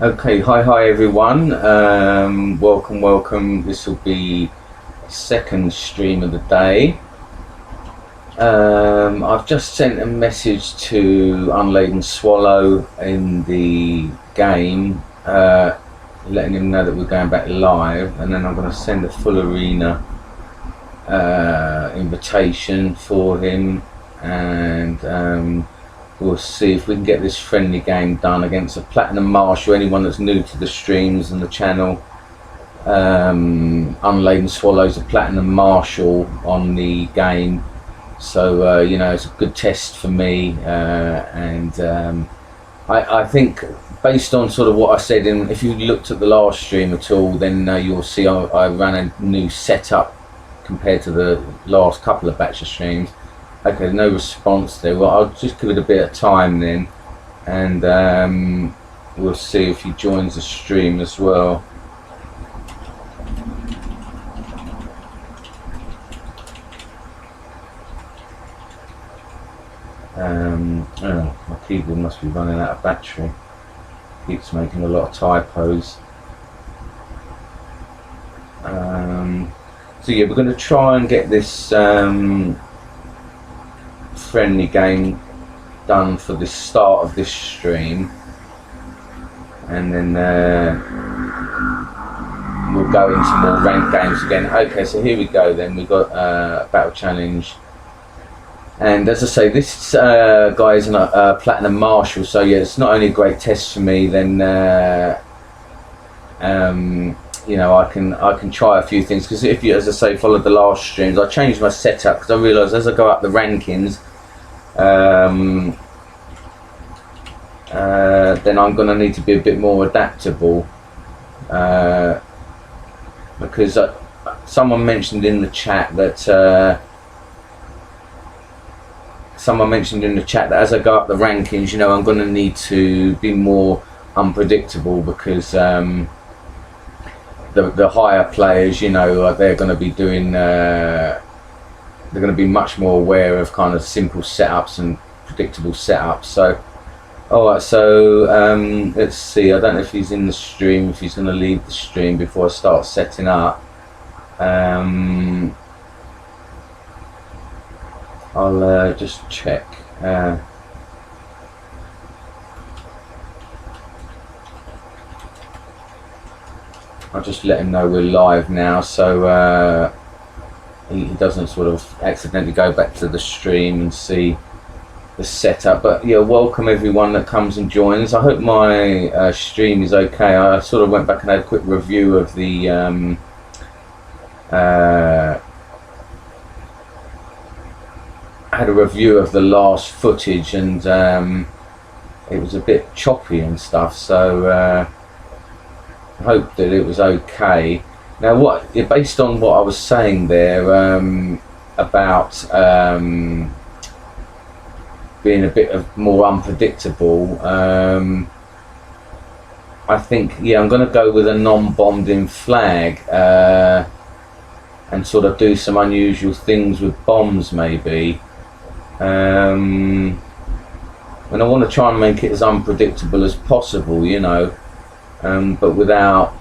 Okay, hi everyone. Welcome. This will be second stream of the day. I've just sent a message to Unladen Swallow in the game, letting him know that we're going back live, and then I'm going to send a full arena invitation for him, and we'll see if we can get this friendly game done against a Platinum Marshal. Anyone that's new to the streams and the channel, Unladen Swallow's a Platinum Marshal on the game, so you know, it's a good test for me, and I think based on sort of what I said, and if you looked at the last stream at all, then you'll see I ran a new setup compared to the last couple of batch of streams. Okay, no response there. Well, I'll just give it a bit of time then, and we'll see if he joins the stream as well. Oh, my keyboard must be running out of battery. Keeps making a lot of typos. So yeah, we're going to try and get this friendly game done for the start of this stream, and then we'll go into more ranked games again. Okay, so here we go then. We've got battle challenge, and as I say, this guy is a Platinum Marshal, so yeah, it's not only a great test for me, then you know, I can try a few things, because if you, as I say, followed the last streams, I changed my setup because I realised as I go up the rankings, then I'm going to need to be a bit more adaptable, because someone mentioned in the chat that as I go up the rankings, you know, I'm going to need to be more unpredictable, because the higher players, you know, they're going to be doing they're going to be much more aware of kind of simple setups and predictable setups. So alright, so let's see, I don't know if he's in the stream, if he's going to leave the stream before I start setting up. I'll just check. I'll just let him know we're live now, so he doesn't sort of accidentally go back to the stream and see the setup. But yeah, welcome everyone that comes and joins. I hope my stream is okay. I sort of went back and had a quick review of the last footage, and it was a bit choppy and stuff, so I hope that it was okay. Now, based on what I was saying there about being a bit more unpredictable, I think, yeah, I'm going to go with a non-bombed in flag, and sort of do some unusual things with bombs maybe. And I want to try and make it as unpredictable as possible, you know, but without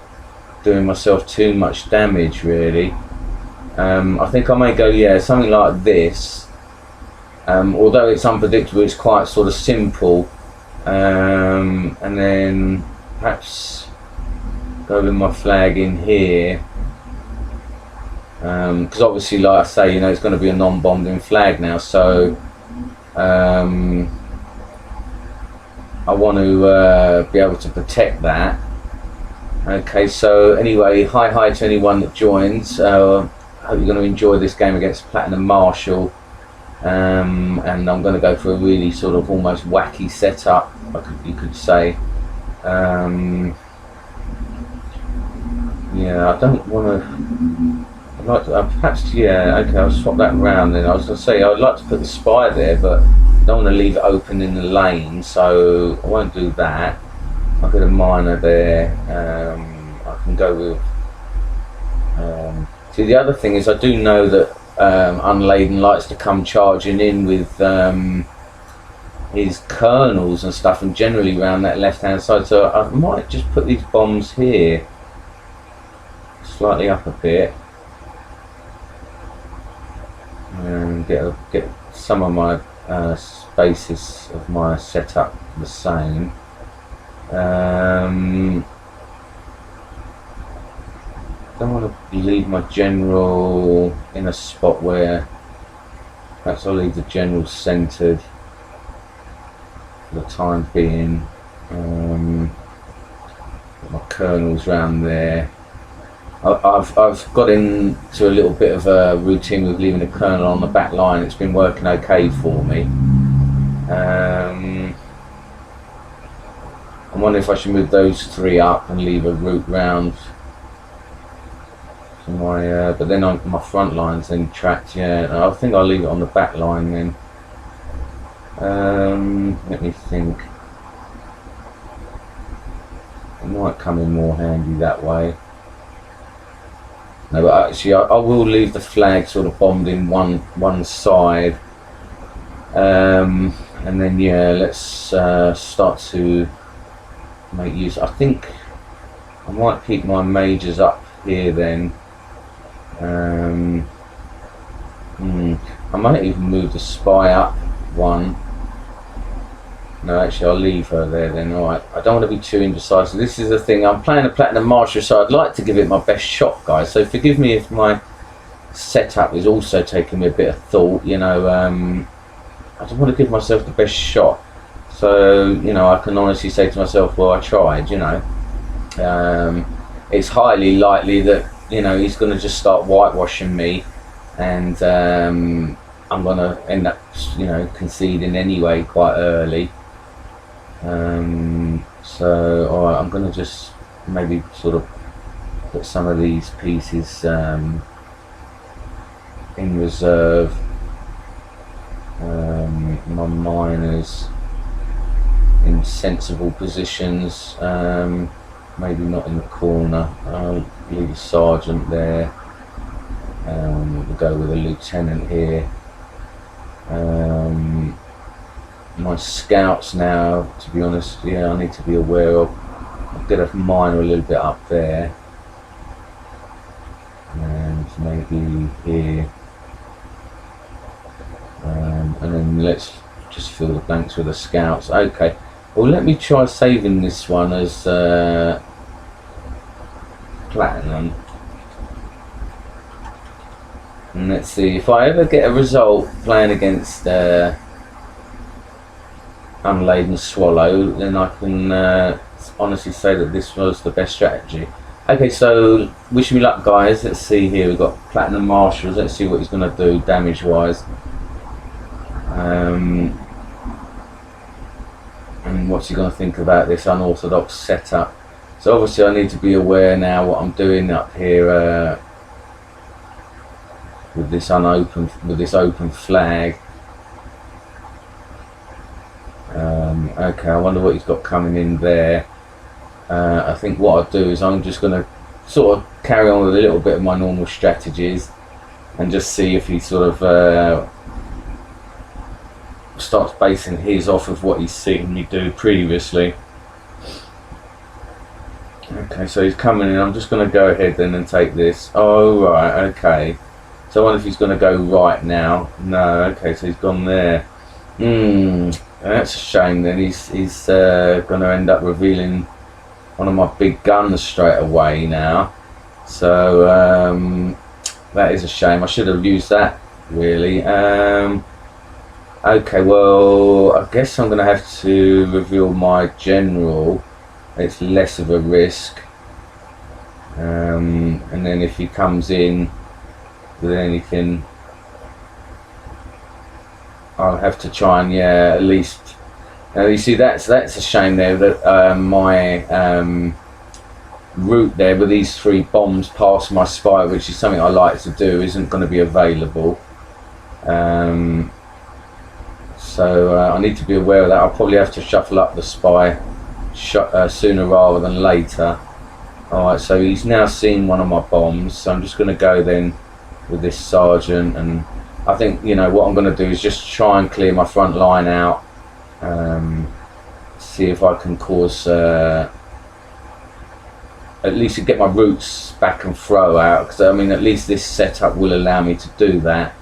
doing myself too much damage, really. I think I may go, yeah, something like this. Although it's unpredictable, it's quite sort of simple, and then perhaps go with my flag in here, because obviously, like I say, you know, it's going to be a non-bombed in flag now, so I want to be able to protect that. Okay, so anyway, hi to anyone that joins. I hope you're going to enjoy this game against Platinum Marshal, and I'm going to go for a really sort of almost wacky setup, you could say. Yeah, I don't want to. I'd like to perhaps, yeah. Okay, I'll swap that around then. I was going to say I'd like to put the spy there, but I don't want to leave it open in the lane, so I won't do that. I'll get a miner there. I can go with. See, the other thing is, I do know that Unladen likes to come charging in with his colonels and stuff, and generally around that left hand side. So I might just put these bombs here, slightly up a bit, and get some of my basis of my setup the same. Don't want to leave my general in a spot where, perhaps I'll leave the general centered for the time being. My colonels round there. I've got into a little bit of a routine with leaving a colonel on the back line. It's been working okay for me. I'm wondering if I should move those three up and leave a route round for my, but then my front line's then tracked. Yeah, I think I'll leave it on the back line then. Let me think. It might come in more handy that way. No, but actually I will leave the flag sort of bombed in one side. And then yeah, let's start to make use. I think I might keep my majors up here then. I might even move the spy up one. No, actually I'll leave her there then. Alright, I don't want to be too indecisive. This is the thing, I'm playing a Platinum Marshal, so I'd like to give it my best shot, guys. So forgive me if my setup is also taking me a bit of thought, you know. I just want to give myself the best shot. So, you know, I can honestly say to myself, well, I tried, you know. It's highly likely that, you know, he's going to just start whitewashing me, and I'm going to end up, you know, conceding anyway quite early. So, alright, I'm going to just maybe sort of put some of these pieces in reserve. My miners in sensible positions, maybe not in the corner. I'll leave a sergeant there. We'll go with a lieutenant here. My scouts now, to be honest, yeah, I need to be aware of. I'll get a miner a little bit up there, and maybe here. And then let's just fill the blanks with the scouts. Okay, well, let me try saving this one as platinum, and let's see if I ever get a result playing against Unladen Swallow, then I can honestly say that this was the best strategy. Okay, so wish me luck, guys. Let's see here. We've got Platinum Marshals. Let's see what he's going to do damage wise. And what's he going to think about this unorthodox setup? So obviously I need to be aware now what I'm doing up here with this open flag. Okay, I wonder what he's got coming in there. I think what I'll do is I'm just going to sort of carry on with a little bit of my normal strategies and just see if he sort of starts basing his off of what he's seen me do previously. Okay, so he's coming in. I'm just going to go ahead then and take this. Oh, right, okay. So I wonder if he's going to go right now. No, okay, so he's gone there. That's a shame then. He's going to end up revealing one of my big guns straight away now. So that is a shame. I should have used that, really. Okay, well, I guess I'm going to have to reveal my general. It's less of a risk. And then if he comes in with anything, I'll have to try and, yeah, at least. Now you see, that's a shame there that my route there with these 3 bombs past my spy, which is something I like to do, isn't going to be available. So I need to be aware of that. I'll probably have to shuffle up the spy sooner rather than later. Alright, so he's now seen one of my bombs, so I'm just going to go then with this sergeant, and I think, you know, what I'm going to do is just try and clear my front line out, See if I can cause at least to get my roots back and throw out, because I mean at least this setup will allow me to do that.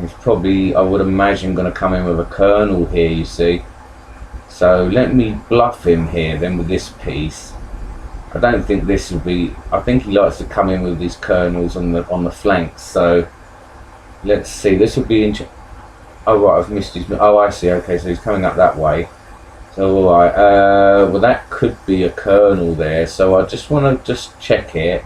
He's probably, I would imagine, going to come in with a kernel here, you see. So let me bluff him here then with this piece. I don't think this will be, I think he likes to come in with these kernels on the flanks. So let's see, this will be oh right, I've missed his, oh I see, okay, so he's coming up that way. So alright, well that could be a kernel there, so I just want to just check it.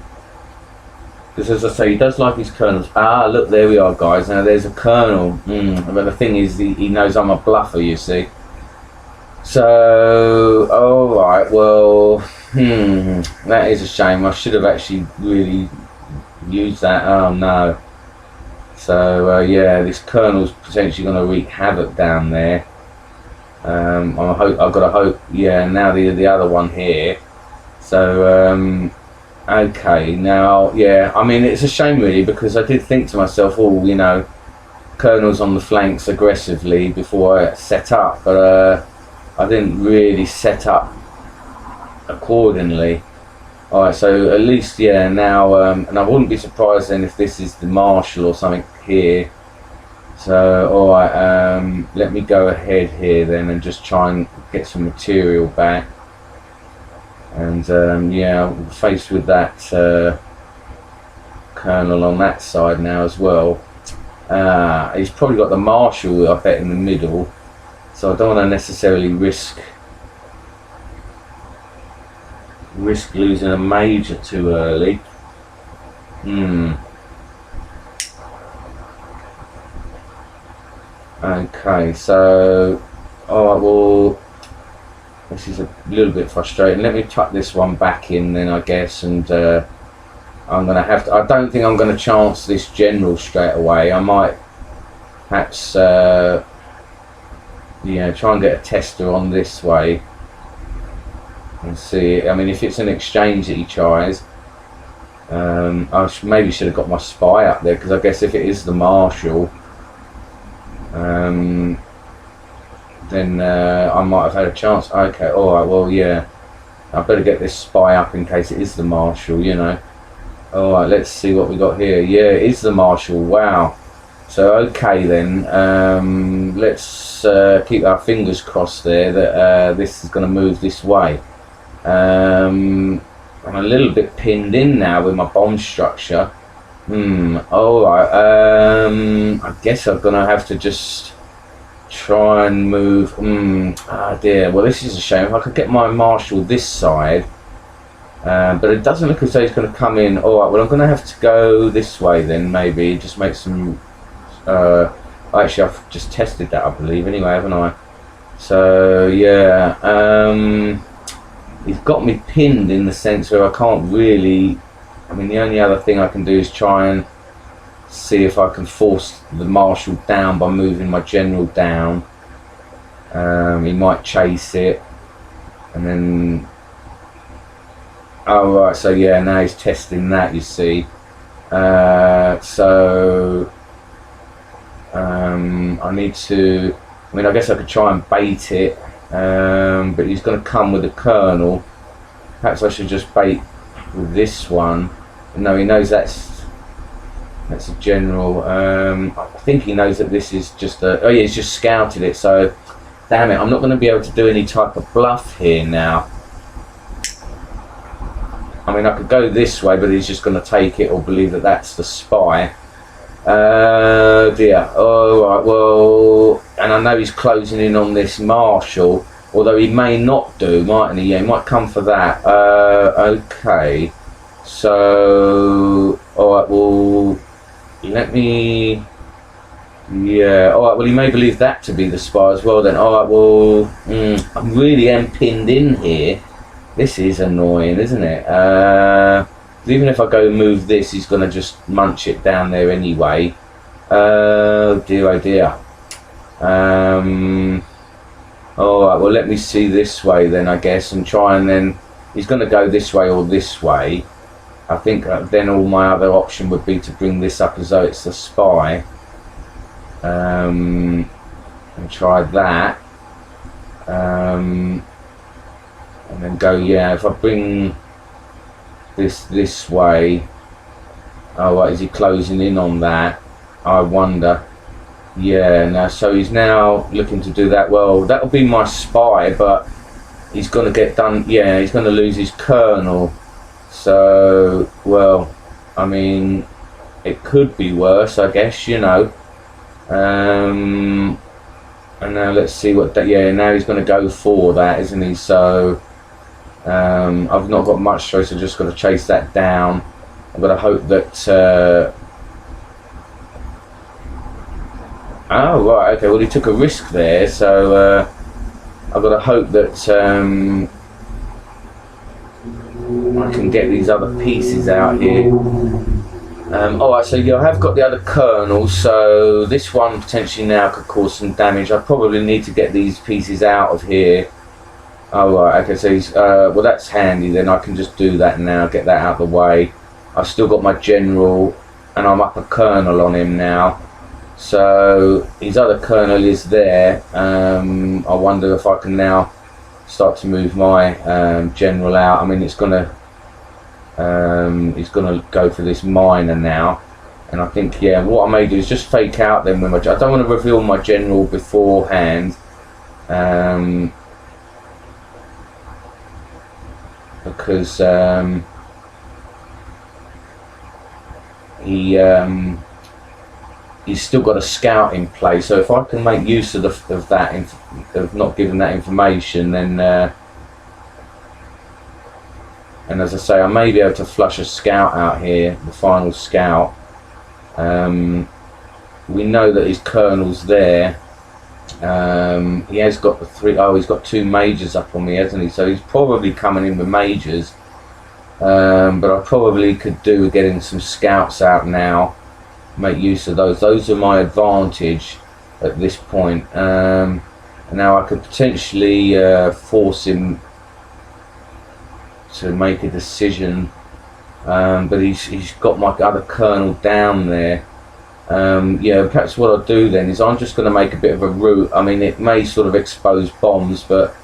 Because as I say, he does like his kernels. Ah, look, there we are, guys. Now there's a kernel. But the thing is, he knows I'm a bluffer, you see. So, alright, well, that is a shame. I should have actually really used that. Oh, no. So, yeah, this kernel's potentially going to wreak havoc down there. I've got to hope, yeah, now the other one here. So, okay, now, yeah, I mean, it's a shame really, because I did think to myself, oh, you know, kernels on the flanks aggressively before I set up, but I didn't really set up accordingly. Alright, so at least, yeah, now, and I wouldn't be surprised then if this is the Marshall or something here. So, alright, let me go ahead here then and just try and get some material back. And yeah, faced with that kernel on that side now as well. He's probably got the Marshall, I bet, in the middle, so I don't want to necessarily risk losing a major too early. Okay, so alright, well, this is a little bit frustrating. Let me tuck this one back in then, I guess, and I'm going to have to, I don't think I'm going to chance this general straight away. I might perhaps yeah, try and get a tester on this way and see. I mean, if it's an exchange that he tries, I maybe should have got my spy up there, because I guess if it is the Marshall, then I might have had a chance. Okay, alright, well, yeah, I better get this spy up in case it is the Marshall, you know. Alright, let's see what we got here. Yeah, it is the Marshall, wow. So, okay then, let's keep our fingers crossed there that this is going to move this way. I'm a little bit pinned in now with my bomb structure. Alright, I guess I'm going to have to just try and move. Ah dear, well this is a shame. If I could get my Marshall this side, but it doesn't look as though he's going to come in. Alright, well I'm going to have to go this way then, maybe just make some actually I've just tested that, I believe, anyway, haven't I? So yeah, he's got me pinned in the sense where I can't really, I mean the only other thing I can do is try and see if I can force the Marshall down by moving my general down. He might chase it, and then, oh right, so yeah, now he's testing that, you see. So I need to, I mean I guess I could try and bait it, but he's going to come with a kernel. Perhaps I should just bait with this one. No, he knows that's a general. I think he knows that this is just a, oh yeah, he's just scouted it, so damn it, I'm not going to be able to do any type of bluff here now. I mean I could go this way, but he's just going to take it or believe that that's the spy. Dear, alright, well, and I know he's closing in on this Marshall, although he may not do, mightn't he? Yeah, he might come for that. Okay, so, alright, well, let me, yeah, alright, well he may believe that to be the spy as well then. Alright, well, I'm really am pinned in here. This is annoying, isn't it? Even if I go move this, he's going to just munch it down there anyway. Oh dear, oh dear. Alright, well let me see this way then, I guess, and try and then, he's going to go this way or this way. I think then all my other option would be to bring this up as though it's the spy. and try that, and then go, yeah, if I bring this way. Oh, right, is he closing in on that? I wonder. Yeah, now, so he's now looking to do that. Well, that'll be my spy, but he's going to get done. Yeah, he's going to lose his colonel. So, well, I mean, it could be worse, I guess, you know. And now let's see what that. Yeah, now he's going to go for that, isn't he? So, I've not got much choice. I've just got to chase that down. I've got to hope that. Oh, right, okay, well, he took a risk there, so I've got to hope that I can get these other pieces out here. Alright, so yeah, I have got the other kernel, so this one potentially now could cause some damage. I probably need to get these pieces out of here. Oh, right, okay, so he's, well, that's handy then. I can just do that now, get that out of the way. I've still got my general, and I'm up a kernel on him now. So his other kernel is there. I wonder if I can now start to move my general out. I mean, he's gonna go for this miner now, and I think, yeah, what I may do is just fake out then with my. I don't want to reveal my general beforehand. Because he's still got a scout in place, so if I can make use of that, of not giving that information, then and as I say, I may be able to flush a scout out here, the final scout. We know that his colonel's there. He has got the three. Oh, he's got two majors up on me, hasn't he? So he's probably coming in with majors. But I probably could do with getting some scouts out now. Make use of those. Those are my advantage at this point. Now I could potentially force him to make a decision. But he's got my other colonel down there. Yeah, perhaps what I'll do then is I'm just going to make a bit of a route. I mean, it may sort of expose bombs, but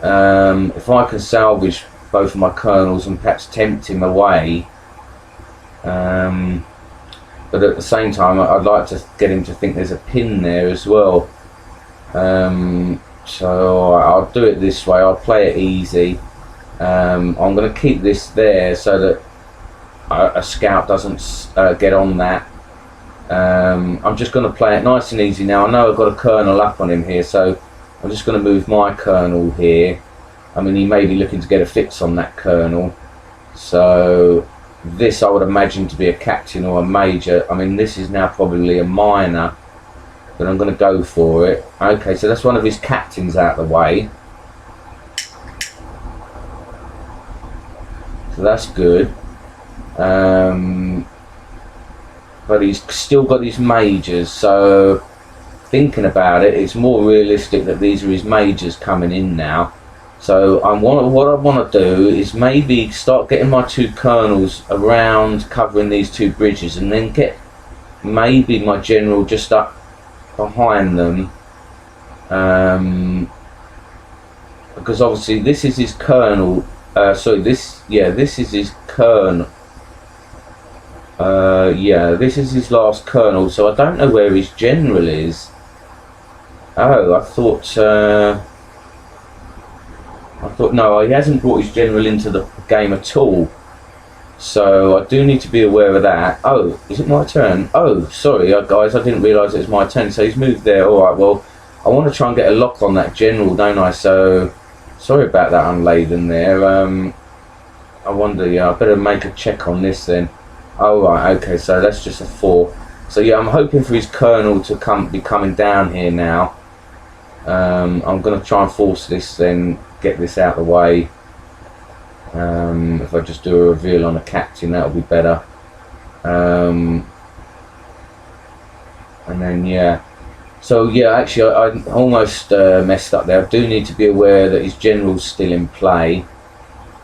if I can salvage both of my colonels and perhaps tempt him away, but at the same time I'd like to get him to think there's a pin there as well. So I'll do it this way. I'll play it easy. I'm going to keep this there so that a scout doesn't get on that. I'm just going to play it nice and easy now. I know I've got a colonel up on him here, so I'm just going to move my colonel here. I mean, he may be looking to get a fix on that colonel. So this I would imagine to be a captain or a major. I mean, this is now probably a minor, but I'm going to go for it. Okay, so that's one of his captains out of the way. So that's good. But he's still got his majors, so thinking about it, it's more realistic that these are his majors coming in now. So what I want to do is maybe start getting my two colonels around covering these two bridges, and then get maybe my general just up behind them, because obviously this is his colonel. Sorry, this is his colonel. Yeah, this is his last colonel, so I don't know where his general is. Oh, I thought no, he hasn't brought his general into the game at all. So I do need to be aware of that. Oh, is it my turn? Oh, sorry, guys, I didn't realise it was my turn. So he's moved there. All right, well, I want to try and get a lock on that general, don't I? So sorry about that unladen there. I wonder, yeah, I better make a check on this then. Oh, right, okay, so that's just a 4. So yeah, I'm hoping for his colonel to be coming down here now. I'm going to try and force this then, get this out of the way. If I just do a reveal on a captain, that'll be better. And then, yeah. So yeah, actually I almost messed up there. I do need to be aware that his general's still in play.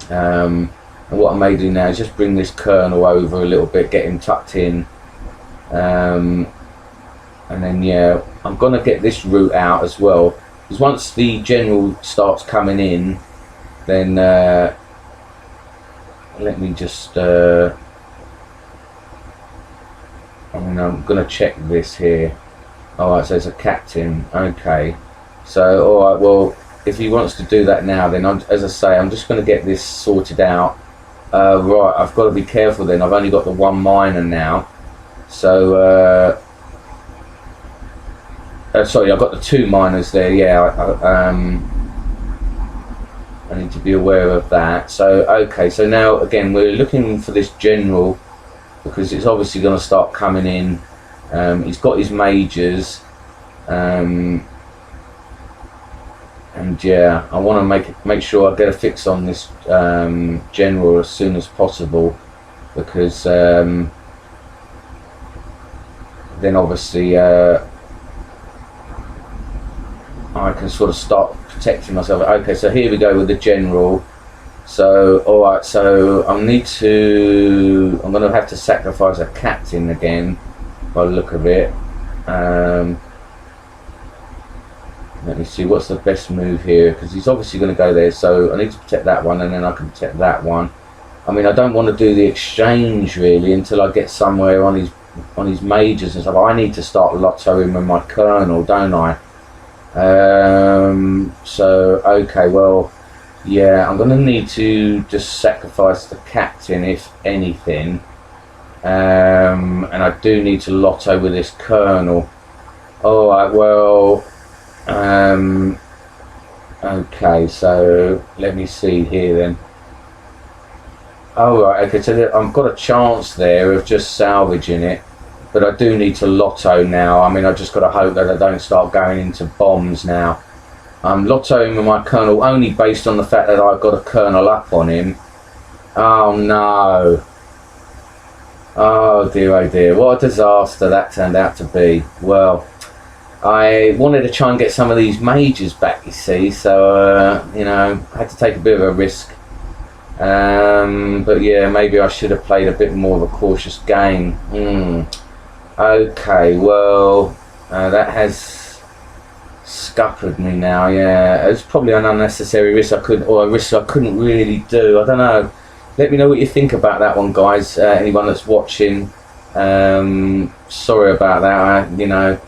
And what I may do now is just bring this colonel over a little bit, get him tucked in, and and then yeah, I'm gonna get this route out as well, because once the general starts coming in, then let me just I'm gonna check this here. Alright, so it's a captain. Okay, so alright, well, if he wants to do that now, then as I say, I'm just gonna get this sorted out. Right, I've got to be careful then. I've only got the one miner now, so sorry, I've got the two miners there. Yeah, I need to be aware of that. So okay, so now again we're looking for this general, because it's obviously going to start coming in. He's got his majors, and yeah, I want to make sure I get a fix on this general as soon as possible, because then obviously I can sort of start protecting myself. Okay, so here we go with the general. So alright, so I'm going to have to sacrifice a captain again by the look of it. Let me see what's the best move here, because he's obviously going to go there, so I need to protect that one, and then I can protect that one. I mean, I don't want to do the exchange really until I get somewhere on his majors and stuff. I need to start lottoing with my colonel, don't I? So okay, well, yeah, I'm going to need to just sacrifice the captain if anything, and I do need to lotto with this colonel. Alright, well, okay, so let me see here then. Alright, okay, so I've got a chance there of just salvaging it, but I do need to lotto now. I mean, I just got to hope that I don't start going into bombs now. I'm lottoing with my colonel only based on the fact that I've got a colonel up on him. Oh no. Oh dear, what a disaster that turned out to be. Well, I wanted to try and get some of these majors back, you see, so you know, I had to take a bit of a risk. But yeah, maybe I should have played a bit more of a cautious game. Okay, well, that has scuppered me now. Yeah, it's probably an unnecessary risk a risk I couldn't really do. I don't know. Let me know what you think about that one, guys. Anyone that's watching, sorry about that. You know,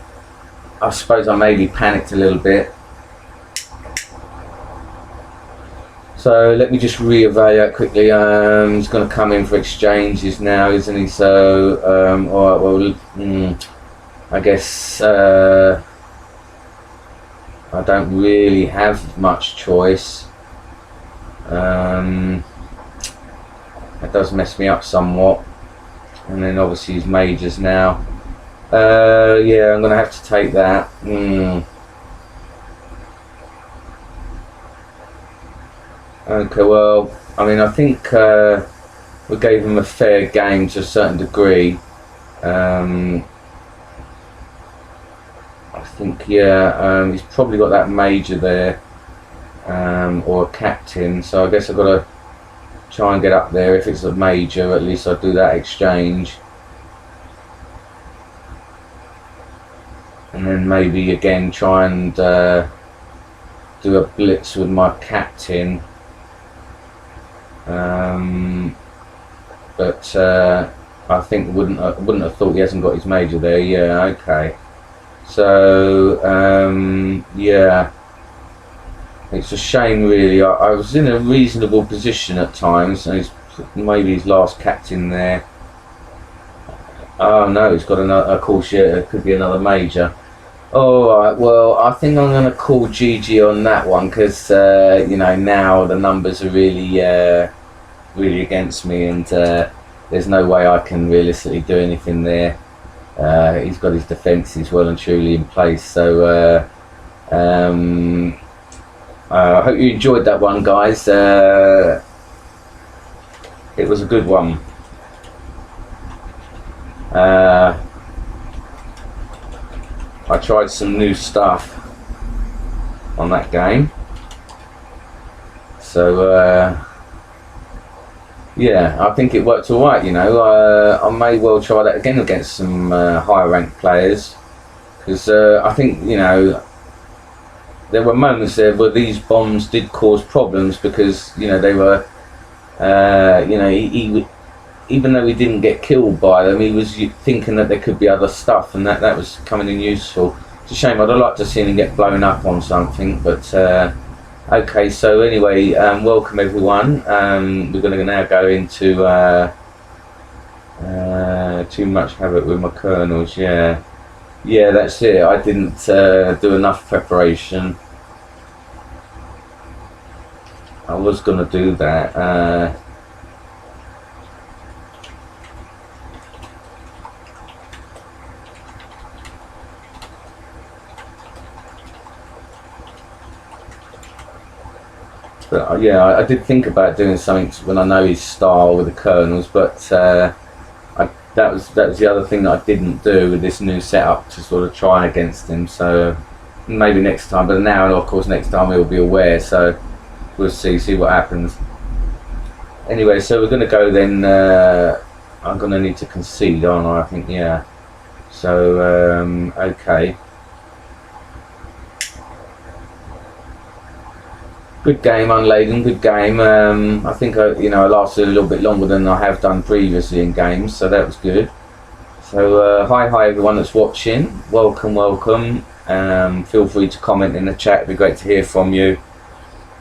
I suppose I maybe panicked a little bit. So let me just re-evaluate quickly. He's going to come in for exchanges now, isn't he? So alright, well, I guess I don't really have much choice. That does mess me up somewhat. And then obviously his majors now. Yeah, I'm going to have to take that. Okay, well, I mean, I think we gave him a fair game to a certain degree. I think, yeah, he's probably got that major there, or a captain, so I guess I've got to try and get up there. If it's a major, at least I'll do that exchange. And then maybe again try and do a blitz with my captain. But I think wouldn't have thought he hasn't got his major there. Yeah, okay. So yeah, it's a shame really. I was in a reasonable position at times, and maybe his last captain there. Oh no, he's got another. Of course, yeah, it could be another major. Alright, well, I think I'm going to call GG on that one, because you know, now the numbers are really really against me, and there's no way I can realistically do anything there. He's got his defences well and truly in place, so I hope you enjoyed that one, guys. It was a good one. I tried some new stuff on that game, so yeah, I think it worked alright. You know, I may well try that again against some higher ranked players, because I think, you know, there were moments there where these bombs did cause problems, because, you know, they were, you know, even though he didn't get killed by them, he was thinking that there could be other stuff, and that was coming in useful. It's a shame. I'd like to see him get blown up on something, but okay. So anyway, welcome everyone. We're going to now go into too much havoc with my kernels. Yeah, that's it. I didn't do enough preparation. I was going to do that. But yeah, I did think about doing something when I know his style with the kernels, but that was the other thing that I didn't do with this new setup, to sort of try against him. So maybe next time. But now, of course, next time he'll be aware. So we'll see what happens. Anyway, so we're going to go then. I'm going to need to concede, aren't I? I think, yeah. So okay. Good game, Unladen. Good game. I think I lasted a little bit longer than I have done previously in games, so that was good. So hi everyone that's watching. Welcome. Feel free to comment in the chat. It'd be great to hear from you.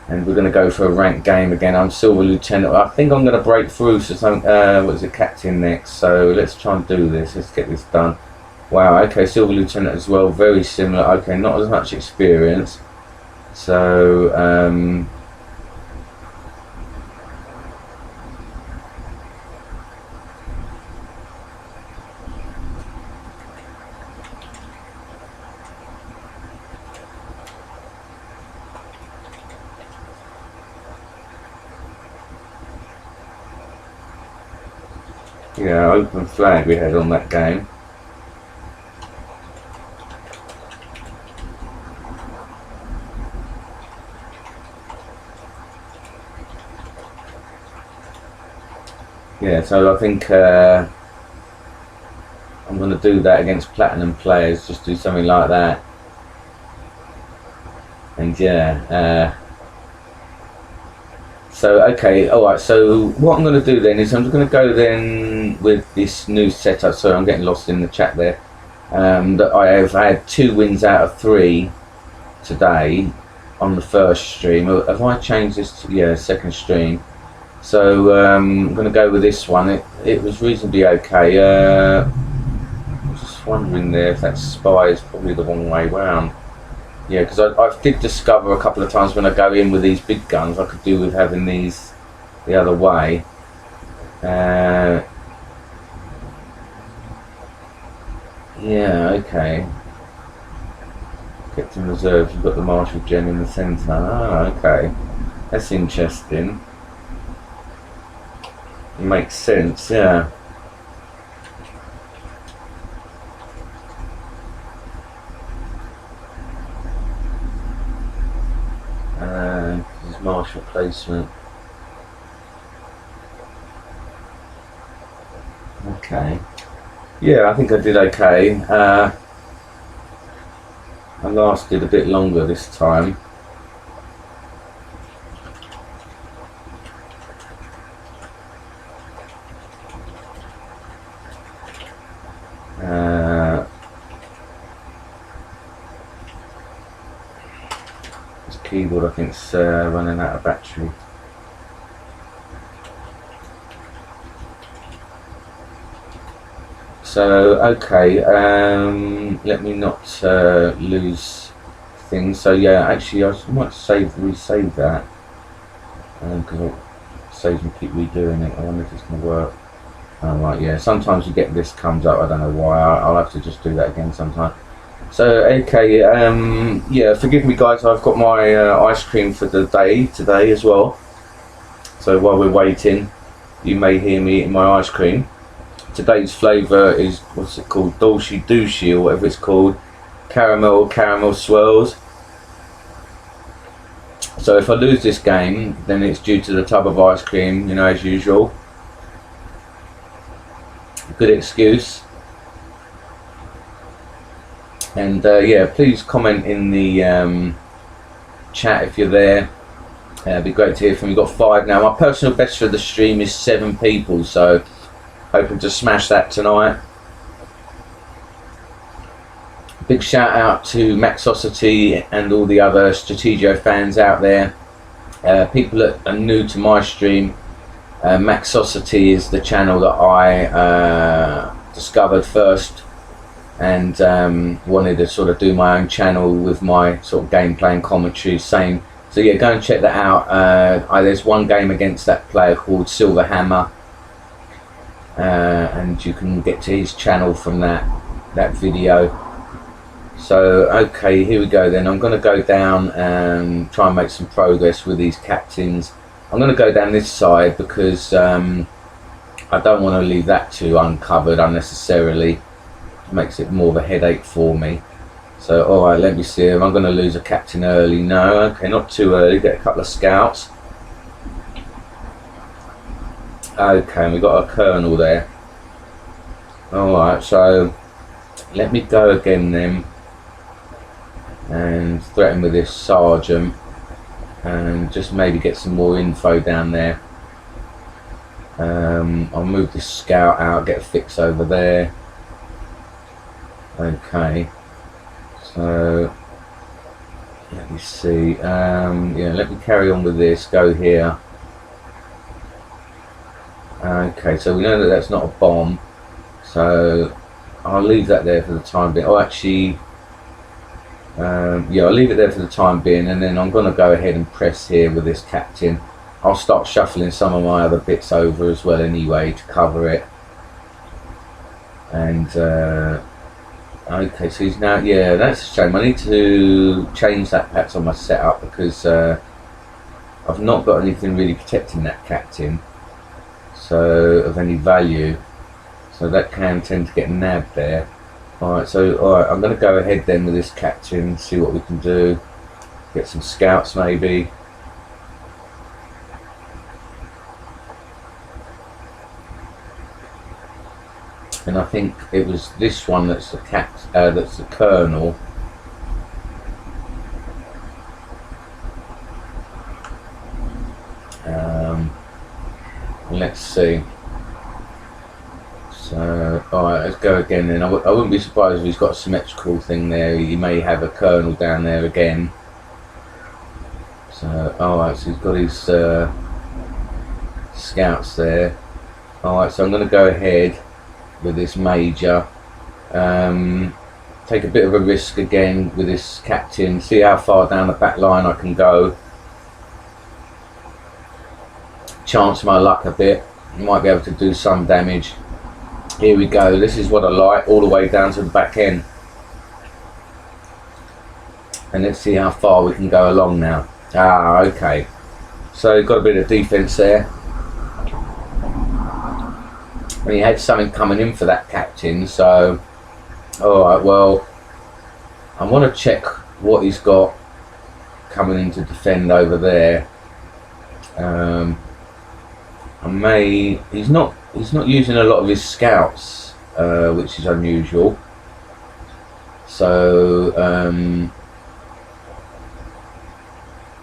And we're going to go for a ranked game again. I'm Silver Lieutenant. I think I'm going to break through to some. What is it, Captain next? So let's try and do this. Let's get this done. Wow. Okay, Silver Lieutenant as well. Very similar. Okay, not as much experience. So yeah, open flag we had on that game. Yeah, so I think I'm going to do that against platinum players, just do something like that. And yeah, so okay, alright, so what I'm going to do then is I'm just going to go then with this new setup. So I'm getting lost in the chat there. That I have had 2 wins out of 3 today on the first stream. Have I changed this to, yeah, second stream? So I'm going to go with this one. It was reasonably okay. I'm just wondering there if that spy is probably the wrong way round. Yeah, because I did discover a couple of times when I go in with these big guns, I could do with having these the other way. Yeah, okay. Kept in reserve, you've got the Marshall Gem in the centre. Ah, okay. That's interesting. Makes sense, yeah. This is Marshall placement. Okay. Yeah, I think I did okay. I lasted a bit longer this time. This keyboard, I think, is running out of battery. So okay, let me not lose things. So yeah, actually I might resave that, because I'll save and keep redoing it. I wonder if it's going to work. Right, yeah, sometimes you get this comes up, I don't know why. I'll have to just do that again sometime. So okay, yeah, forgive me guys, I've got my ice cream for the day today as well. So while we're waiting, you may hear me eating my ice cream. Today's flavour is, what's it called, Dolce Douche or whatever it's called, caramel swirls. So if I lose this game, then it's due to the tub of ice cream, you know, as usual. Good excuse. And yeah, please comment in the chat if you're there. It'd be great to hear from you. We've got 5 now. My personal best for the stream is 7 people, so hoping to smash that tonight. Big shout out to Maxosity and all the other Stratego fans out there. People that are new to my stream, Maxosity is the channel that I discovered first, and wanted to sort of do my own channel with my sort of gameplay and commentary. Same. So yeah, go and check that out. There's one game against that player called Silver Hammer, and you can get to his channel from that video. So okay, here we go then. I'm going to go down and try and make some progress with these captains. I'm going to go down this side because I don't want to leave that too uncovered unnecessarily. It makes it more of a headache for me. So alright, let me see. Am I going to lose a captain early? No, okay, not too early. Get a couple of scouts. Okay, and we've got a colonel there. Alright, so let me go again then and threaten with this sergeant and just maybe get some more info down there. I'll move this scout out, get a fix over there. Okay, so let me see. Yeah, let me carry on with this. Go here. Okay, so we know that that's not a bomb, so I'll leave that there for the time being. Oh, actually, yeah, I'll leave it there for the time being, and then I'm going to go ahead and press here with this captain. I'll start shuffling some of my other bits over as well anyway to cover it. And okay, so he's now, yeah, that's a shame. I need to change that perhaps on my setup because I've not got anything really protecting that captain, so of any value, so that can tend to get nabbed there. Alright, so alright, I'm going to go ahead then with this captain, see what we can do. Get some scouts maybe. And I think it was this one that's the that's the colonel. Let's see. So, alright, let's go again then. I wouldn't be surprised if he's got a symmetrical thing there. He may have a colonel down there again. So, alright, so he's got his scouts there. Alright, so I'm going to go ahead with this major. Take a bit of a risk again with this captain. See how far down the back line I can go. Chance my luck a bit. Might be able to do some damage. Here we go. This is what I like, all the way down to the back end. And let's see how far we can go along now. Ah, okay. So got a bit of defence there. And he had something coming in for that captain, so alright, well, I want to check what he's got coming in to defend over there. He's not using a lot of his scouts, which is unusual. So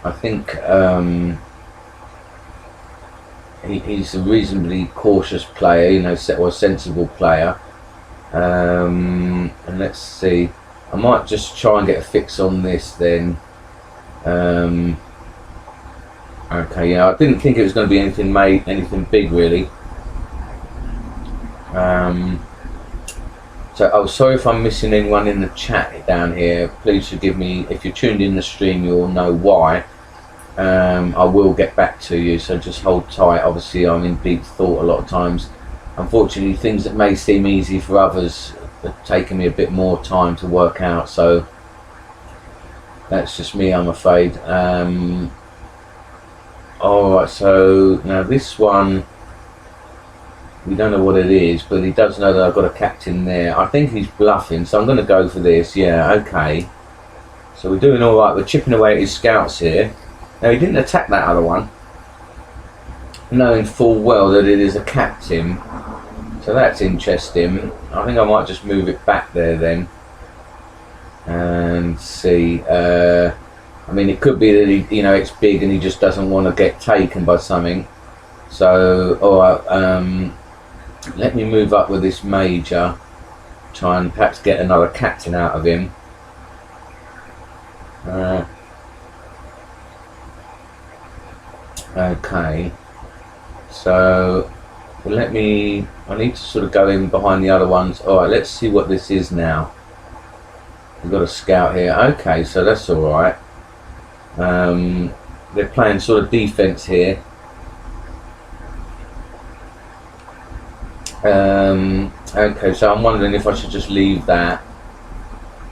I think he's a reasonably cautious player, you know, or a sensible player. And let's see, I might just try and get a fix on this then. Okay, yeah, I didn't think it was going to be anything big really. So, oh, sorry if I'm missing anyone in the chat down here. Please forgive me. If you're tuned in the stream, you'll know why. I will get back to you, so just hold tight. Obviously, I'm in deep thought a lot of times. Unfortunately, things that may seem easy for others have taken me a bit more time to work out. So that's just me, I'm afraid. Alright, so now this one, we don't know what it is, but he does know that I've got a captain there. I think he's bluffing, so I'm going to go for this. Yeah, okay. So we're doing alright. We're chipping away at his scouts here. Now, he didn't attack that other one, knowing full well that it is a captain. So that's interesting. I think I might just move it back there then. and see. I mean, it could be that he, you know, it's big and he just doesn't want to get taken by something. So, alright, let me move up with this major, try and perhaps get another captain out of him. Okay, so I need to sort of go in behind the other ones. Alright, let's see what this is now. We've got a scout here. Okay, so that's alright. They're playing sort of defense here. Okay, so I'm wondering if I should just leave that.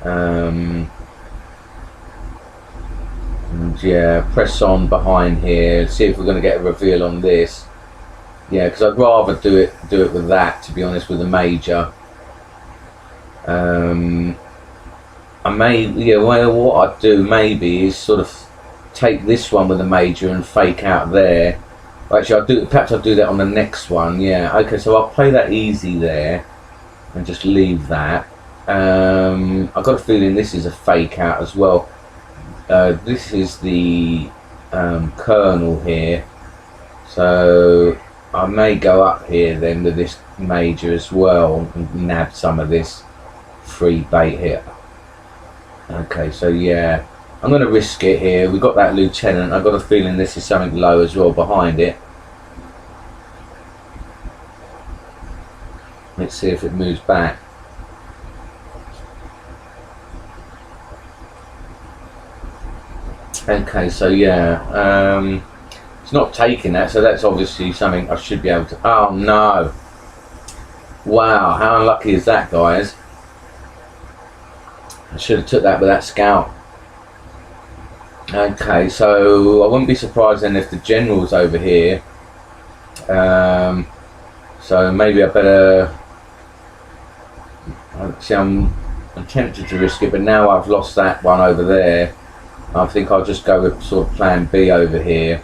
And yeah, press on behind here. See if we're going to get a reveal on this. Yeah, because I'd rather do it with that, to be honest, with the major. I may, yeah, well, what I'd do maybe is sort of take this one with the major and fake out there. Actually, perhaps I'll do that on the next one. Yeah, okay, so I'll play that easy there and just leave that. I've got a feeling this is a fake out as well. This is the colonel here, so I may go up here then with this major as well and nab some of this free bait here. Okay, so yeah, I'm going to risk it here. We've got that lieutenant. I've got a feeling this is something low as well behind it. Let's see if it moves back. Okay, so yeah, it's not taking that, so that's obviously something I should be able to. Oh no! Wow, how unlucky is that, guys? I should have took that with that scout. Okay, so I wouldn't be surprised then if the general's over here. So maybe I better. See, I'm tempted to risk it, but now I've lost that one over there. I think I'll just go with sort of plan B over here.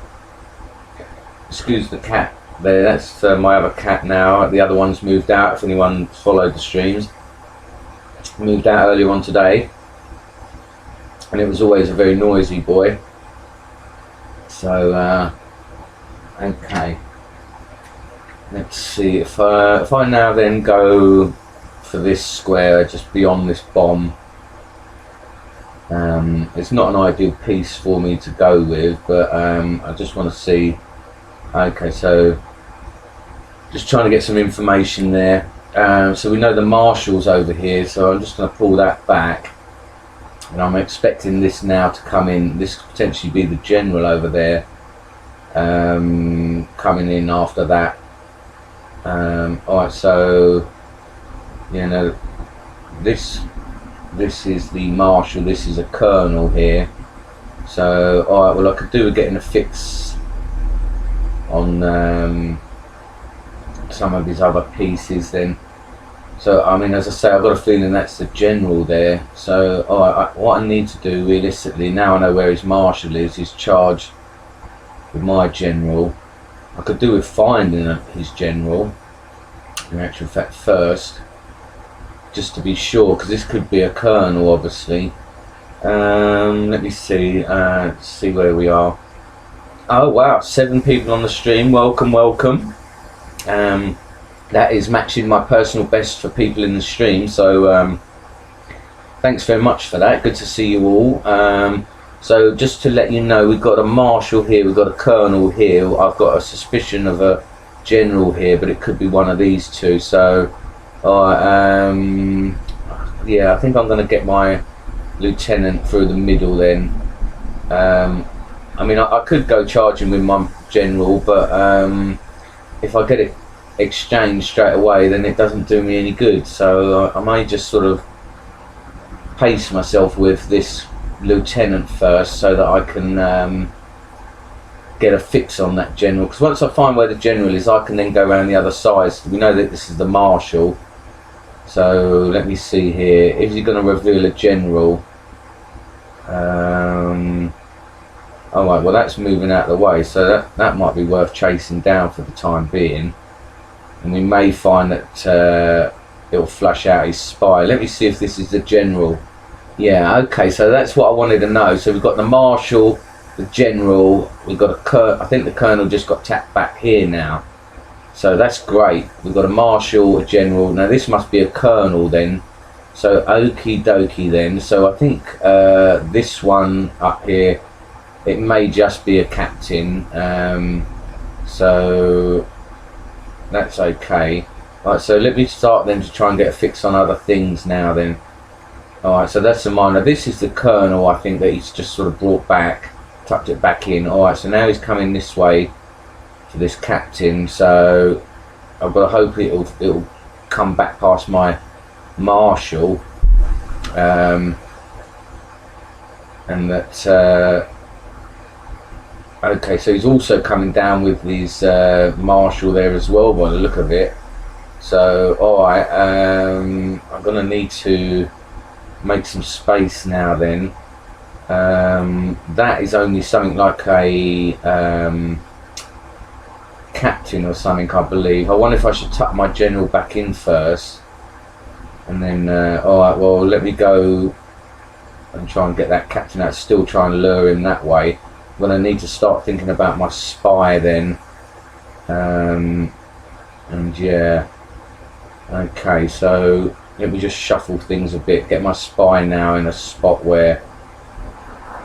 Excuse the cat there, that's my other cat now. The other one's moved out, if anyone followed the streams. Moved out earlier on today. And it was always a very noisy boy. So, okay. Let's see, if I now then go for this square, just beyond this bomb. It's not an ideal piece for me to go with, but I just want to see. Okay, so just trying to get some information there. So we know the marshal's over here, so I'm just going to pull that back, and I'm expecting this now to come in. This could potentially be the general over there, coming in after that. Alright, so you know, this is the marshal, this is a colonel here. So alright, well I could do with getting a fix on some of his other pieces then. So I mean, as I say, I've got a feeling that's the general there. So alright, what I need to do realistically, now I know where his marshal is charge with my general. I could do with finding his general in actual fact first, just to be sure, because this could be a colonel obviously. Let me see, see where we are. Oh wow, 7 people on the stream. Welcome, welcome. That is matching my personal best for people in the stream, so thanks very much for that. Good to see you all. So just to let you know, we've got a marshal here, we've got a colonel here. I've got a suspicion of a general here, but it could be one of these two. So yeah, I think I'm going to get my lieutenant through the middle then. I mean, I could go charging with my general, but if I get it exchanged straight away, then it doesn't do me any good. So I may just sort of pace myself with this lieutenant first, so that I can get a fix on that general. Because once I find where the general is, I can then go around the other side. So we know that this is the marshal. So let me see here. Is he going to reveal a general? Alright, well that's moving out of the way, so that might be worth chasing down for the time being. And we may find that it'll flush out his spy. Let me see if this is the general. Yeah, okay, so that's what I wanted to know. So we've got the marshal, the general, we've got I think the colonel just got tapped back here now. So that's great. We've got a marshal, a general. Now this must be a colonel then. So okie dokie then. So I think this one up here, it may just be a captain. So that's okay. Right, so let me start then to try and get a fix on other things now then. Alright, so that's the minor. This is the colonel, I think, that he's just sort of brought back, tucked it back in. Alright, so now he's coming this way for this captain, so I've got to hope it'll come back past my marshal, and that okay, so he's also coming down with his marshal there as well by the look of it. So alright, I'm gonna need to make some space now then. That is only something like a captain or something, I believe. I wonder if I should tuck my general back in first, and then alright, well, let me go and try and get that captain out, still try and lure him that way. I'm going to need to start thinking about my spy then, and yeah, okay, so let me just shuffle things a bit, get my spy now in a spot where,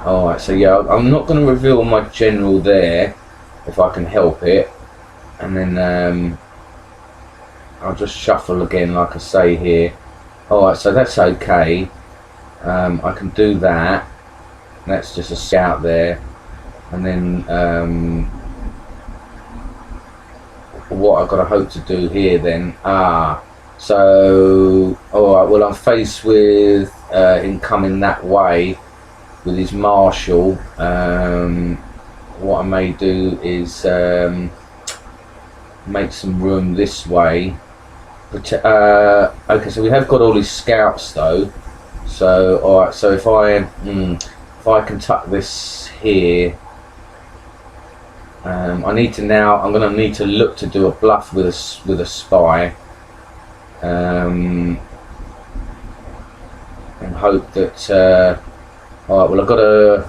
alright, so yeah, I'm not going to reveal my general there if I can help it, and then I'll just shuffle again like I say here. Alright, so that's okay, I can do that. That's just a scout there, and then what I've got to hope to do here then, so alright, well, I'm faced with him coming that way with his marshal. What I may do is make some room this way. Okay, so we have got all these scouts though, so alright, so if I can tuck this here, I'm going to need to look to do a bluff with a spy, and hope that alright, well, I've got to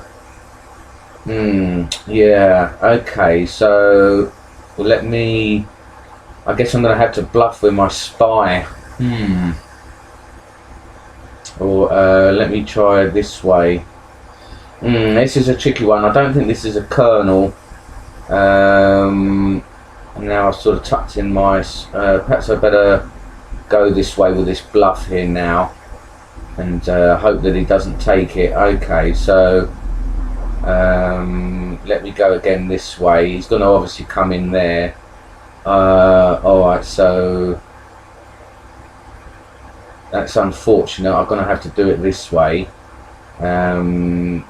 yeah, okay, so well, I guess I'm going to have to bluff with my spy. Or let me try this way. This is a tricky one. I don't think this is a colonel. And now I've sort of tucked in my... perhaps I better go this way with this bluff here now, and hope that he doesn't take it. Okay, so let me go again this way. He's going to obviously come in there. Alright, so that's unfortunate. I'm going to have to do it this way. I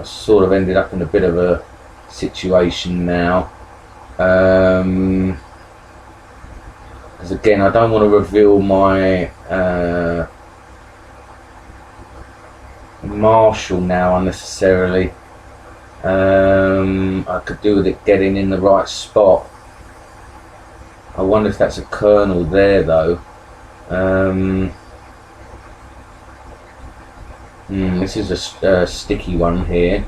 sort of ended up in a bit of a situation now, because again, I don't want to reveal my marshal now unnecessarily. I could do with it getting in the right spot. I wonder if that's a colonel there though. This is a sticky one here.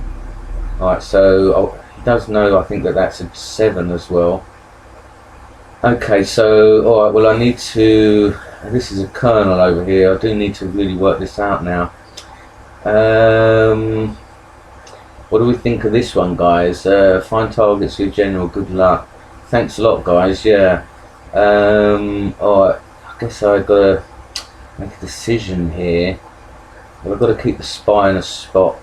Alright, so he does know, I think, that that's a 7 as well. Okay, so alright, well, I need to... This is a colonel over here. I do need to really work this out now. What do we think of this one, guys? Find targets with general. Good luck. Thanks a lot, guys. Yeah. Alright, I guess I've got to make a decision here. But I've got to keep the spy in a spot,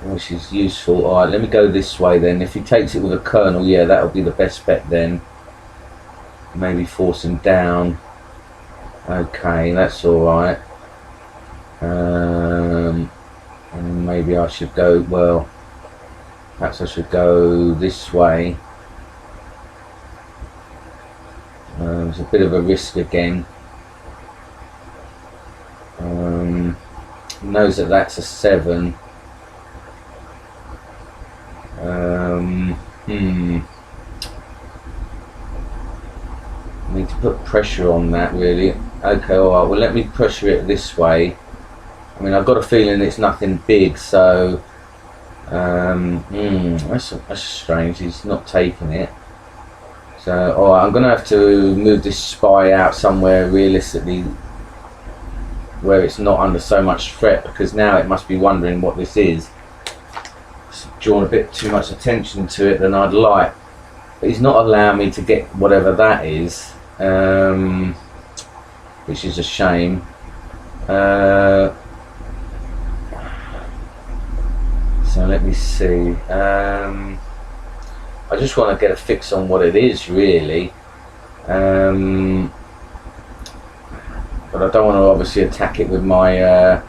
which is useful. Alright, let me go this way then. If he takes it with a colonel, yeah, that'll be the best bet then. Maybe force him down. Okay, that's alright. And maybe I should go, well, perhaps I should go this way. It's a bit of a risk again. Knows that that's a 7. Need to put pressure on that really. Okay, alright, well let me pressure it this way. I mean, I've got a feeling it's nothing big, so that's strange, he's not taking it. So, alright, I'm going to have to move this spy out somewhere realistically where it's not under so much threat, because now it must be wondering what this is. It's drawn a bit too much attention to it than I'd like. But he's not allowing me to get whatever that is, which is a shame. So let me see. I just want to get a fix on what it is, really. But I don't want to obviously attack it with my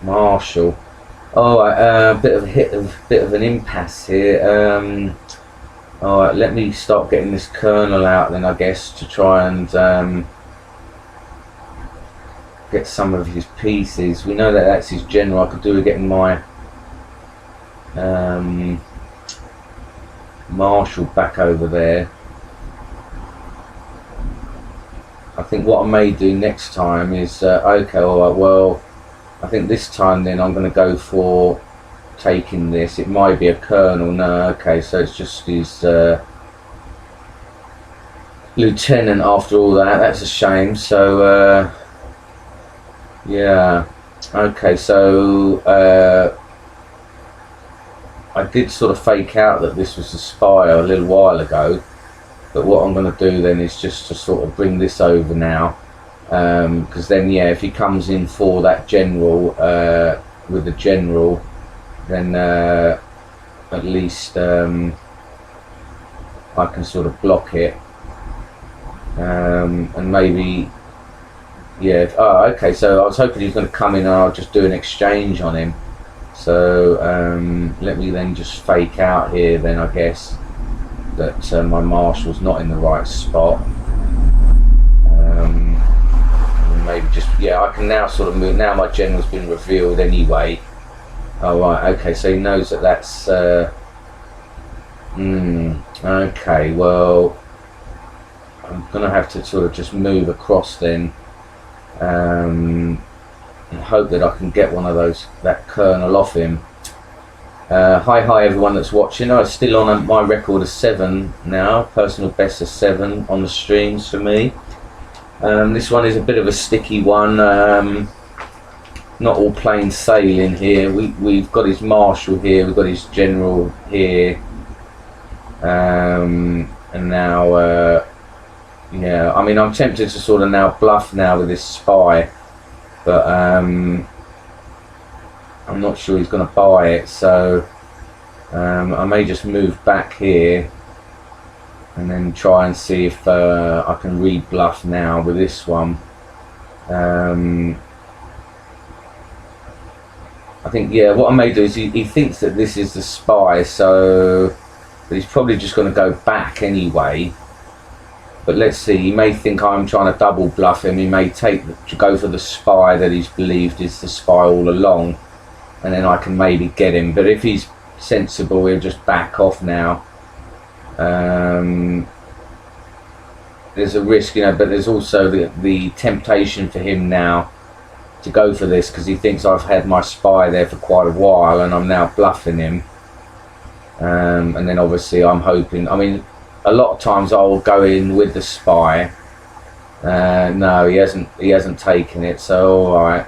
Marshall. Alright, bit of an impasse here. Alright, let me start getting this colonel out then, I guess, to try and get some of his pieces. We know that that's his general. I could do with getting my Marshal back over there. I think what I may do next time is okay, alright, well I think this time then I'm going to go for taking this. It might be a colonel. No, okay, so it's just his lieutenant after all that. That's a shame. So yeah, okay, so I did sort of fake out that this was a spy a little while ago, but what I'm going to do then is just to sort of bring this over now, because then yeah, if he comes in for that general with the general, then at least I can sort of block it, and maybe yeah. Oh, okay, so I was hoping he was going to come in and I'll just do an exchange on him. So let me then just fake out here then, I guess, that my Marshal's not in the right spot. Maybe just, yeah, I can now sort of move. Now my general's been revealed anyway. Oh right, okay, so he knows that that's okay, well I'm gonna have to sort of just move across then, and hope that I can get one of those, that colonel off him. Hi everyone that's watching. I'm still on my record of 7 now, personal best of 7 on the streams for me. This one is a bit of a sticky one, not all plain sailing here. We've got his Marshal here, we've got his general here, and now yeah, I mean I'm tempted to sort of now bluff now with this spy, but I'm not sure he's going to buy it, so I may just move back here and then try and see if I can re-bluff now with this one. I think, yeah, what I may do is he thinks that this is the spy, so but he's probably just going to go back anyway. But let's see, he may think I'm trying to double bluff him. He may go for the spy that he's believed is the spy all along, and then I can maybe get him. But if he's sensible, he'll just back off now. There's a risk, you know, but there's also the temptation for him now to go for this, because he thinks I've had my spy there for quite a while and I'm now bluffing him. And then obviously I'm hoping, I mean, a lot of times I'll go in with the spy. No, he hasn't taken it, so alright.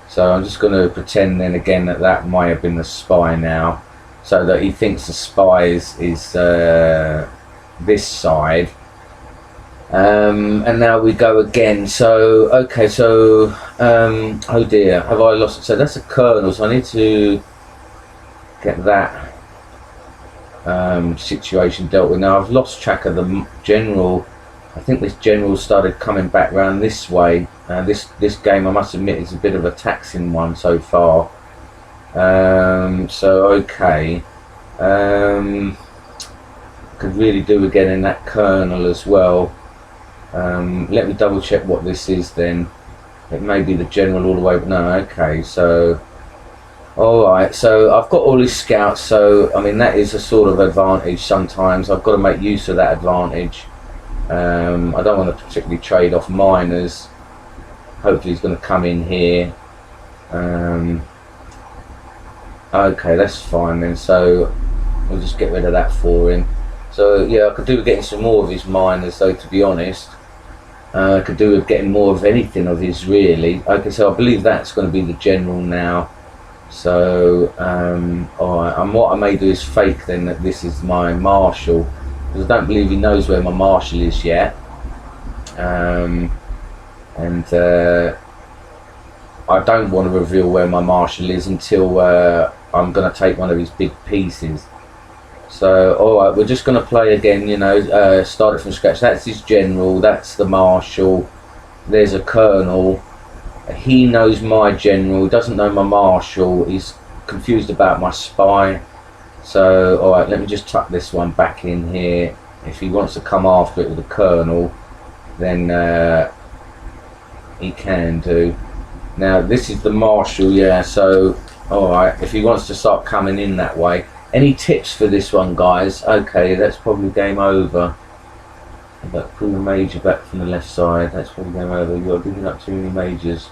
So I'm just going to pretend then again that might have been the spy now, so that he thinks the spy is this side. And now we go again. So okay, so oh dear, have I lost it? So that's a colonel, so I need to get that situation dealt with. Now I've lost track of the general. I think this general started coming back round this way. This game, I must admit, is a bit of a taxing one so far. So okay, could really do with getting that colonel as well. Let me double check what this is then. It may be the general all the way, but no, okay, so alright, so I've got all these scouts, so I mean that is a sort of advantage sometimes. I've got to make use of that advantage. I don't want to particularly trade off miners. Hopefully he's going to come in here. Okay, that's fine then, so we'll just get rid of that for him. So yeah, I could do with getting some more of his miners though, to be honest. I could do with getting more of anything of his, really. Okay, so I believe that's going to be the general now. So alright, and what I may do is fake then that this is my marshal, because I don't believe he knows where my marshal is yet. I don't want to reveal where my marshal is until I'm going to take one of his big pieces. So alright, we're just going to play again, you know, start it from scratch. That's his general, that's the marshal, there's a colonel. He knows my general, he doesn't know my marshal, he's confused about my spy. So alright, let me just tuck this one back in here. If he wants to come after it with the colonel, then he can do. Now this is the marshal, yeah, so alright, if he wants to start coming in that way. Any tips for this one, guys? Okay, that's probably game over. But pull the major back from the left side, that's probably game over. You're giving up too many majors.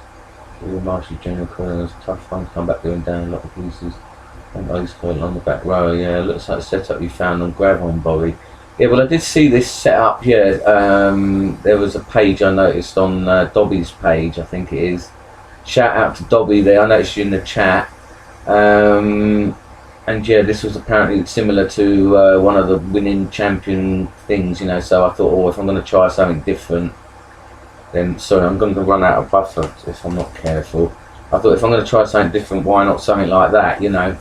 The marshal, general, colonels, tough one to come back going down a lot of pieces. And ice curl on the back row, yeah, looks like the setup you found on Gravel and Bobby. Yeah, well I did see this set up, yeah. There was a page I noticed on Dobby's page, I think it is. Shout out to Dobby there, I noticed you in the chat. And yeah, this was apparently similar to one of the winning champion things, you know, so I thought, oh, if I'm going to try something different, then, sorry, I'm going to run out of buffer if I'm not careful. I thought if I'm going to try something different, why not something like that, you know.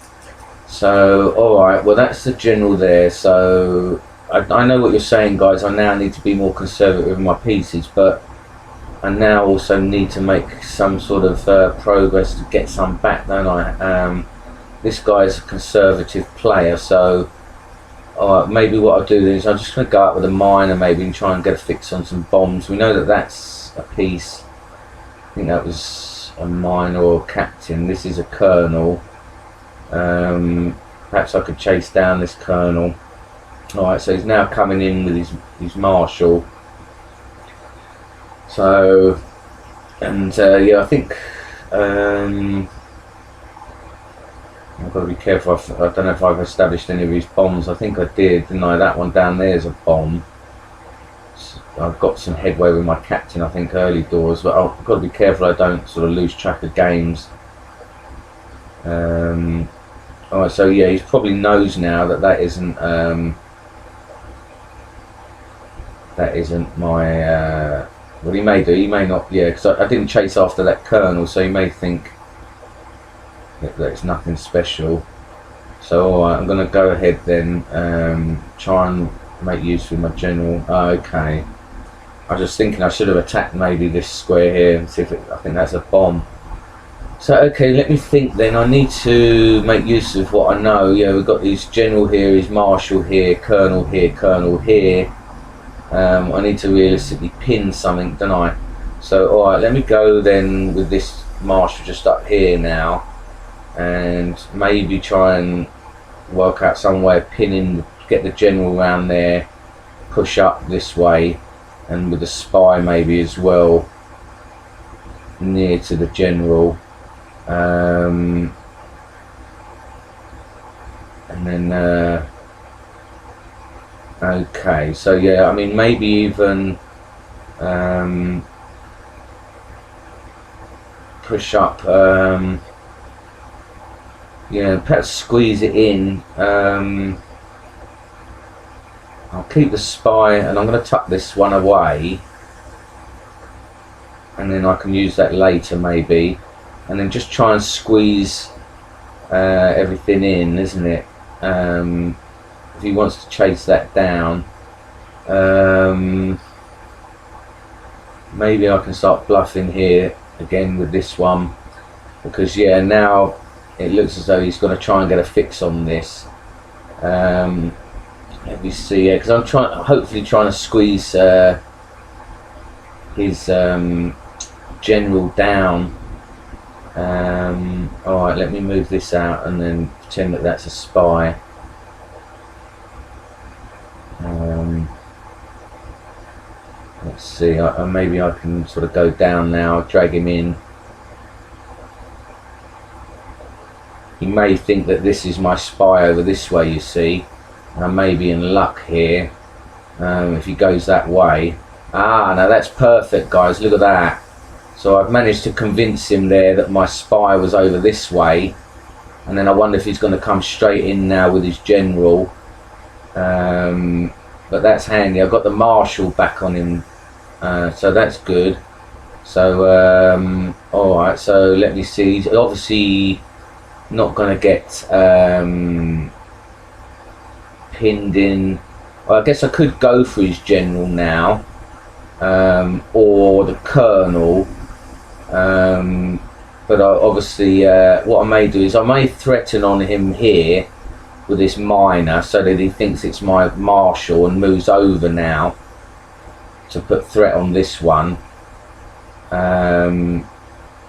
So, alright, well that's the general there, so I know what you're saying, guys. I now need to be more conservative with my pieces, but I now also need to make some sort of progress to get some back, don't I? This guy's a conservative player, so maybe what I'll do then is I'm just going to go out with a miner maybe and try and get a fix on some bombs. We know that that's a piece. I think that was a miner or a captain. This is a colonel. Perhaps I could chase down this colonel. Alright, so he's now coming in with his marshal. So, and yeah, I think I've got to be careful. I don't know if I've established any of these bombs. I think I did, didn't I? That one down there is a bomb. So I've got some headway with my captain, I think, early doors, but I've got to be careful I don't sort of lose track of games. Alright, so yeah, he probably knows now that that isn't my well, he may do, he may not, yeah, because I didn't chase after that colonel, so he may think that it's nothing special. So alright, I'm going to go ahead then, try and make use of my general. Okay, I was just thinking I should have attacked maybe this square here and see if I think that's a bomb. So okay, let me think then. I need to make use of what I know. Yeah, we've got his general here, his marshal here, colonel here, colonel here. I need to realistically pin something, don't I? So alright, let me go then with this marshal just up here now, and maybe try and work out some way of pinning, get the general around there, push up this way, and with the spy maybe as well near to the general, and then okay, so yeah, I mean maybe even push up, yeah, perhaps squeeze it in. I'll keep the spy and I'm going to tuck this one away, and then I can use that later maybe, and then just try and squeeze everything in, isn't it? If he wants to chase that down, maybe I can start bluffing here again with this one, because yeah, now it looks as though he's going to try and get a fix on this. Let me see, yeah, because I'm hopefully trying to squeeze his general down. Alright, let me move this out and then pretend that that's a spy. see, maybe I can sort of go down now, drag him in. He may think that this is my spy over this way, you see. I may be in luck here if he goes that way. Ah, now that's perfect, guys, look at that. So I've managed to convince him there that my spy was over this way. And then I wonder if he's going to come straight in now with his general. But that's handy. I've got the marshal back on him, so that's good. So alright, so let me see. He's obviously not going to get pinned in. Well, I guess I could go for his general now, or the colonel, but obviously what I may do is I may threaten on him here with this minor so that he thinks it's my marshal and moves over now to put threat on this one. And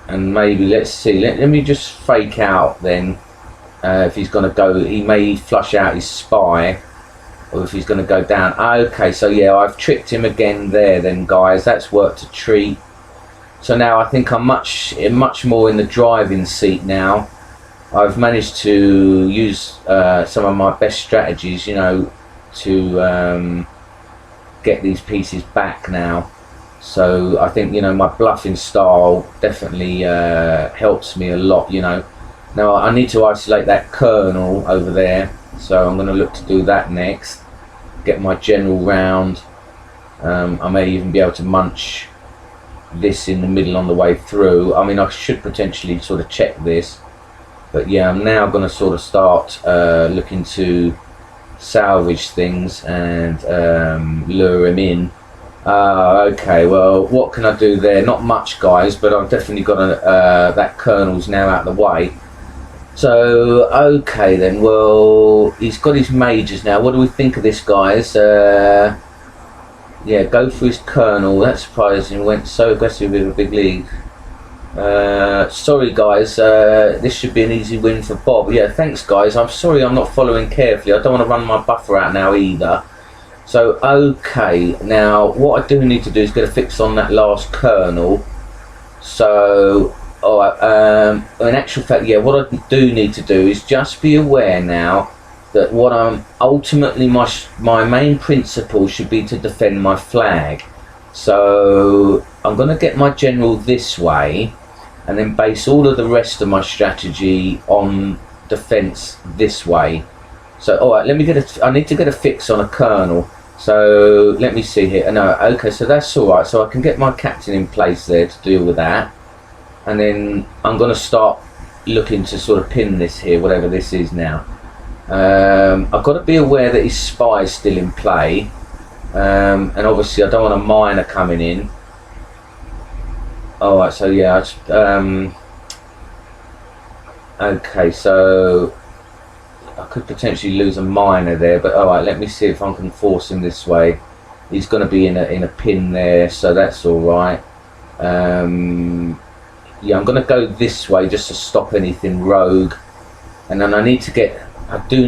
maybe, let's see, let me just fake out then if he's going to go. He may flush out his spy, or if he's going to go down. Okay, so yeah, I've tricked him again there then, guys. That's worked a treat. So now I think I'm much more in the driving seat now. I've managed to use some of my best strategies, you know, to get these pieces back now. So I think, you know, my bluffing style definitely helps me a lot, you know. Now I need to isolate that colonel over there, so I'm going to look to do that next. Get my general round. I may even be able to munch this in the middle on the way through. I mean, I should potentially sort of check this. But yeah, I'm now going to sort of start looking to salvage things and lure him in. Okay, well, what can I do there? Not much, guys, but I've definitely got that colonel's now out of the way. So, okay then, well, he's got his majors now. What do we think of this, guys? Yeah, go for his colonel. That's surprising. Went so aggressive with a big league. Sorry guys, this should be an easy win for Bob. Yeah, thanks guys. I'm sorry I'm not following carefully. I don't want to run my buffer out now either. So okay, now what I do need to do is get a fix on that last colonel. So in actual fact, yeah, what I do need to do is just be aware now that what I'm ultimately, my main principle should be to defend my flag. So I'm going to get my general this way and then base all of the rest of my strategy on defense this way. So alright, let me get I need to get a fix on a colonel. So let me see here. No, okay, so that's alright. So I can get my captain in place there to deal with that. And then I'm going to start looking to sort of pin this here, whatever this is now. I've got to be aware that his spy is still in play. And obviously I don't want a minor coming in. Alright, so yeah, okay, so I could potentially lose a minor there, but alright, let me see if I can force him this way. He's going to be in a pin there, so that's alright. Yeah, I'm going to go this way just to stop anything rogue. And then I do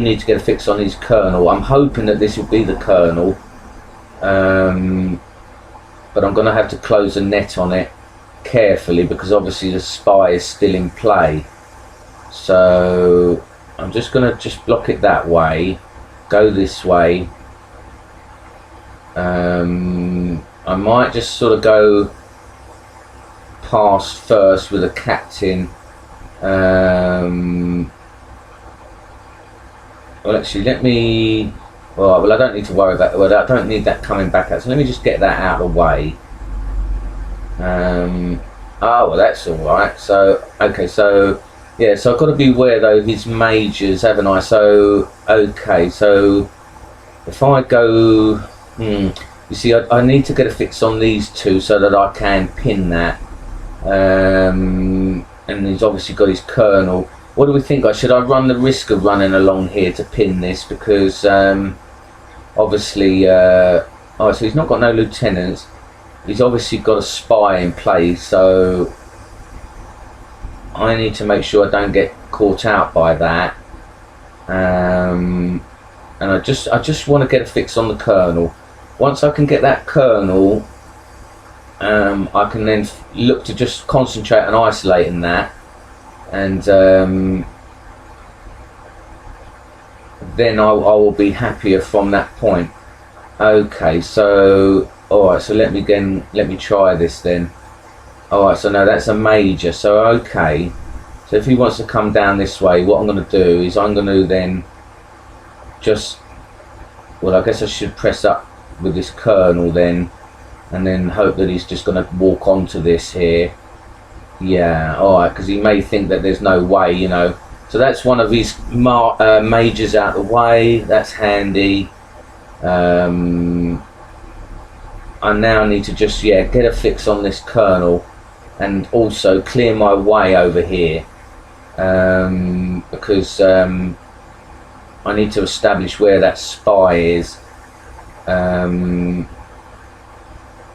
need to get a fix on his colonel. I'm hoping that this will be the colonel. But I'm going to have to close a net on it carefully because obviously the spy is still in play. So I'm just going to block it that way, go this way. I might just sort of go past first with a captain. Well, actually, let me. Well, I don't need to worry about. Well, I don't need that coming back out. So let me just get that out of the way. Oh, well, that's all right. So okay, so yeah, so I've got to be aware though his majors, haven't I? So okay, so if I go, you see, I need to get a fix on these two so that I can pin that. And he's obviously got his colonel. What do we think? Should I run the risk of running along here to pin this? Because obviously, oh, so he's not got no lieutenants. He's obviously got a spy in place, so I need to make sure I don't get caught out by that. And I just want to get a fix on the colonel. Once I can get that colonel I can then look to just concentrate on isolating that, and then I will be happier from that point. Okay, so alright, so let me try this then. Alright, so no, that's a major. So okay, so if he wants to come down this way, what I'm going to do is I'm going to then just, well, I guess I should press up with this kernel then, and then hope that he's just going to walk onto this here. Yeah, alright, because he may think that there's no way, you know. So that's one of his majors out of the way. That's handy. I now need to just, yeah, get a fix on this kernel, and also clear my way over here, because I need to establish where that spy is. I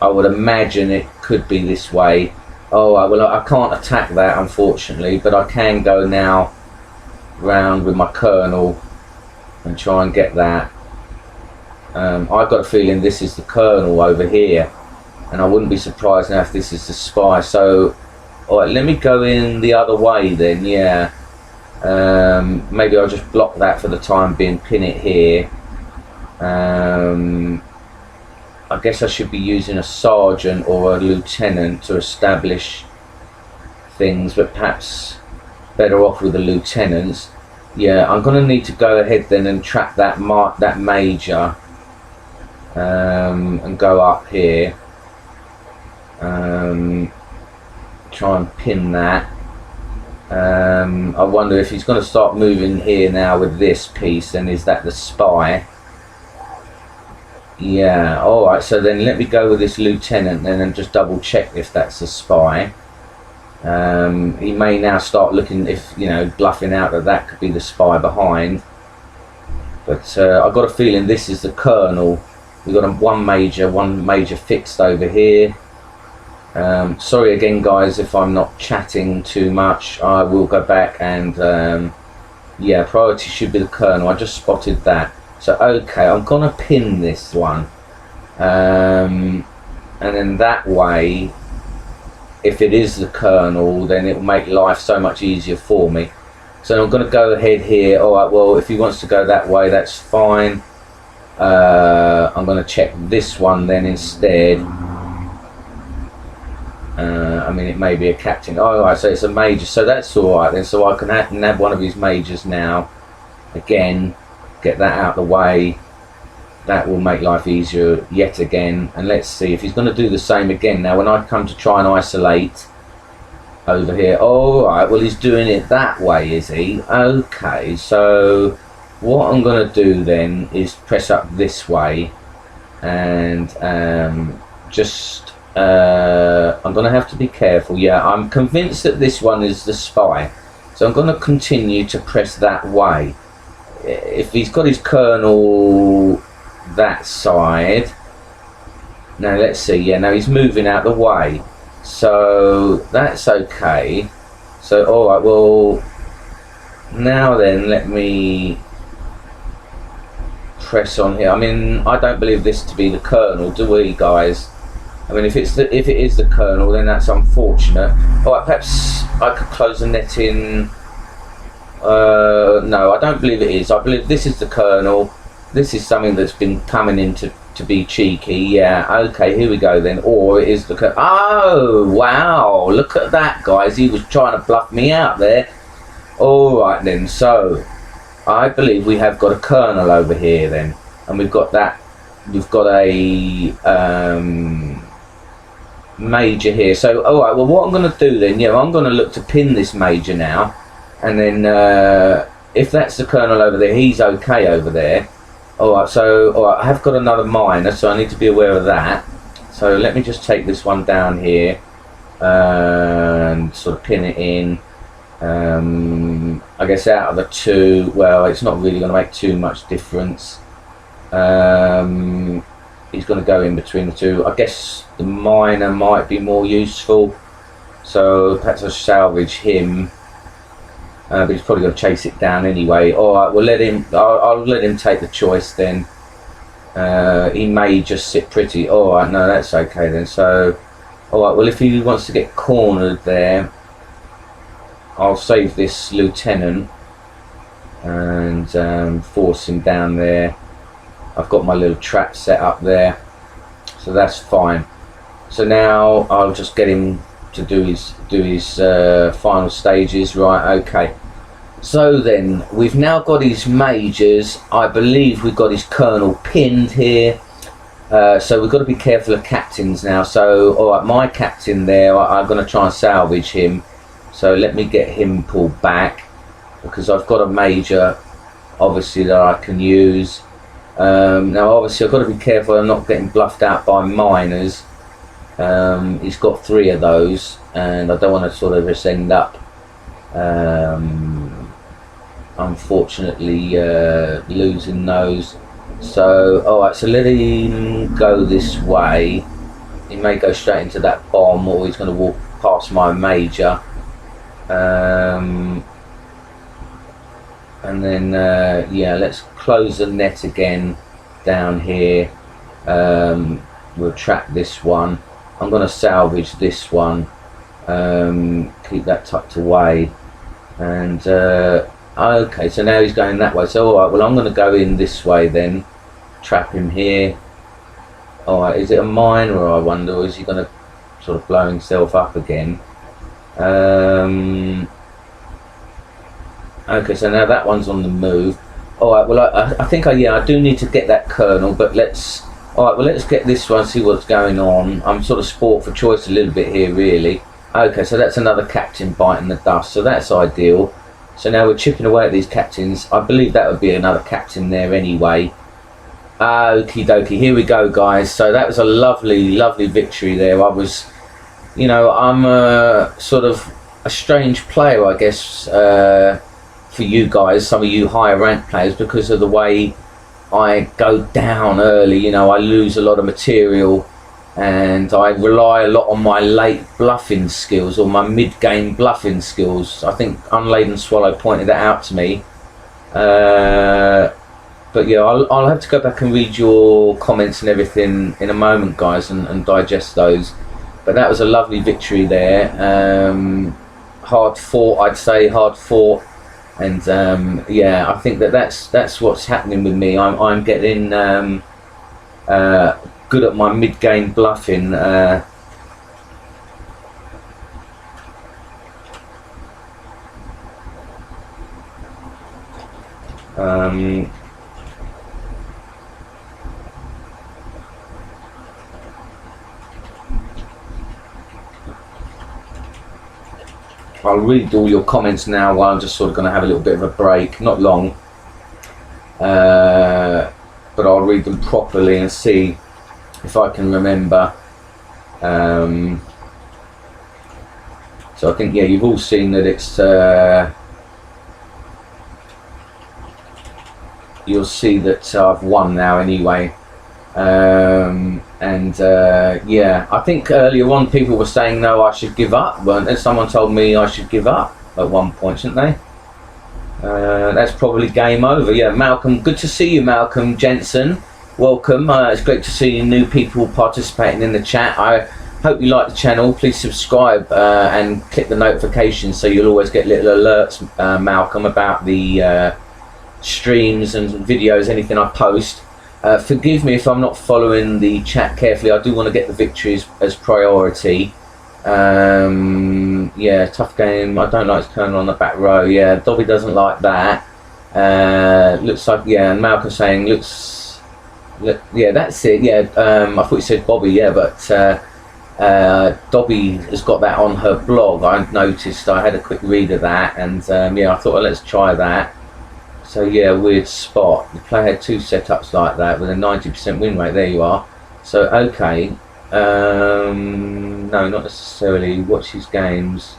would imagine it could be this way. Oh well, I can't attack that unfortunately, but I can go now round with my kernel and try and get that. I've got a feeling this is the kernel over here, and I wouldn't be surprised now if this is the spy. So alright, let me go in the other way then. Yeah, maybe I'll just block that for the time being, pin it here. I guess I should be using a sergeant or a lieutenant to establish things, but perhaps better off with the lieutenants. Yeah, I'm going to need to go ahead then and trap that major, and go up here, try and pin that. I wonder if he's going to start moving here now with this piece, then is that the spy? Yeah, alright, so then let me go with this lieutenant then and just double check if that's the spy. He may now start looking, if you know, bluffing out that that could be the spy behind, but I've got a feeling this is the colonel. We've got one major fixed over here. Sorry again guys if I'm not chatting too much. I will go back and yeah, priority should be the colonel. I just spotted that. So okay, I'm gonna pin this one, and then that way, if it is the colonel, then it will make life so much easier for me. So I'm going to go ahead here. Alright, well, if he wants to go that way, that's fine. I'm going to check this one then instead. I mean, it may be a captain. Alright, so it's a major. So that's alright then. So I can nab one of his majors now. Again, get that out of the way. That will make life easier yet again. And let's see if he's going to do the same again. Now when I come to try and isolate over here, alright, well he's doing it that way, is he? Okay, so what I'm going to do then is press up this way, and just I'm going to have to be careful. Yeah, I'm convinced that this one is the spy, so I'm going to continue to press that way. If he's got his colonel that side, now let's see. Yeah, now he's moving out the way, so that's okay. So alright, well now then let me press on here. I mean, I don't believe this to be the colonel, do we guys? I mean, if it is the colonel, then that's unfortunate. Alright, perhaps I could close the net in. No, I don't believe it is. I believe this is the colonel. This is something that's been coming in to be cheeky. Yeah, okay, here we go then. Or it is the colonel. Oh, wow, look at that, guys. He was trying to bluff me out there. Alright then, so I believe we have got a colonel over here then. And we've got that. We've got a major here. So, alright, well what I'm going to do then, yeah, I'm going to look to pin this major now. And then if that's the colonel over there, he's okay over there. Alright, so alright, I have got another minor, so I need to be aware of that. So let me just take this one down here and sort of pin it in. I guess out of the two, well, it's not really going to make too much difference. He's going to go in between the two. I guess the minor might be more useful, so perhaps I'll salvage him. But he's probably going to chase it down anyway. Alright, we'll let him. I'll let him take the choice then. He may just sit pretty. Alright, no, that's okay then. So Alright, well if he wants to get cornered there, I'll save this lieutenant and force him down there. I've got my little trap set up there, so that's fine. So now I'll just get him to do his final stages. Right, okay. So then we've now got his majors. I believe we've got his colonel pinned here. So we've got to be careful of captains now. So alright, my captain there, I'm going to try and salvage him. So let me get him pulled back, because I've got a major obviously that I can use. Now obviously I've got to be careful I'm not getting bluffed out by miners. He's got 3 of those, and I don't want to sort of just end up unfortunately losing those. So alright, so let him go this way. He may go straight into that bomb, or he's going to walk past my major. And then yeah, let's close the net again down here. We'll trap this one. I'm going to salvage this one, keep that tucked away, and okay, so now he's going that way. So alright, well I'm going to go in this way then, trap him here. Alright, is it a mine, or I wonder, or is he going to sort of blow himself up again? Okay, so now that one's on the move. Alright, well I think I do need to get that colonel, but let's get this one, see what's going on. I'm sort of sport for choice a little bit here, really. Okay, so that's another captain biting the dust, so that's ideal. So now we're chipping away at these captains. I believe that would be another captain there anyway. Okie dokie, here we go, guys. So that was a lovely victory there. I was, you know, I'm sort of a strange player, I guess, for you guys, some of you higher ranked players, because of the way I go down early. You know, I lose a lot of material, and I rely a lot on my late bluffing skills, or my mid-game bluffing skills. I think Unladen Swallow pointed that out to me. But yeah, I'll have to go back and read your comments and everything in a moment, guys, and digest those. But that was a lovely victory there. Hard fought, I'd say, hard fought. And yeah, I think that's what's happening with me. I'm getting good at my mid-game bluffing. I'll read all your comments now while I'm just sort of going to have a little bit of a break, not long, but I'll read them properly and see if I can remember. So I think, yeah, you've all seen that it's you'll see that I've won now anyway. Yeah, I think earlier on people were saying no, I should give up, weren't there? Someone told me I should give up at one point, shouldn't they? That's probably game over. Yeah, Malcolm, good to see you, Malcolm Jensen. Welcome. It's great to see new people participating in the chat. I hope you like the channel. Please subscribe and click the notifications so you'll always get little alerts, Malcolm, about the streams and videos, anything I post. Forgive me if I'm not following the chat carefully. I do want to get the victories as priority. Yeah, tough game. I don't like his colonel on the back row. Yeah, Dobby doesn't like that. Looks like, yeah, and Malcolm saying yeah, that's it. Yeah, I thought you said Bobby. Yeah, but Dobby has got that on her blog. I noticed. I had a quick read of that, and yeah, I thought, well, let's try that. So yeah, weird spot. The player had 2 setups like that with a 90% win rate. There you are. So okay, no, not necessarily. Watch his games.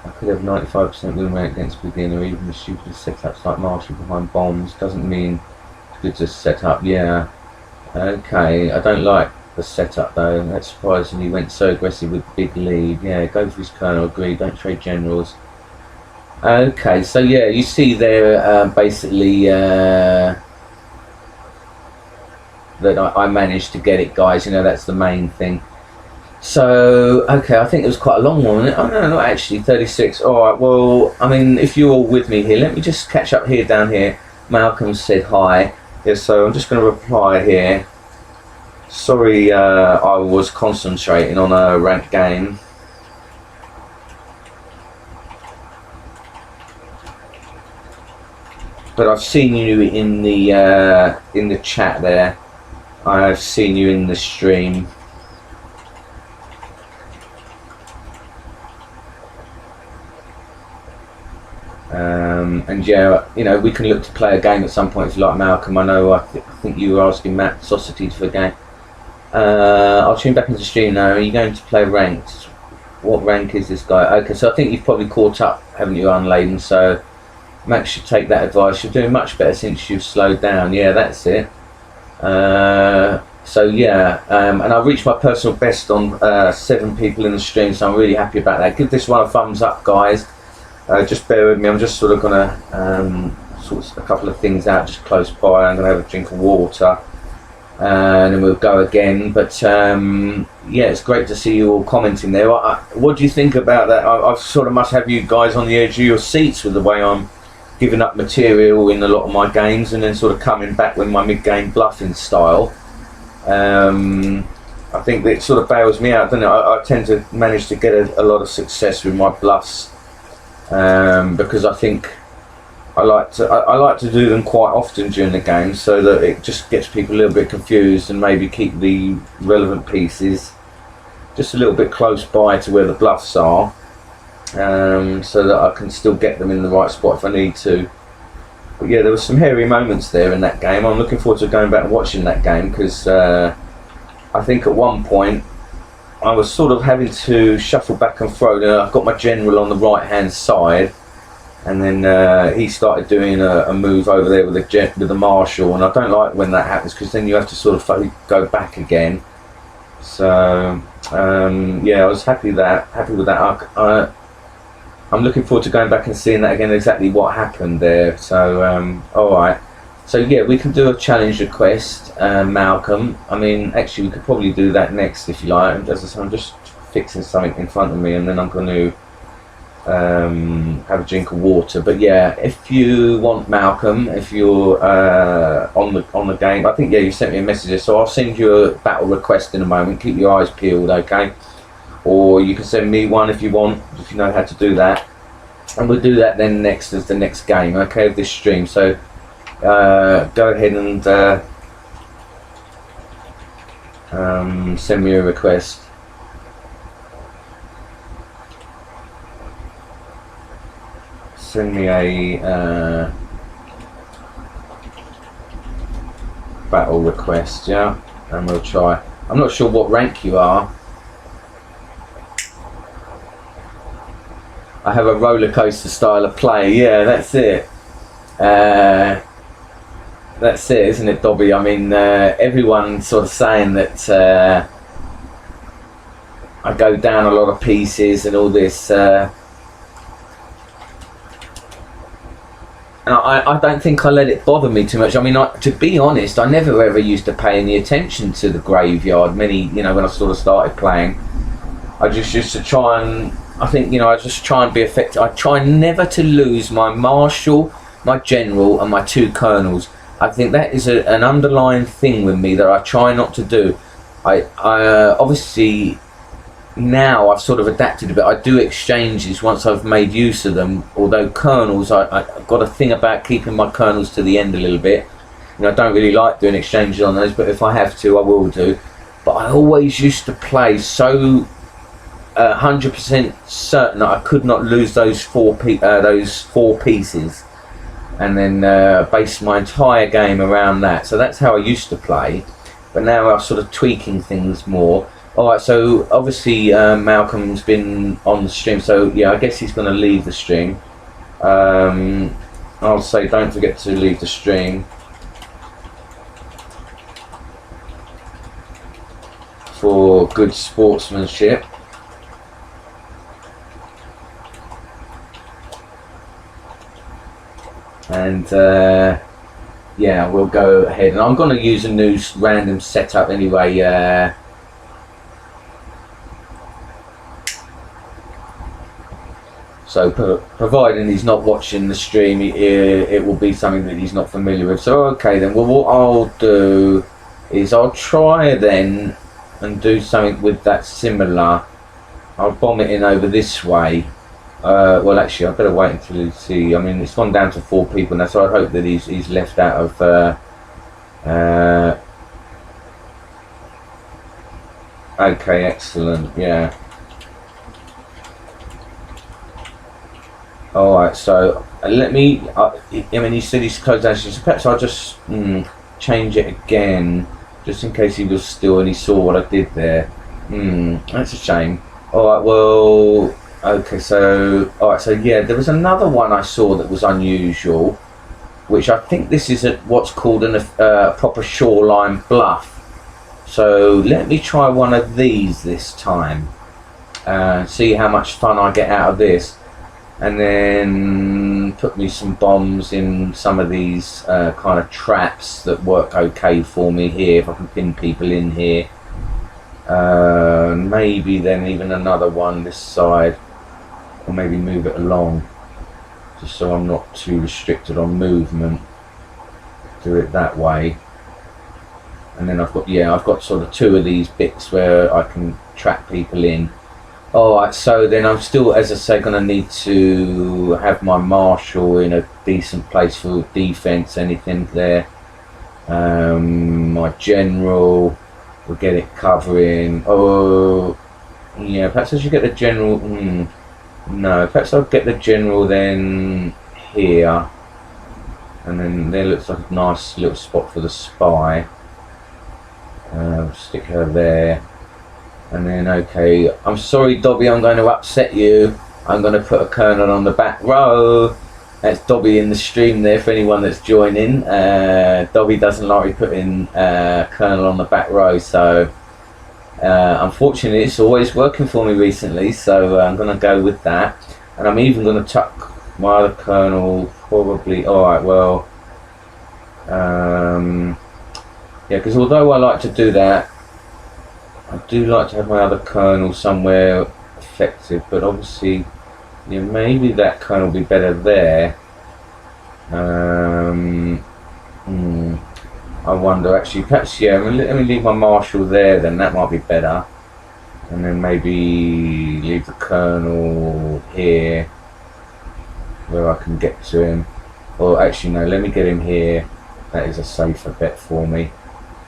I could have 95% win rate against beginner, even with stupid setups like Marshall behind bombs. Doesn't mean it's good to set up. Yeah, okay. I don't like the setup though. That's surprising he went so aggressive with big lead. Yeah, go for his colonel. Agree. Don't trade generals. Okay, so yeah, you see there basically that I managed to get it, guys. You know, that's the main thing. So, okay, I think it was quite a long one, wasn't it? Oh, no, not actually, 36. All right, well, I mean, if you're all with me here, let me just catch up here, down here. Malcolm said hi. Yeah, so I'm just going to reply here. Sorry, I was concentrating on a ranked game. But I've seen you in the chat there. I've seen you in the stream. And yeah, you know, we can look to play a game at some point if you like, Malcolm. I know, I think you were asking Matt Society for a game. I'll tune back into stream now. Are you going to play ranked? What rank is this guy? Okay, so I think you've probably caught up, haven't you, Unladen? So Max should take that advice. You're doing much better since you've slowed down. Yeah, that's it. So yeah, and I reached my personal best on 7 people in the stream, so I'm really happy about that. Give this one a thumbs up, guys. Just bear with me. I'm just sort of gonna sort a couple of things out just close by. I'm gonna have a drink of water, and then we'll go again. But yeah, it's great to see you all commenting there. What do you think about that? I sort of must have you guys on the edge of your seats with the way I'm giving up material in a lot of my games, and then sort of coming back with my mid-game bluffing style. I think that it sort of bails me out, doesn't it? I tend to manage to get a lot of success with my bluffs, because I think I like to do them quite often during the game, so that it just gets people a little bit confused, and maybe keep the relevant pieces just a little bit close by to where the bluffs are, so that I can still get them in the right spot if I need to. But yeah, there were some hairy moments there in that game. I'm looking forward to going back and watching that game, because I think at one point I was sort of having to shuffle back and forth. I've got my general on the right hand side, and then he started doing a move over there with the marshal, and I don't like when that happens, because then you have to sort of go back again. So yeah, I was happy with that. I'm looking forward to going back and seeing that again, exactly what happened there. So alright, so yeah, we can do a challenge request, Malcolm. I mean, actually we could probably do that next if you like. As I say, I'm just fixing something in front of me, and then I'm going to have a drink of water. But yeah, if you want, Malcolm, if you're on the game, I think, yeah, you sent me a message, so I'll send you a battle request in a moment. Keep your eyes peeled, okay? Or you can send me one if you want, if you know how to do that, and we'll do that then next as the next game, okay, of this stream. So go ahead and send me a request. Send me a battle request, yeah, and we'll try. I'm not sure what rank you are. I have a roller coaster style of play. Yeah, that's it. That's it, isn't it, Dobby? I mean, everyone's sort of saying that I go down a lot of pieces and all this. And I don't think I let it bother me too much. I mean, to be honest, I never ever used to pay any attention to the graveyard. When I sort of started playing, I just used to try and, I think, I just try and be effective. I try never to lose my marshal, my general, and my 2 colonels. I think that is an underlying thing with me that I try not to do. I obviously now I've sort of adapted a bit. I do exchanges once I've made use of them. Although colonels, I've got a thing about keeping my colonels to the end a little bit. I don't really like doing exchanges on those, but if I have to, I will do. But I always used to play so 100% certain that I could not lose those four pieces, and then base my entire game around that. So that's how I used to play, but now I'm sort of tweaking things more. Alright, so obviously Malcolm's been on the stream, so yeah, I guess he's going to leave the stream. I'll say don't forget to leave the stream for good sportsmanship. And yeah, we'll go ahead, and I'm going to use a new random setup anyway. So providing he's not watching the stream, it will be something that he's not familiar with. So okay then, well what I'll do is I'll try then and do something with that similar. I'll bomb it in over this way. Well actually I better wait until you see. I mean it's gone down to 4 people now, so I hope that he's left out of okay, excellent, yeah. Alright, so let me, I mean, he said he's closed down, so perhaps I'll just change it again, just in case he was still and he saw what I did there. That's a shame. Alright, well, okay, so, alright, so yeah, there was another one I saw that was unusual, which I think this is what's called a proper shoreline bluff. So let me try one of these this time, see how much fun I get out of this. And then put me some bombs in some of these kind of traps that work okay for me here, if I can pin people in here. Maybe then even another one this side, or maybe move it along, just so I'm not too restricted on movement. Do it that way. And then I've got sort of 2 of these bits where I can trap people in. Alright, so then I'm still, as I say, going to need to have my marshal in a decent place for defence, anything there. My general will get it covering. Oh, yeah, perhaps I should get the general. No, perhaps I'll get the general then here. And then there looks like a nice little spot for the spy. Stick her there. And then, okay, I'm sorry Dobby, I'm going to upset you. I'm going to put a colonel on the back row. That's Dobby in the stream there for anyone that's joining. Dobby doesn't like me putting colonel on the back row, so unfortunately it's always working for me recently, so I'm going to go with that. And I'm even going to tuck my other colonel probably. Alright, well, yeah, because although I like to do that, I do like to have my other colonel somewhere effective, but obviously, yeah, maybe that colonel will be better there. I wonder actually, perhaps, yeah, let me leave my marshal there then, that might be better. And then maybe leave the colonel here, where I can get to him. Or actually no, let me get him here, that is a safer bet for me.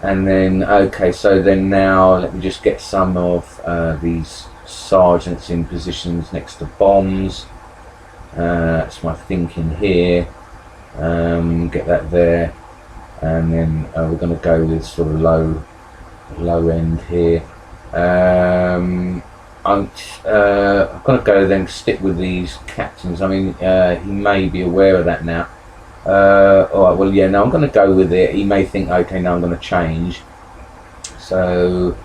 And then, okay, so then now let me just get some of these sergeants in positions next to bombs. That's my thinking here. Get that there. And then we're going to go with sort of low end here. I'm going to go then stick with these captains. I mean, he may be aware of that now. Alright, well yeah, no, I'm going to go with it. He may think, okay, now I'm going to change. So,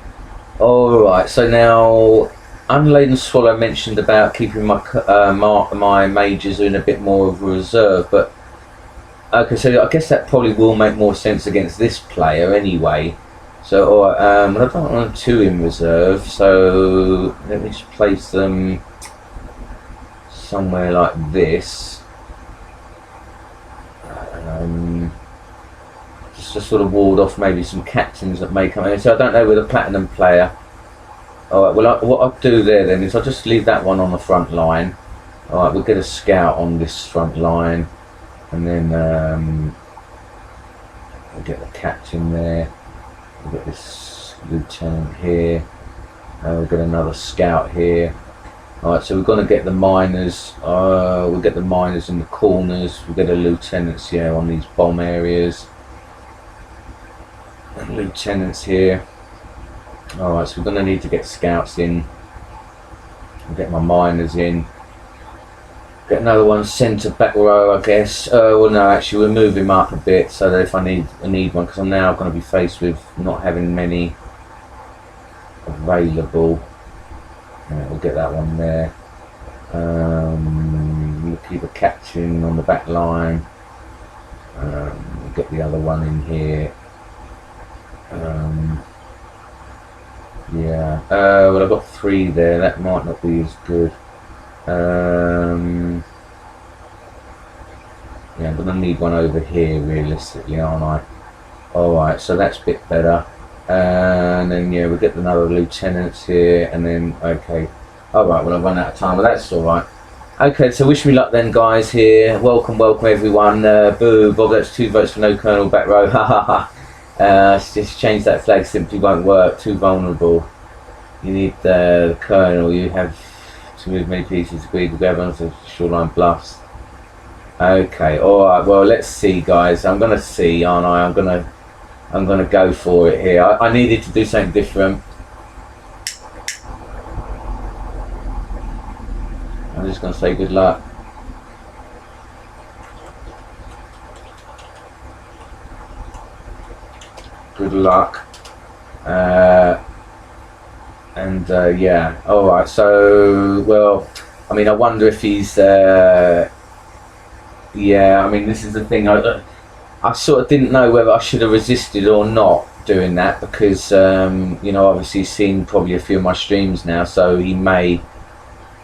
alright, so now, Unladen Swallow mentioned about keeping my my majors in a bit more of a reserve, but, okay, so I guess that probably will make more sense against this player anyway. So, alright, I don't want 2 in reserve, so let me just place them somewhere like this. Just to sort of ward off maybe some captains that may come in. So I don't know with a platinum player. Alright, well what I'll do there then is I'll just leave that one on the front line. Alright, we'll get a scout on this front line. And then we'll get the captain there. We'll get this lieutenant here. We'll get another scout here. Alright, so we're going to get the miners. We'll get the miners in the corners. We'll get a lieutenants here on these bomb areas. And lieutenants here. Alright, so we're going to need to get scouts in. We'll get my miners in. Get another one centre back row, I guess. Well, no, actually, we'll move him up a bit so that if I need one, because I'm now going to be faced with not having many available. We'll get that one there. We'll keep a captain on the back line. We'll get the other one in here. Yeah. Well, I've got 3 there. That might not be as good. Yeah, I'm going to need one over here realistically, aren't I? Alright, so that's a bit better. And then, yeah, we'll get another lieutenants here, and then, okay. Alright, well, I've run out of time, but that's alright. Okay, so wish me luck then, guys, here. Welcome everyone. Boo, Bob, that's 2 votes for no colonel, back row. Ha ha ha. Just change that flag, simply won't work. Too vulnerable. You need the colonel. You have to move many pieces. Agreed. We'll grab onto shoreline bluffs. Okay, alright, well, let's see, guys. I'm going to see, aren't I? I'm gonna go for it here. I needed to do something different. I'm just gonna say good luck. Good luck. Yeah. All right. So, well, I mean, I wonder if he's. Yeah. I mean, this is the thing. I sort of didn't know whether I should have resisted or not doing that because, you know, obviously he's seen probably a few of my streams now, so he may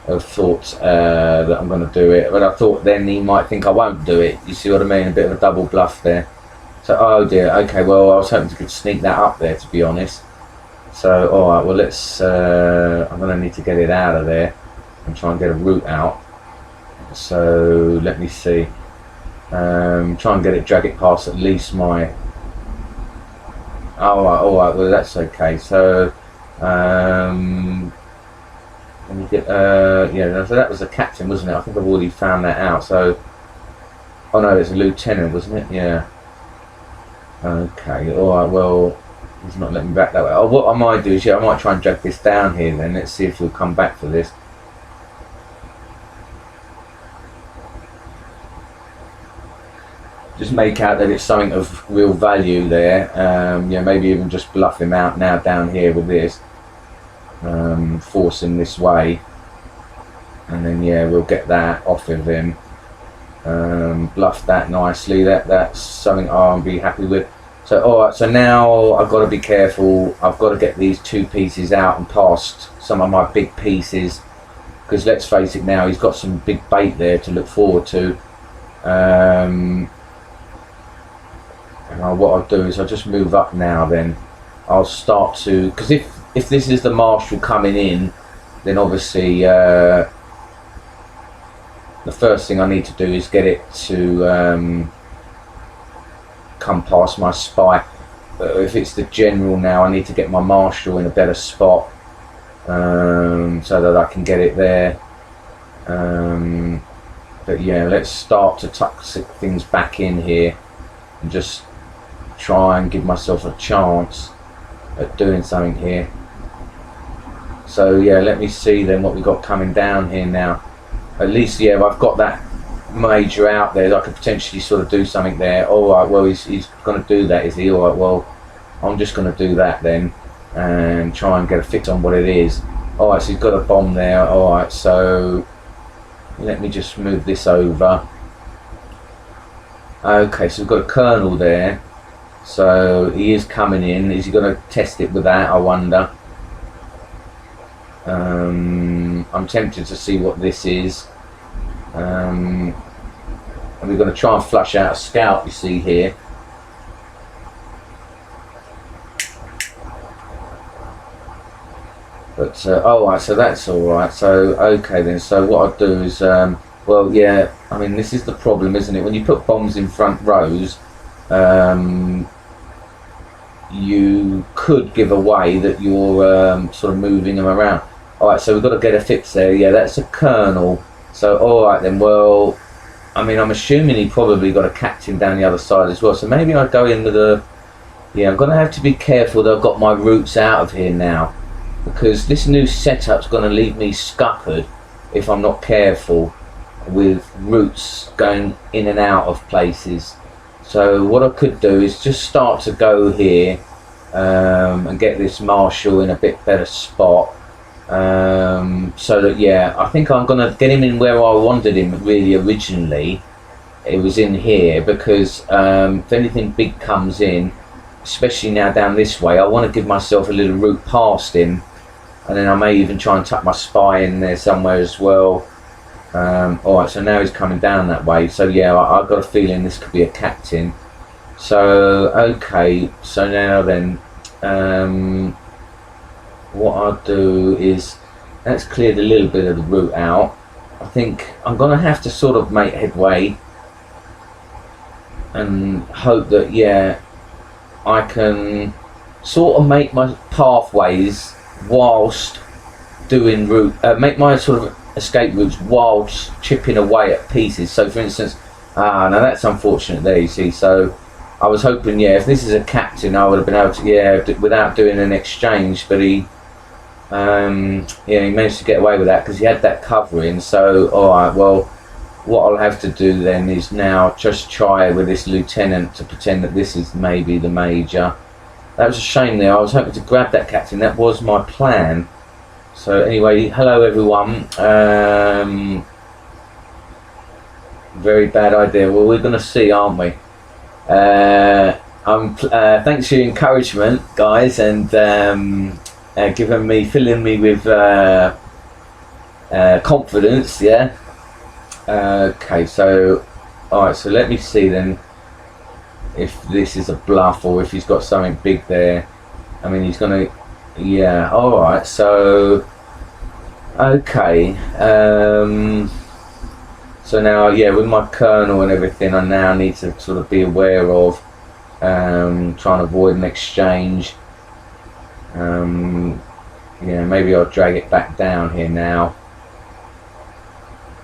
have thought that I'm going to do it. But I thought then he might think I won't do it. You see what I mean? A bit of a double bluff there. So, oh dear. Okay, well, I was hoping to sneak that up there, to be honest. So, all right, well, let's... I'm going to need to get it out of there and try and get a route out. So, let me see. Try and get it, drag it past at least my... Alright, well that's okay. So, let me get, yeah, so that was the captain, wasn't it? I think I've already found that out. So, oh no, it's a lieutenant, wasn't it? Yeah. Okay, alright, well, he's not letting me back that way. Oh, what I might do is, yeah, I might try and drag this down here then. Let's see if he'll come back for this. Just make out that it's something of real value there. Yeah, maybe even just bluff him out now down here with this. Force him this way. And then, yeah, we'll get that off of him. Bluff that nicely. That's something I'll be happy with. So, alright, so now I've got to be careful. I've got to get these 2 pieces out and past some of my big pieces. Because let's face it now, he's got some big bait there to look forward to. And what I'll do is I'll just move up now then. I'll start to... Because if this is the marshal coming in, then obviously the first thing I need to do is get it to come past my spy. If it's the general now, I need to get my marshal in a better spot so that I can get it there. But yeah, let's start to tuck things back in here and just try and give myself a chance at doing something here. So yeah, let me see then what we got coming down here now. At least, yeah, I've got that major out there that I could potentially sort of do something there. Alright, well, he's going to do that, is he? Alright, well, I'm just going to do that then and try and get a fix on what it is. Alright, so he's got a bomb there. Alright, so let me just move this over. Okay, so we've got a colonel there. So he is coming in. Is he going to test it with that, I wonder? I'm tempted to see what this is. And we're going to try and flush out a scout, you see here. But, alright, so that's alright. So, okay then. So what I'll do is, well, yeah, I mean, this is the problem, isn't it? When you put bombs in front rows, you could give away that you're sort of moving them around. Alright, so we've got to get a fix there. Yeah, that's a colonel. So, alright then, well, I mean, I'm assuming he probably got a captain down the other side as well. So maybe I'd go in with a... Yeah, I'm going to have to be careful that I've got my routes out of here now. Because this new setup's going to leave me scuppered if I'm not careful with routes going in and out of places. So what I could do is just start to go here and get this marshal in a bit better spot. So that, yeah, I think I'm going to get him in where I wanted him really originally. It was in here because if anything big comes in, especially now down this way, I want to give myself a little route past him. And then I may even try and tuck my spy in there somewhere as well. Alright, so now he's coming down that way. So yeah, I've got a feeling this could be a captain. So, okay, so now then, what I'll do is, that's cleared a little bit of the route out. I think I'm going to have to sort of make headway and hope that, yeah, I can sort of make my pathways whilst doing make my sort of escape routes whilst chipping away at pieces. So for instance, now that's unfortunate there, you see. So I was hoping, yeah, if this is a captain, I would have been able to, yeah, without doing an exchange, but he yeah, he managed to get away with that because he had that covering. So alright, well, what I'll have to do then is now just try with this lieutenant to pretend that this is maybe the major. That was a shame there. I was hoping to grab that captain. That was my plan. So anyway, hello everyone. Very bad idea. Well, we're going to see, aren't we? Thanks for your encouragement, guys, and filling me with confidence. Yeah. Okay. So, all right. So let me see then if this is a bluff or if he's got something big there. I mean, he's gonna. Yeah. All right. So, okay. So now, yeah, with my colonel and everything, I now need to sort of be aware of trying to avoid an exchange. Yeah, maybe I'll drag it back down here now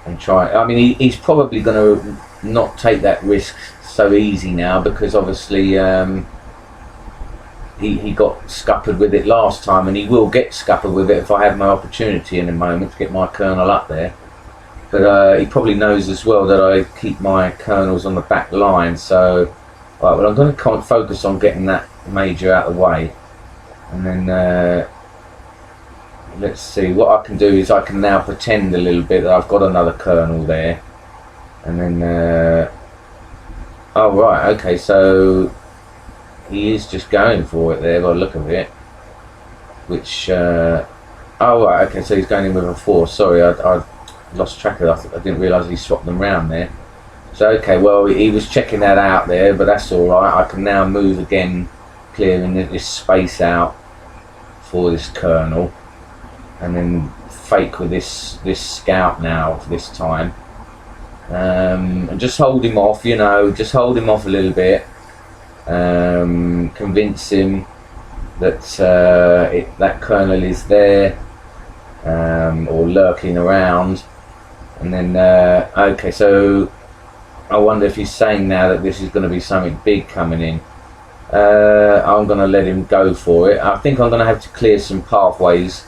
and try. I mean, he's probably going to not take that risk so easy now because obviously he got scuppered with it last time, and he will get scuppered with it if I have my opportunity in a moment to get my colonel up there. But he probably knows as well that I keep my colonels on the back line. So, right, well, I'm going to focus on getting that major out of the way, and then let's see what I can do. Is I can now pretend a little bit that I've got another colonel there, and then oh right, okay, so he is just going for it there by the look of it. Which oh right, okay, so he's going in with a 4. Sorry, I lost track of that. I didn't realise he swapped them round there. So okay, well, he was checking that out there, but that's all right. I can now move again, clearing this space out for this colonel, and then fake with this scout now this time, and just hold him off. You know, just hold him off a little bit, convince him that that colonel is there or lurking around. And then, okay, so I wonder if he's saying now that this is going to be something big coming in. I'm going to let him go for it. I think I'm going to have to clear some pathways,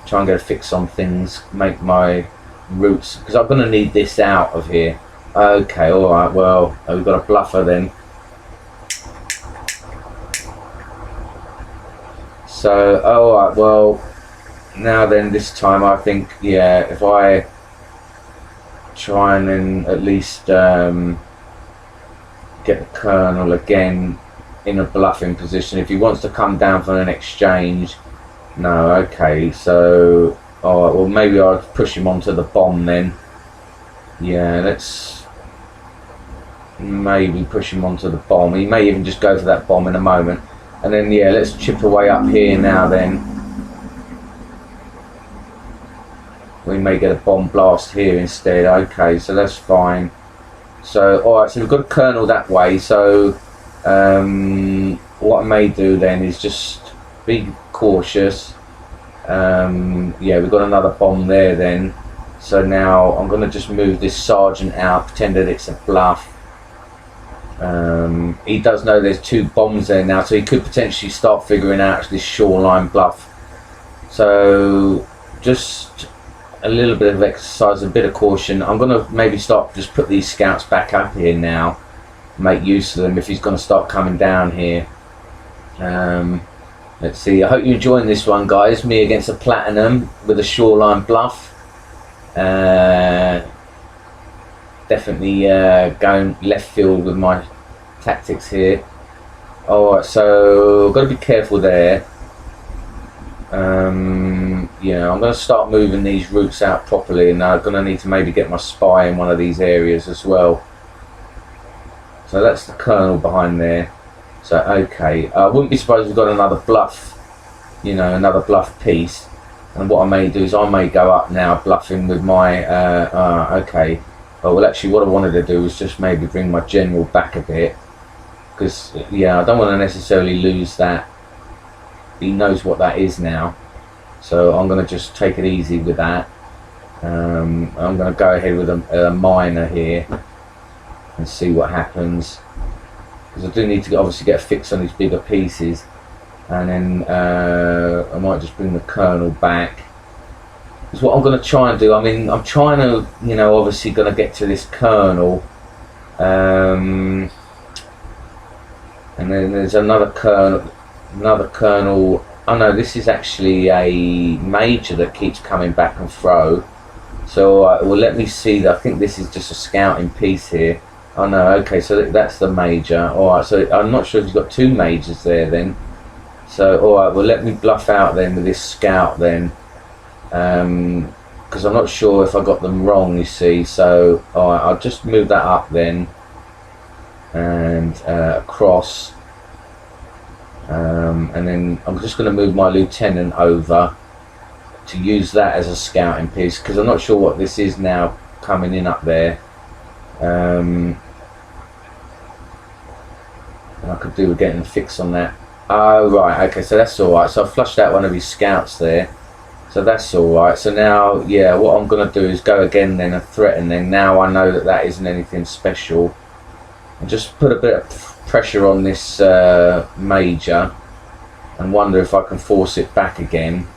try and get a fix on things, make my routes, because I'm going to need this out of here. Okay, alright, well, we've got a bluffer then. So, alright, well, now then, this time I think, yeah, if I try and then at least get the colonel again in a bluffing position. If he wants to come down for an exchange, no, okay, so alright, well maybe I'll push him onto the bomb then. Yeah, let's maybe push him onto the bomb. He may even just go for that bomb in a moment. And then, yeah, let's chip away up here now then. We may get a bomb blast here instead. Okay, so that's fine. So, alright, so we've got a colonel that way. So, what I may do then is just be cautious. Yeah, we've got another bomb there then. So now I'm going to just move this sergeant out, pretend that it's a bluff. He does know there's 2 bombs there now, so he could potentially start figuring out this shoreline bluff. So, just a little bit of exercise, a bit of caution. I'm going to maybe start just put these scouts back up here now, make use of them if he's going to start coming down here. Let's see, I hope you're enjoying this one, guys. Me against a platinum with a shoreline bluff. Definitely going left field with my tactics here. Alright, so I've got to be careful there. yeah, I'm going to start moving these roots out properly, and I'm going to need to maybe get my spy in one of these areas as well. So that's the kernel behind there. So okay, I wouldn't be surprised if we've got another bluff, you know, another bluff piece. And what I may do is I may go up now bluffing with my okay. Oh, well, actually what I wanted to do was just maybe bring my general back a bit, because yeah, I don't want to necessarily lose that. He knows what that is now, so I'm going to just take it easy with that. I'm going to go ahead with a miner here and see what happens, because I do need to obviously get a fix on these bigger pieces, and then I might just bring the kernel back. Because what I'm going to try and do, I mean, I'm trying to, you know, obviously going to get to this kernel, and then there's another kernel. Oh no, this is actually a major that keeps coming back and fro. So well, let me see. I think this is just a scouting piece here. Oh no, okay, so that's the major. Alright, so I'm not sure if he's got two majors there then. So alright, well, let me bluff out then with this scout then, because I'm not sure if I got them wrong, you see. So alright, I'll just move that up then, and across. And then I'm just going to move my lieutenant over to use that as a scouting piece, because I'm not sure what this is now coming in up there. And I could do with getting a fix on that. Oh right, okay, so that's alright. So I flushed out one of his scouts there, so that's alright. So now, yeah, what I'm going to do is go again then and threaten. Then now I know that that isn't anything special, and just put a bit of pressure on this major and wonder if I can force it back again.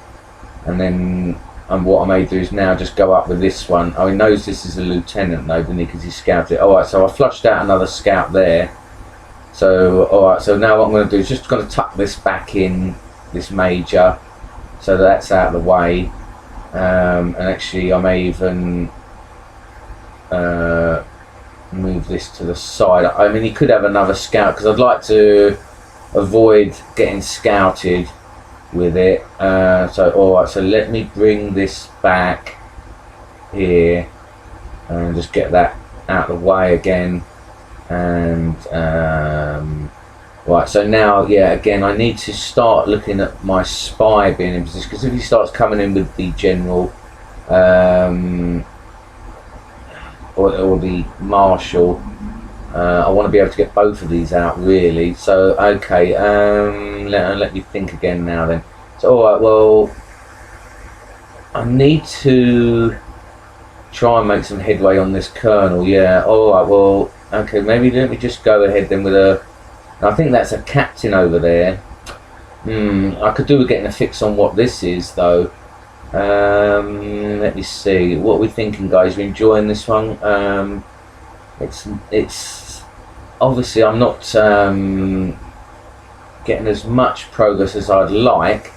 And then what I may do is now just go up with this one. Oh, he knows this is a lieutenant though, didn't he, because he scouted it. Alright, so I flushed out another scout there. So alright, so now what I'm going to do is just going to tuck this back in, this major, so that's out of the way. And actually I may even move this to the side. I mean, he could have another scout, because I'd like to avoid getting scouted with it. So alright, so let me bring this back here and just get that out of the way again. And right, so now, yeah, again I need to start looking at my spy being in position, because if he starts coming in with the general or the marshal, I want to be able to get both of these out really. So okay, let me think again now then. So alright, well, I need to try and make some headway on this kernel. Yeah, alright, well, okay, maybe let me just go ahead then with a, I think that's a captain over there. I could do with getting a fix on what this is though. Let me see, what are we thinking, guys? We enjoying this one? It's obviously I'm not getting as much progress as I'd like,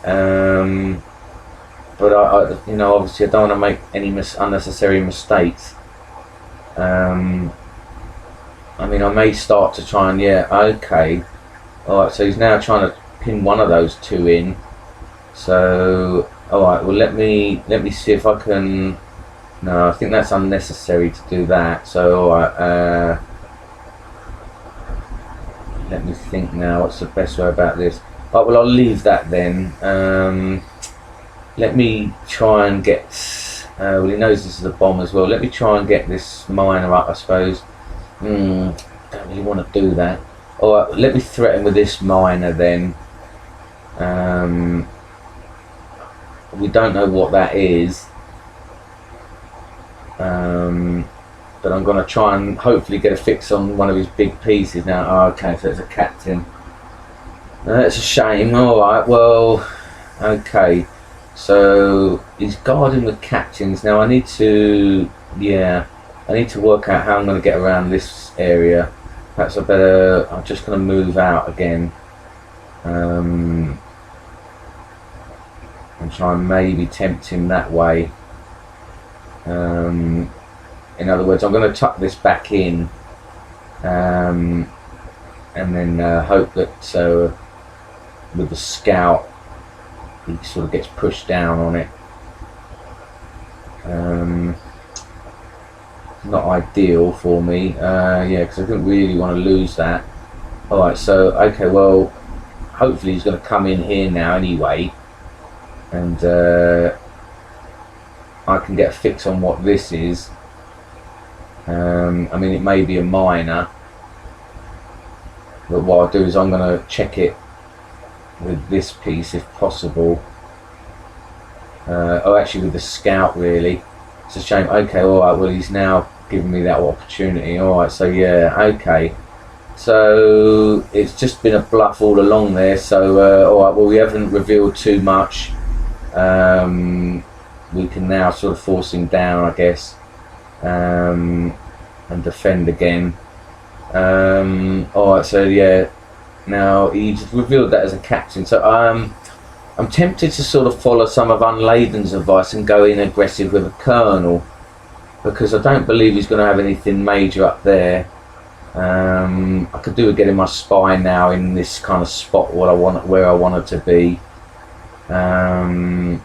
but I you know, obviously I don't want to make any unnecessary mistakes. I mean, I may start to try and, yeah, okay, alright, so he's now trying to pin one of those two in. So alright, well, let me see if I can. No, I think that's unnecessary to do that. So alright, let me think now, what's the best way about this? Oh, well, I'll leave that then. Let me try and get, well, he knows this is a bomb as well. Let me try and get this miner up, I suppose. Don't really want to do that. Alright, let me threaten with this miner then. We don't know what that is, but I'm going to try and hopefully get a fix on one of his big pieces now. Oh, okay, so it's a captain. That's a shame. Alright, well, okay, so he's guarding with captains. Now I need to, yeah, I need to work out how I'm going to get around this area. Perhaps I'm just going to move out again, and try and maybe tempt him that way. In other words, I'm going to tuck this back in, and then hope that with the scout he sort of gets pushed down on it. Not ideal for me, yeah, because I didn't really want to lose that. Alright, so, okay, well, hopefully he's going to come in here now anyway, and I can get a fix on what this is. I mean, it may be a minor, but what I'll do is I'm going to check it with this piece if possible. Oh, actually with the scout, really. It's a shame. Okay, alright, well, he's now given me that opportunity. Alright, so yeah, okay. So it's just been a bluff all along there. So alright, well, we haven't revealed too much. We can now sort of force him down, I guess, and defend again. Alright, so yeah, now he's revealed that as a captain. So I'm tempted to sort of follow some of Unladen's advice and go in aggressive with a colonel, because I don't believe he's going to have anything major up there. I could do with getting my spy now in this kind of spot where I want it to be. And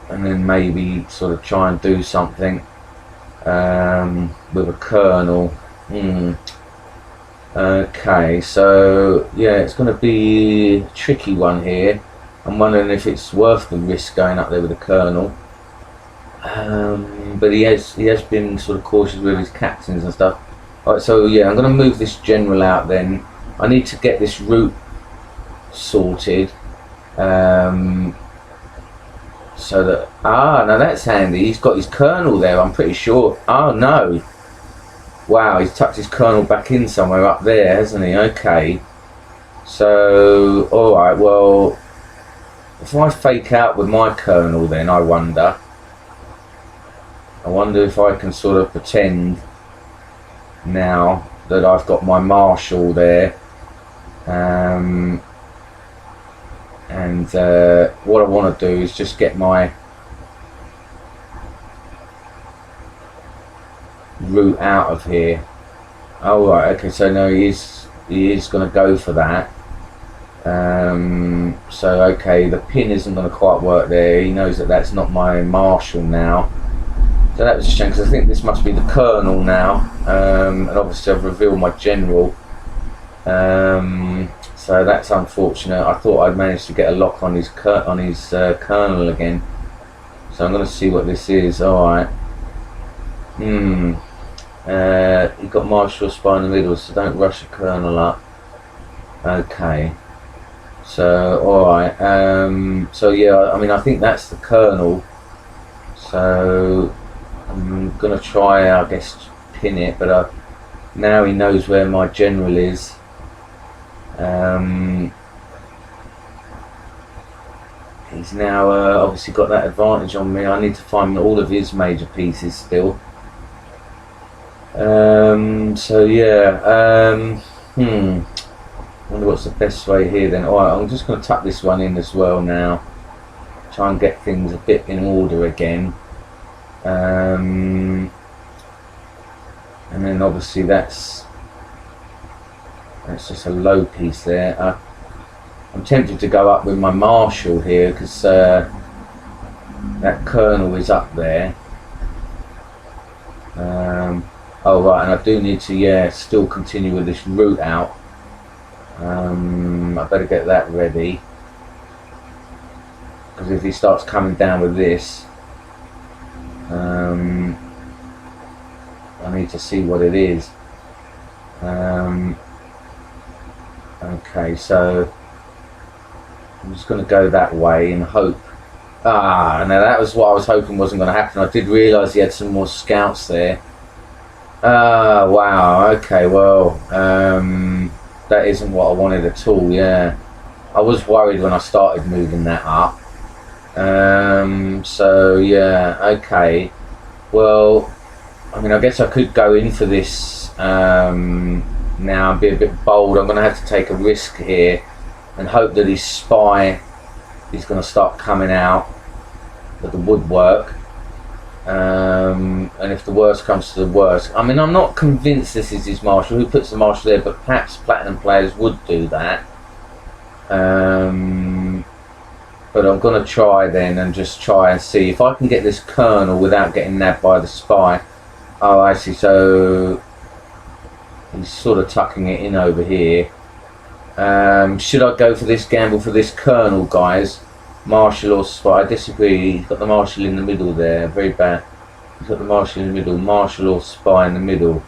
then maybe sort of try and do something with a colonel. Okay, so yeah, it's going to be a tricky one here. I'm wondering if it's worth the risk going up there with a colonel. But he has been sort of cautious with his captains and stuff. Alright, so yeah, I'm going to move this general out then. I need to get this route sorted. So that, now that's handy. He's got his colonel there, I'm pretty sure. Oh no, wow, he's tucked his colonel back in somewhere up there, hasn't he? Okay, so alright, well, if I fake out with my colonel, then I wonder if I can sort of pretend now that I've got my marshal there. And what I want to do is just get my route out of here. Oh right, okay, so no, he is going to go for that. So okay, the pin isn't going to quite work there. He knows that that's not my marshal now. So that was a shame, because I think this must be the colonel now. And obviously I've revealed my general. So that's unfortunate. I thought I'd managed to get a lock on his colonel again. So I'm going to see what this is. Alright. You've got marshal spy in the middle, so don't rush a colonel up. Okay. So, alright. So yeah, I mean, I think that's the colonel. So I'm going to try, I guess, pin it. But now he knows where my general is. He's now obviously got that advantage on me. I need to find all of his major pieces still. So yeah, wonder what's the best way here then. Alright, I'm just going to tuck this one in as well now. Try and get things a bit in order again. And then obviously that's just a low piece there. I'm tempted to go up with my marshal here, because that colonel is up there. Oh right, and I do need to still continue with this route out. I better get that ready, because if he starts coming down with this, I need to see what it is. Okay, so I'm just going to go that way and hope. Now that was what I was hoping wasn't going to happen. I did realise he had some more scouts there. Wow, okay, well, that isn't what I wanted at all, yeah. I was worried when I started moving that up. So, yeah, okay. Well, I mean, I guess I could go in for this now and be a bit bold. I'm going to have to take a risk here and hope that his spy is going to start coming out with the woodwork. And if the worst comes to the worst, I mean, I'm not convinced this is his marshal. Who puts the marshal there? But perhaps platinum players would do that. But I'm going to try then and just try and see if I can get this colonel without getting nabbed by the spy. Oh, I see. So he's sort of tucking it in over here. Should I go for this gamble for this colonel, guys? Marshal or spy? I disagree. He's got the marshal in the middle there. Very bad. He's got the marshal in the middle. Marshal or spy in the middle.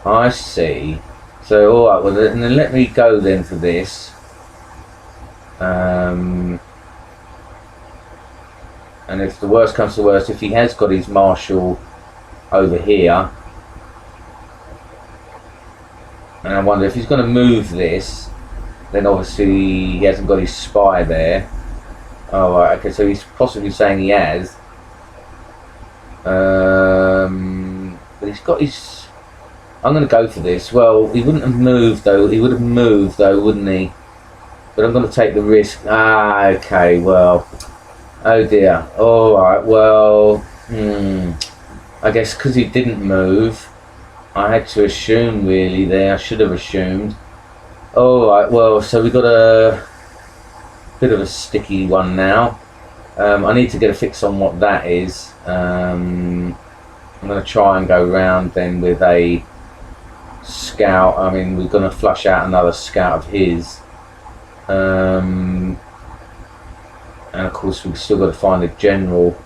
I see. So, alright, well, then let me go then for this. And if the worst comes to worst, if he has got his marshal over here, and I wonder if he's going to move this, then obviously he hasn't got his spy there. Oh, right, okay, so he's possibly saying he has. But he's got his... I'm going to go for this. Well, he wouldn't have moved though. He would have moved though, wouldn't he? But I'm going to take the risk. Ah, okay, well... Oh dear. Alright, well... I guess because he didn't move, I had to assume really there. I should have assumed. Alright, well, so we got a bit of a sticky one now. I need to get a fix on what that is. I'm going to try and go round then with a scout. I mean, we're going to flush out another scout of his. And of course we've still got to find a general.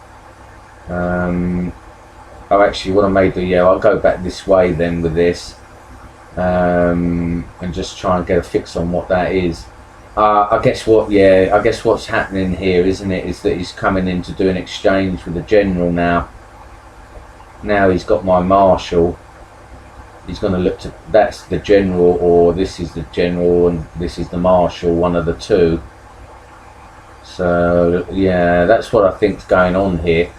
Oh, actually what I may do, yeah, I'll go back this way then with this, and just try and get a fix on what that is. I guess what's happening here, isn't it, is that he's coming in to do an exchange with the general now. Now he's got my marshal. He's going to look to, that's the general, or this is the general and this is the marshal, one of the two. So yeah, that's what I think's going on here.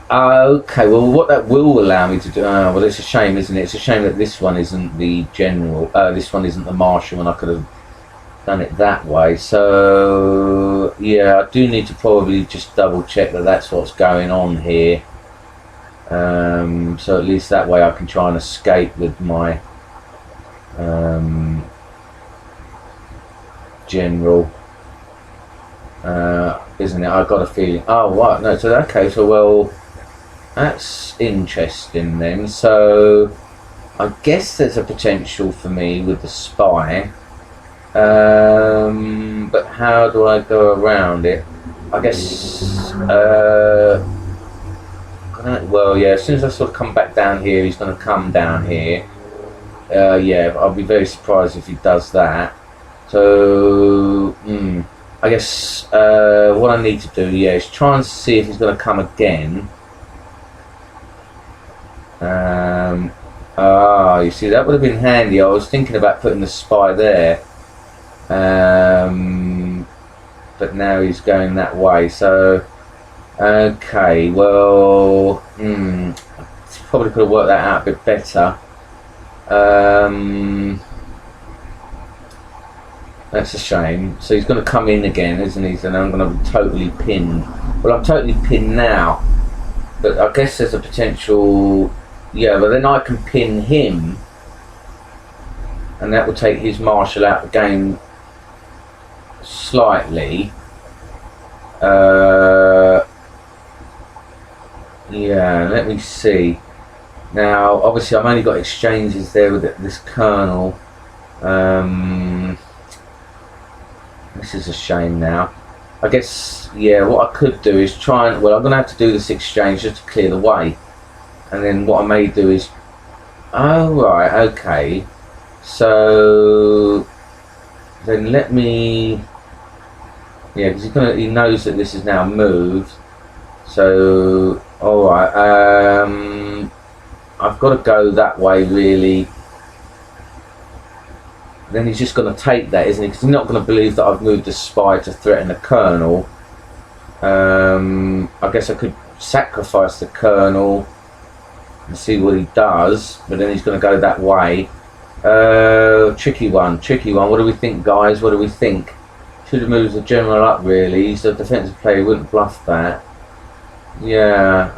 Okay, well what that will allow me to do, well it's a shame, isn't it? It's a shame that this one isn't the general, this one isn't the marshal, and I could have done it that way. So yeah, I do need to probably just double check that that's what's going on here. So at least that way I can try and escape with my general. Isn't it? I've got a feeling. Oh, what? No, so okay, so well, that's interesting then. So I guess there's a potential for me with the spy. But how do I go around it? I guess. Well, yeah. As soon as I sort of come back down here, he's going to come down here. Yeah, I'll be very surprised if he does that. So. I guess what I need to do, yeah, is try and see if he's going to come again. You see, that would have been handy. I was thinking about putting the spy there, but now he's going that way. So, okay, well, probably could have worked that out a bit better. That's a shame. So he's going to come in again, isn't he? And I'm going to be totally pinned. Well, I'm totally pinned now. But I guess there's a potential... Yeah, but then I can pin him. And that will take his marshal out of the game slightly. Yeah, let me see. Now, obviously, I've only got exchanges there with this colonel. This is a shame now. I guess, yeah, what I could do is try and... Well, I'm going to have to do this exchange just to clear the way. And then what I may do is... Oh, right, okay. So... Then let me... Yeah, because he knows that this is now moved. So... Alright, I've got to go that way, really. Then he's just going to take that, isn't he? Because he's not going to believe that I've moved the spy to threaten the colonel. I guess I could sacrifice the colonel and see what he does, but then he's going to go that way. Tricky one. What do we think, guys? What do we think? Should have moved the general up, really. He's a defensive player, he wouldn't bluff that. Yeah.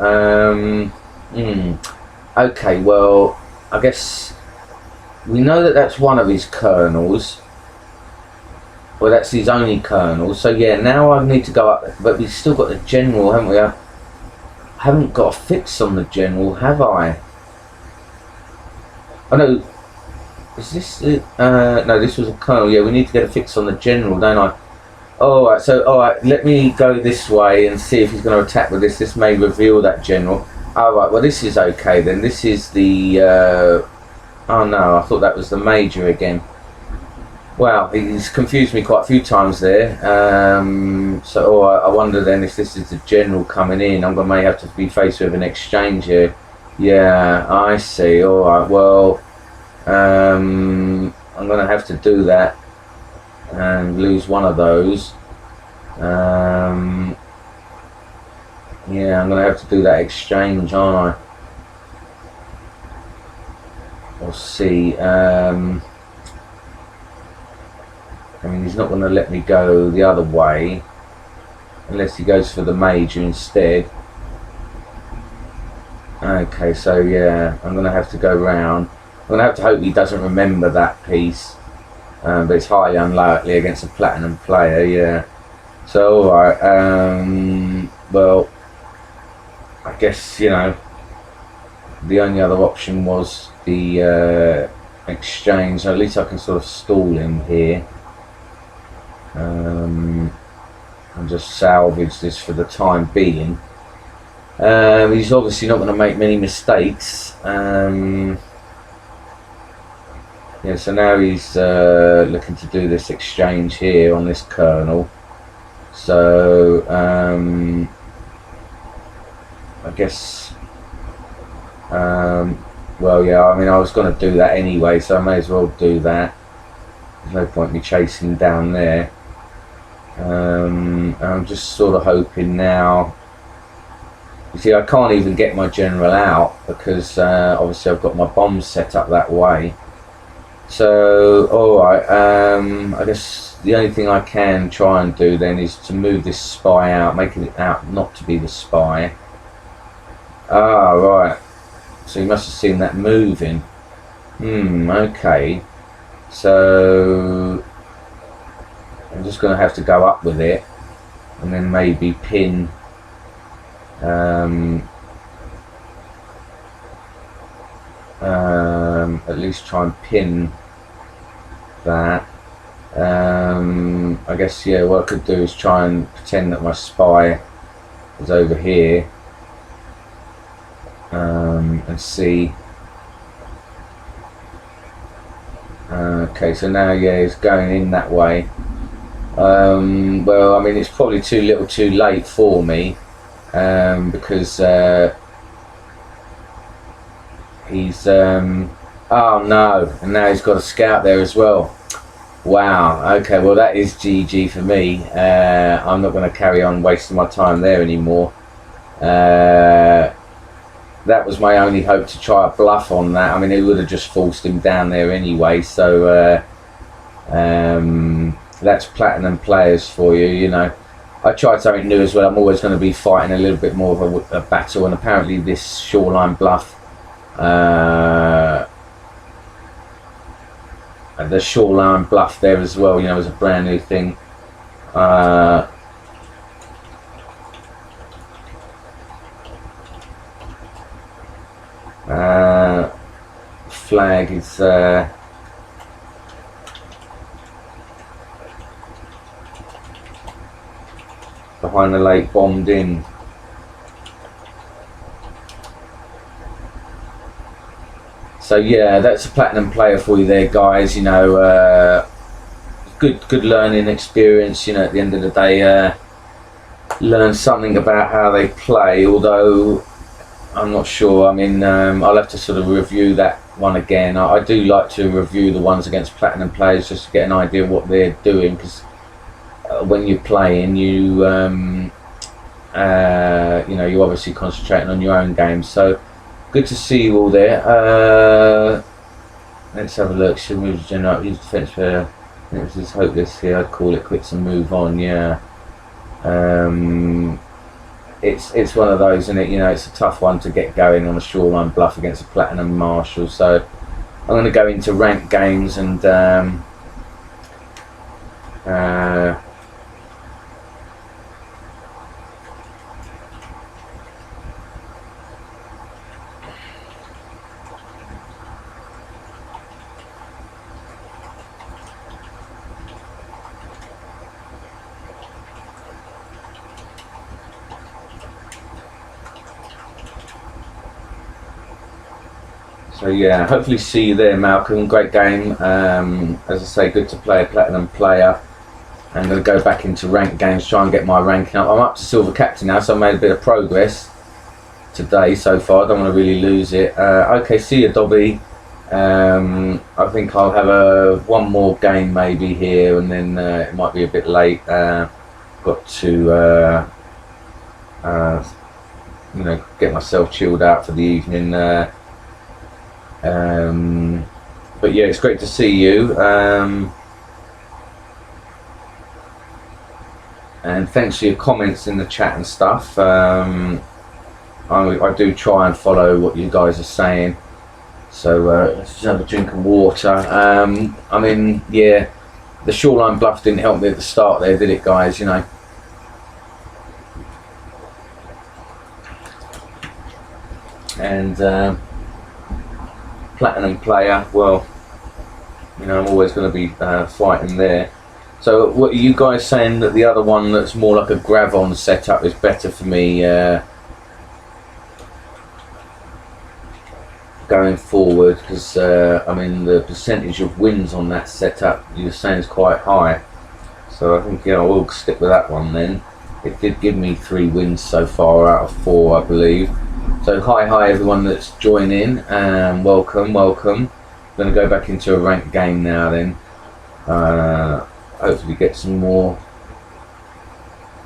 Okay, well, I guess... We know that that's one of his colonels. Well, that's his only colonel. So yeah, now I need to go up. But we've still got the general, haven't we? I haven't got a fix on the general, have I? Oh no. Is this no, this was a colonel. Yeah, we need to get a fix on the general, don't I? Alright, so alright, let me go this way and see if he's going to attack with this. This may reveal that general. Alright, well this is okay then. This is the oh no, I thought that was the major again. Wow, he's confused me quite a few times there. So I wonder then if this is the general coming in. May have to be faced with an exchange here. Yeah, I see. Alright, well I'm going to have to do that and lose one of those. Yeah, I'm going to have to do that exchange, aren't I? We'll see. I mean, he's not going to let me go the other way unless he goes for the major instead. Okay, so yeah, I'm going to have to go round. I'm going to have to hope he doesn't remember that piece. But it's highly unlikely against a platinum player, yeah. So, alright, well, I guess, you know, the only other option was the exchange. So at least I can sort of stall him here. And just salvage this for the time being. He's obviously not going to make many mistakes. Yeah, so now he's looking to do this exchange here on this colonel. So I guess well, yeah, I mean I was going to do that anyway, so I may as well do that. There's no point me chasing down there. I'm just sort of hoping now. You see, I can't even get my general out because obviously I've got my bombs set up that way. So, alright, I guess the only thing I can try and do then is to move this spy out, making it out not to be the spy. Ah, right. So he must have seen that moving. Okay. So, I'm just going to have to go up with it and then maybe pin at least try and pin that. I guess, yeah, what I could do is try and pretend that my spy is over here and see. Okay, so now, yeah, it's going in that way. Well, I mean, it's probably too little too late for me because he's oh no, and now he's got a scout there as well. Wow, okay, well that is GG for me. I'm not going to carry on wasting my time there anymore. That was my only hope to try a bluff on that. I mean, it would have just forced him down there anyway, so that's platinum players for you, you know. I tried something new as well. I'm always going to be fighting a little bit more of a battle, and apparently this shoreline bluff, the shoreline bluff there as well, you know, is a brand new thing. Flag is behind the lake, bombed in. So yeah, that's a platinum player for you there, guys. You know, good learning experience. You know, at the end of the day, learn something about how they play. Although I'm not sure. I mean, I'll have to sort of review that one again. I do like to review the ones against platinum players just to get an idea of what they're doing, because when you're playing, you you know, you're obviously concentrating on your own game. So good to see you all there. Let's have a look. Should move to generate use defense player. Let's just hope this here. I'd call it quits and move on. Yeah. It's one of those, isn't it? You know, it's a tough one to get going on a shoreline bluff against a platinum marshal. So I'm going to go into ranked games and So yeah, hopefully see you there, Malcolm. Great game. As I say, good to play a platinum player. I'm going to go back into ranked games, try and get my ranking up. I'm up to silver captain now, so I made a bit of progress today so far. I don't want to really lose it. Okay, see you, Dobby. I think I'll have one more game maybe here, and then it might be a bit late. Got to you know, get myself chilled out for the evening. But yeah, it's great to see you. And thanks for your comments in the chat and stuff. I do try and follow what you guys are saying. So let's just have a drink of water. I mean, yeah, the shoreline bluff didn't help me at the start there, did it, guys? You know. And platinum player, well, you know, I'm always going to be fighting there. So what are you guys saying, that the other one that's more like a Gravon setup is better for me going forward? Because I mean, the percentage of wins on that setup you're saying is quite high, so I think, yeah, I will stick with that one then. It did give me 3 wins so far out of 4, I believe. So hi everyone that's joining, welcome. I'm going to go back into a ranked game now then. Hopefully get some more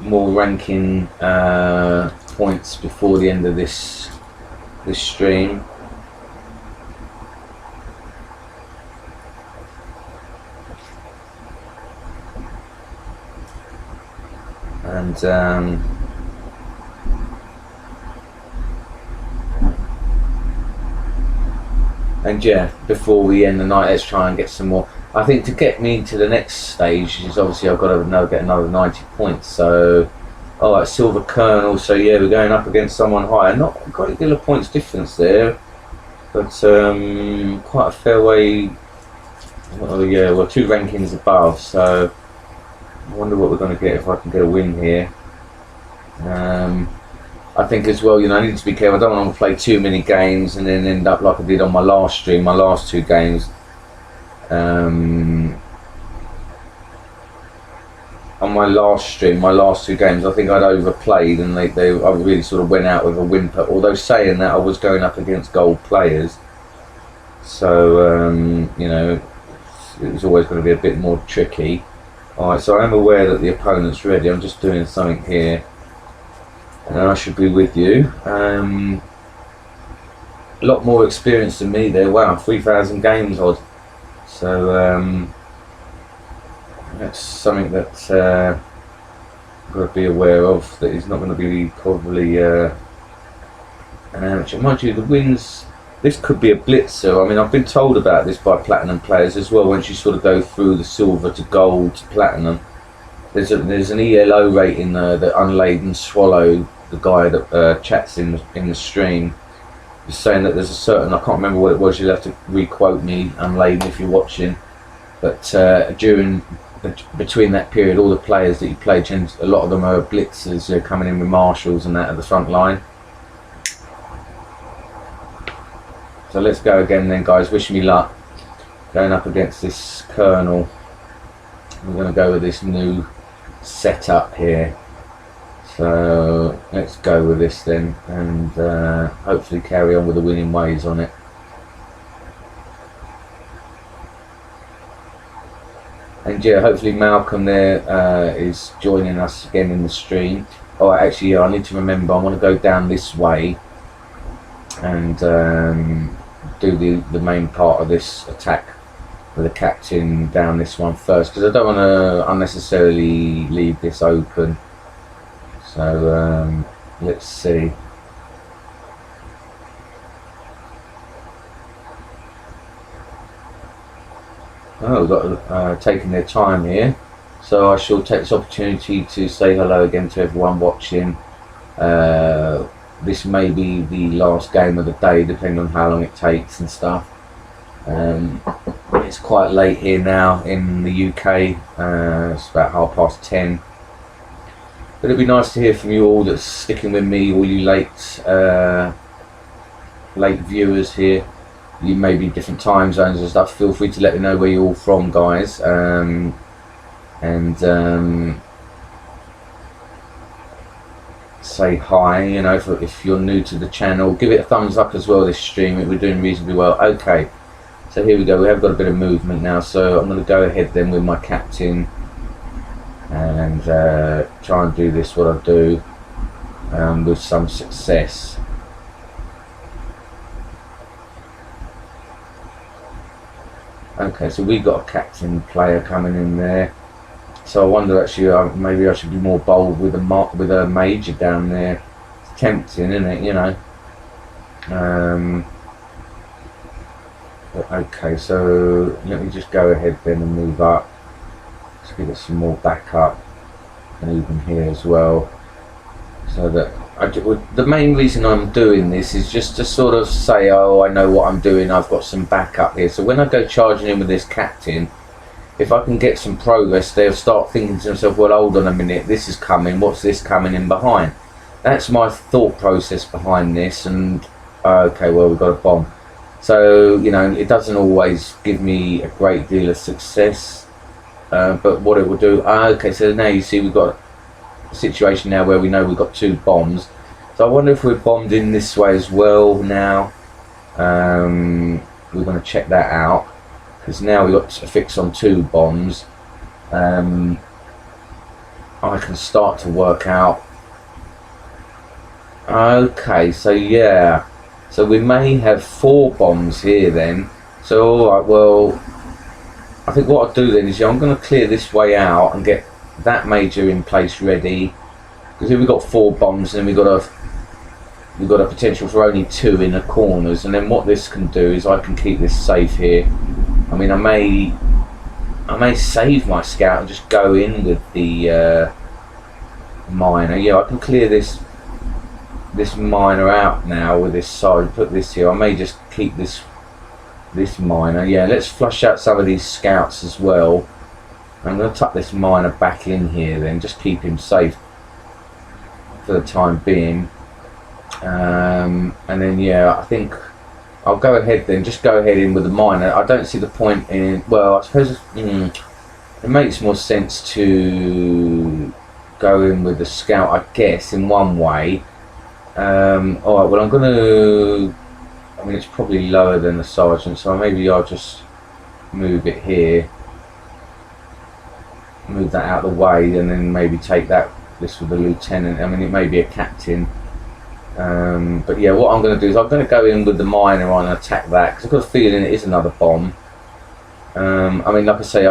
ranking points before the end of this stream. And yeah, before we end the night, let's try and get some more. I think to get me to the next stage is obviously I've got to get another 90 points. So, alright, Silver Colonel. So yeah, we're going up against someone higher. Not a great deal of points difference there, but quite a fair way. Oh yeah, well, 2 rankings above. So I wonder what we're going to get if I can get a win here. I think as well, you know, I need to be careful. I don't want to play too many games and then end up like I did on my last stream, my last 2 games. On my last stream, my last 2 games, I think I'd overplayed, and I really sort of went out with a whimper. Although saying that, I was going up against gold players, so you know, it was always going to be a bit more tricky. Alright, so I am aware that the opponent's ready. I'm just doing something here, and I should be with you. A lot more experience than me there. Wow, 3,000 games odd. So that's something that I've got to be aware of, that he's not going to be probably an amateur. Mind you, the wins, this could be a blitzer. I mean, I've been told about this by platinum players as well. Once you sort of go through the silver to gold to platinum, there's an ELO rating that Unladen Swallow, the guy that chats in the stream, is saying that there's a certain, I can't remember what it was, you'll have to re-quote me, Unladen, if you're watching, but between that period, all the players that you play, a lot of them are blitzers, they're coming in with marshals and that at the front line. So let's go again then, guys. Wish me luck going up against this Colonel. I'm going to go with this new setup here. So let's go with this then, and hopefully carry on with the winning ways on it. And yeah, hopefully Malcolm there is joining us again in the stream. Oh, actually, yeah, I need to remember, I want to go down this way and do the main part of this attack with the captain down this one first, because I don't want to unnecessarily leave this open. So let's see. Oh, we've got taking their time here. So I shall take this opportunity to say hello again to everyone watching. This may be the last game of the day, depending on how long it takes and stuff. It's quite late here now in the UK. It's about 10:30. But it'd be nice to hear from you all that's sticking with me, all you late viewers here. You may be different time zones and stuff. Feel free to let me know where you're all from, guys. Say hi, you know, if you're new to the channel. Give it a thumbs up as well, this stream. We're doing reasonably well. Okay, so here we go. We have got a bit of movement now, so I'm going to go ahead then with my captain and try and do this, what I do, with some success. Okay, so we got a captain player coming in there. So I wonder, actually, maybe I should be more bold with a major down there. It's tempting, isn't it? You know. Okay, so let me just go ahead then and move up. Let's give it some more backup, and even here as well. So that the main reason I'm doing this is just to sort of say, oh, I know what I'm doing. I've got some backup here. So when I go charging in with this captain, if I can get some progress, they'll start thinking to themselves, well, hold on a minute, this is coming, what's this coming in behind? That's my thought process behind this. And okay, well, we've got a bomb. So, you know, it doesn't always give me a great deal of success, but what it will do, okay, so now you see we've got a situation now where we know we've got 2 bombs. So I wonder if we're bombed in this way as well now. We're going to check that out, because now we've got a fix on 2 bombs. I can start to work out. Okay, so yeah, so we may have 4 bombs here then. So alright, well, I think what I'll do then is, I'm going to clear this way out and get that major in place ready, because if we've got 4 bombs, then we've got a potential for only 2 in the corners. And then what this can do is I can keep this safe here. I mean, I may save my scout and just go in with the miner. Yeah, I can clear this miner out now with this side. Put this here. I may just keep this miner. Yeah, let's flush out some of these scouts as well. I'm going to tuck this miner back in here then, just keep him safe for the time being. And then yeah, I think I'll go ahead then, just go ahead in with the miner. I don't see the point in, well, I suppose it makes more sense to go in with the scout, I guess, in one way. Alright, well, I'm going to, I mean, it's probably lower than the sergeant, so maybe I'll just move it here. Move that out of the way, and then maybe take this with the lieutenant. I mean, it may be a captain. But yeah, what I'm going to do is I'm going to go in with the miner on and attack that, because I've got a feeling it is another bomb. I mean, like I say,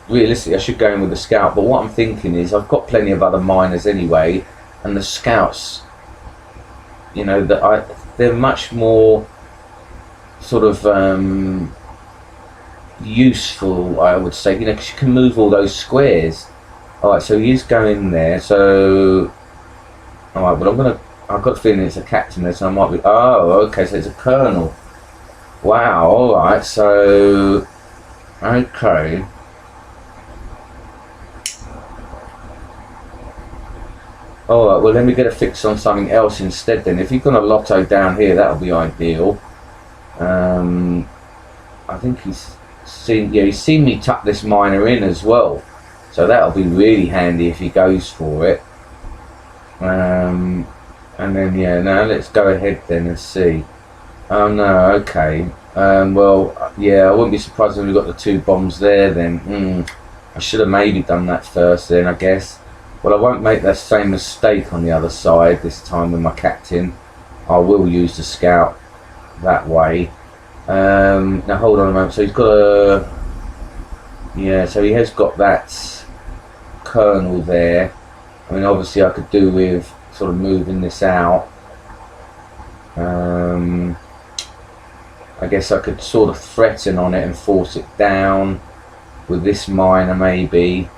realistically I should go in with the scout, but what I'm thinking is I've got plenty of other miners anyway, and the scouts, you know, they're much more sort of useful, I would say, you know, because you can move all those squares. Alright, so he's going there. So alright, but I've got a feeling it's a captain there, so I might be, oh, okay, so it's a colonel. Wow, alright, so okay. Alright, well, let me get a fix on something else instead then. If you've got a lotto down here, that'll be ideal. I think he's seen me tuck this miner in as well, so that'll be really handy if he goes for it. And then yeah, now let's go ahead then and see. Oh no, okay. Well, yeah, I wouldn't be surprised if we got the 2 bombs there then. I should have maybe done that first then, I guess. Well, I won't make that same mistake on the other side this time with my captain. I will use the scout that way. Now hold on a moment. So he's got a, yeah, so he has got that colonel there. I mean, obviously I could do with sort of moving this out. I guess I could sort of threaten on it and force it down with this miner maybe.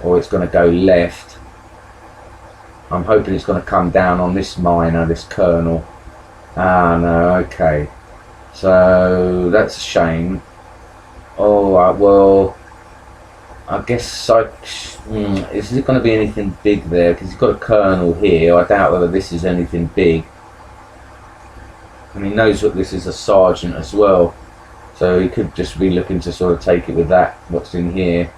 or it's going to go left. I'm hoping it's going to come down on this miner, this kernel. Ah, no, okay. So that's a shame. Alright, well, I guess is it going to be anything big there? Because he's got a kernel here. I doubt whether this is anything big. And he knows that this is a sergeant as well. So he could just be looking to sort of take it with that, what's in here.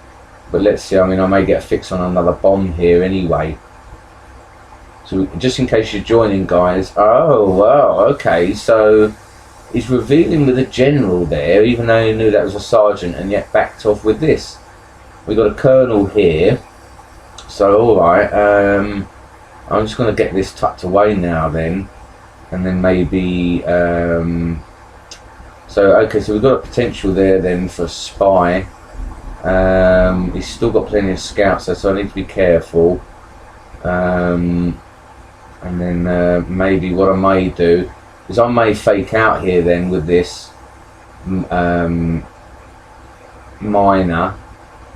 But let's see, I mean, I may get a fix on another bomb here anyway. So just in case you're joining, guys. Oh, wow, okay, so he's revealing with a general there, even though he knew that was a sergeant, and yet backed off with this. We got a colonel here. So, alright, I'm just going to get this tucked away now then. And then maybe, so, okay, so we've got a potential there then for a spy. He's still got plenty of scouts, so I need to be careful. And then maybe what I may do is I may fake out here then with this miner,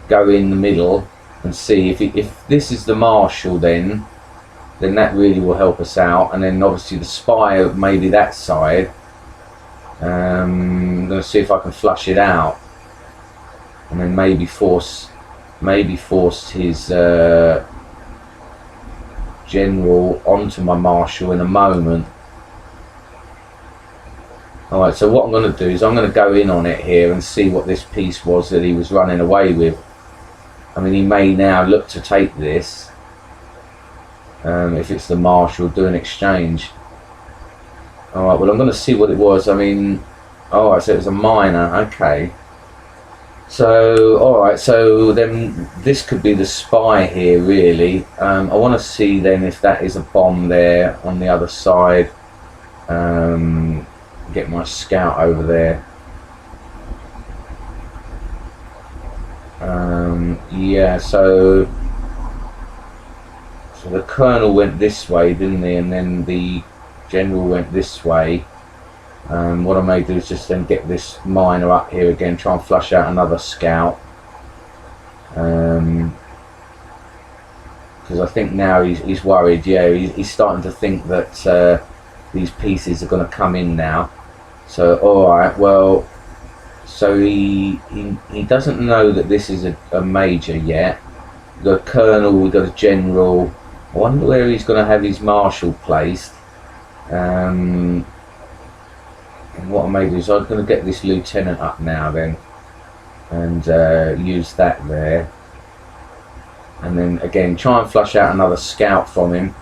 go in the middle and see if this is the marshal, then that really will help us out. And then obviously the spy, maybe that side. I'm going to see if I can flush it out, and then maybe force his general onto my marshal in a moment. Alright, so what I'm going to do is I'm going to go in on it here and see what this piece was that he was running away with. I mean, he may now look to take this. If it's the marshal, do an exchange. Alright, well I'm going to see what it was. I mean, alright, so it was a miner, okay. So, alright, so then this could be the spy here, really. I want to see then if that is a bomb there on the other side. Get my scout over there. Yeah, so the colonel went this way, didn't he? And then the general went this way. What I may do is just then get this miner up here again, try and flush out another scout. Because I think now he's worried. Yeah, he's starting to think that these pieces are going to come in now. So alright, well, so he doesn't know that this is a major yet. We've got a colonel, we've got a general. I wonder where he's going to have his marshal placed. And what I may do is I'm going to get this lieutenant up now then, and use that there. And then again, try and flush out another scout from him.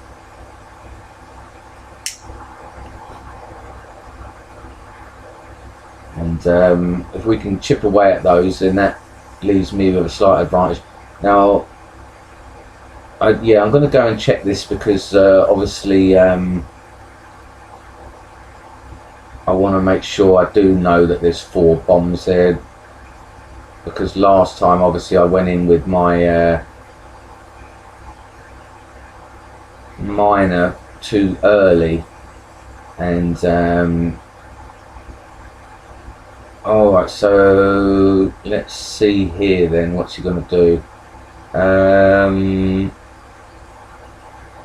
And if we can chip away at those, then that leaves me with a slight advantage. Now, yeah, I'm going to go and check this because obviously I want to make sure I do know that there's 4 bombs there, because last time obviously I went in with my miner too early, and alright, so let's see here then, what's he going to do?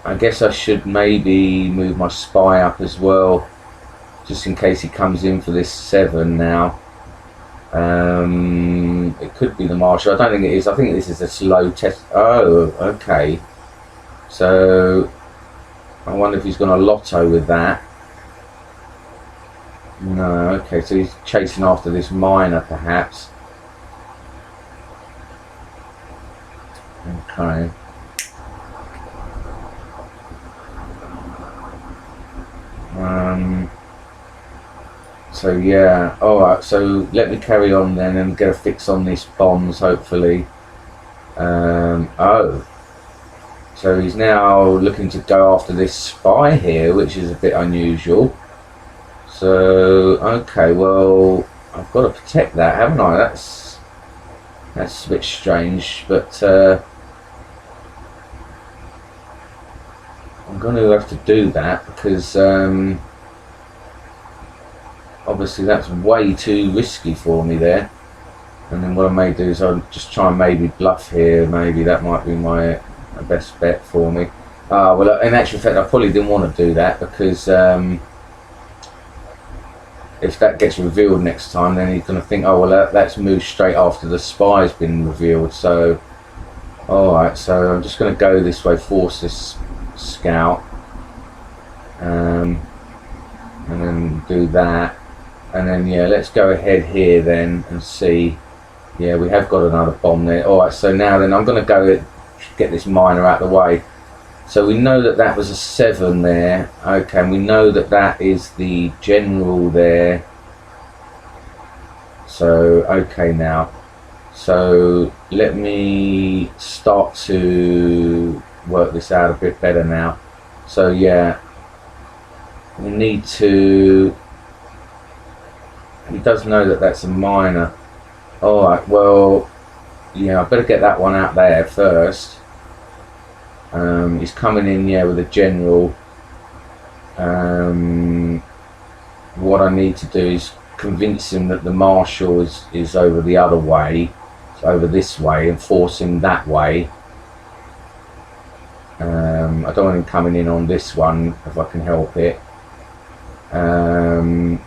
I guess I should maybe move my spy up as well, just in case he comes in for this 7 now. It could be the marshal. I don't think it is. I think this is a slow test. Oh, okay. So I wonder if he's going to lotto with that. No, okay, so he's chasing after this miner perhaps. Okay. So yeah, alright, so let me carry on then and get a fix on these bombs hopefully. Oh, so he's now looking to go after this spy here, which is a bit unusual. So okay, well I've got to protect that, haven't I? That's a bit strange, but I'm going to have to do that because obviously that's way too risky for me there. And then what I may do is I'll just try and maybe bluff here. Maybe that might be my best bet for me. Well, in actual fact, I probably didn't want to do that, because if that gets revealed next time, then he's going to think, oh well, that's moved straight after the spy's been revealed. So, alright, so I'm just going to go this way, force this scout, and then do that, and then yeah, let's go ahead here then and see. Yeah, we have got another bomb there. Alright, so now then I'm going to go get this miner out of the way. So we know that that was a 7 there. Okay, and we know that that is the general there. So, okay now. So, let me start to work this out a bit better now. So, yeah. We need to... He does know that that's a miner. Alright, well... Yeah, I better get that one out there first. He's coming in, yeah, with a general. What I need to do is convince him that the marshal is over the other way, so over this way, and force him that way. I don't want him coming in on this one if I can help it. And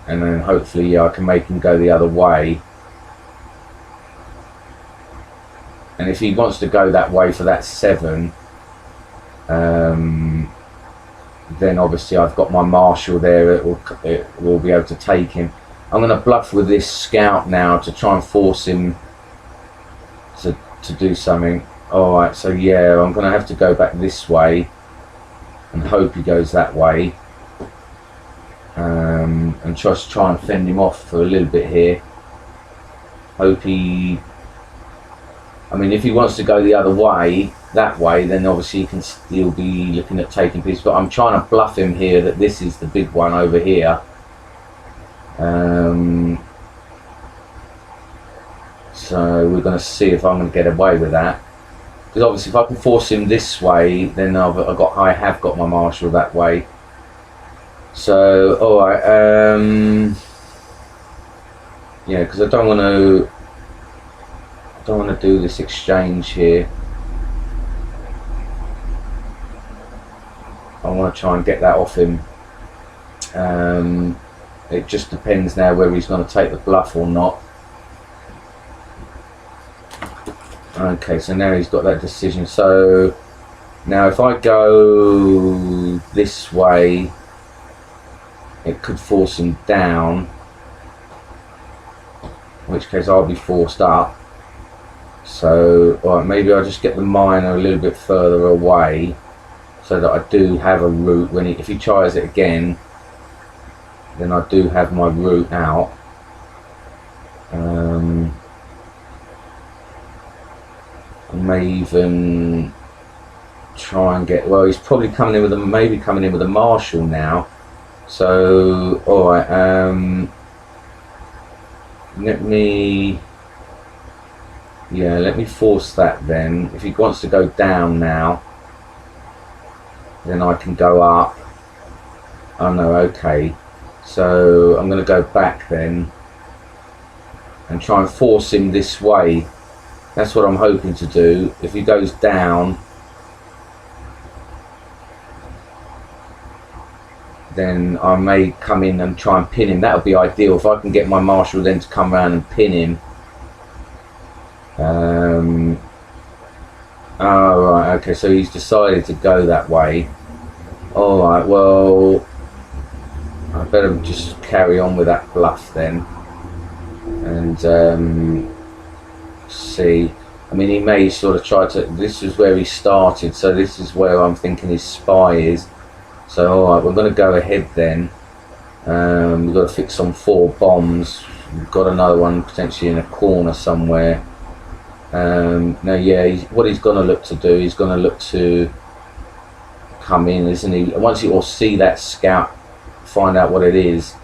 then hopefully, yeah, I can make him go the other way. And if he wants to go that way for that 7, then obviously I've got my marshal there. It will be able to take him. I'm going to bluff with this scout now to try and force him to do something. Alright, so yeah, I'm going to have to go back this way and hope he goes that way, and just try and fend him off for a little bit here. Hope he... I mean, if he wants to go the other way, that way, then obviously he can still be looking at taking pieces. But I'm trying to bluff him here that this is the big one over here. So we're going to see if I'm going to get away with that. Because obviously, if I can force him this way, then I have got my marshal that way. So, all right, yeah, because I don't want to do this exchange here. I want to try and get that off him. It just depends now whether he's going to take the bluff or not. Okay, so now he's got that decision. So now if I go this way, it could force him down, in which case I'll be forced up. So, alright, maybe I'll just get the miner a little bit further away, so that I do have a route. If he tries it again, then I do have my route out. I may even try and get... Well, he's probably coming in with maybe coming in with a marshal now. So, alright, let me force that then. If he wants to go down now, then I can go up. Oh no, okay. So I'm going to go back then and try and force him this way. That's what I'm hoping to do. If he goes down, then I may come in and try and pin him. That would be ideal if I can get my marshal then to come around and pin him. Oh right, okay, so he's decided to go that way. Alright, well, I better just carry on with that bluff then. And see. I mean, he may sort of try to... This is where he started, so this is where I'm thinking his spy is. So alright, we're going to go ahead then. We've got to fix on 4 bombs. We've got another one potentially in a corner somewhere. Now yeah, what he's going to look to do, he's going to look to come in, isn't he? Once he will see that scout, find out what it is.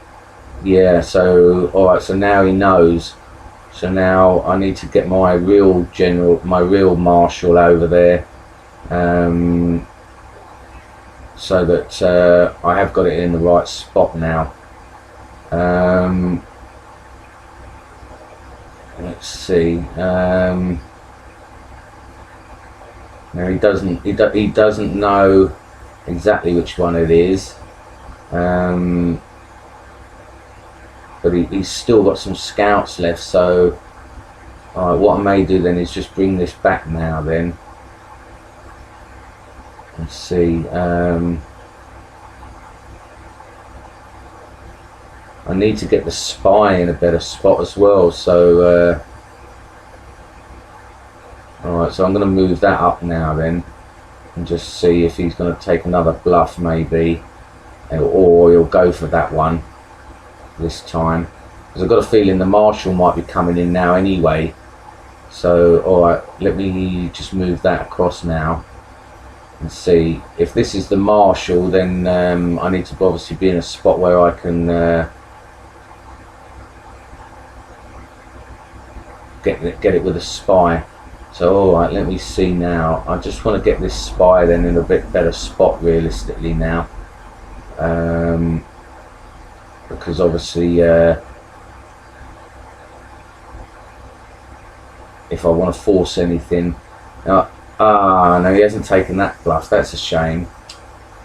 Yeah, so alright, so now he knows. So now I need to get my real general, my real marshal over there, so that I have got it in the right spot now. let's see. Now he doesn't know exactly which one it is, but he's still got some scouts left. So what I may do then is just bring this back now. Then let's see. I need to get the spy in a better spot as well. So alright, so I'm going to move that up now then, and just see if he's going to take another bluff maybe, or he'll go for that one this time, because I've got a feeling the marshal might be coming in now anyway. So alright, let me just move that across now and see if this is the marshal. Then I need to obviously be in a spot where I can get it with a spy. So alright, let me see now. I just want to get this spy then in a bit better spot realistically now, because obviously if I want to force anything. No, he hasn't taken that bluff. That's a shame.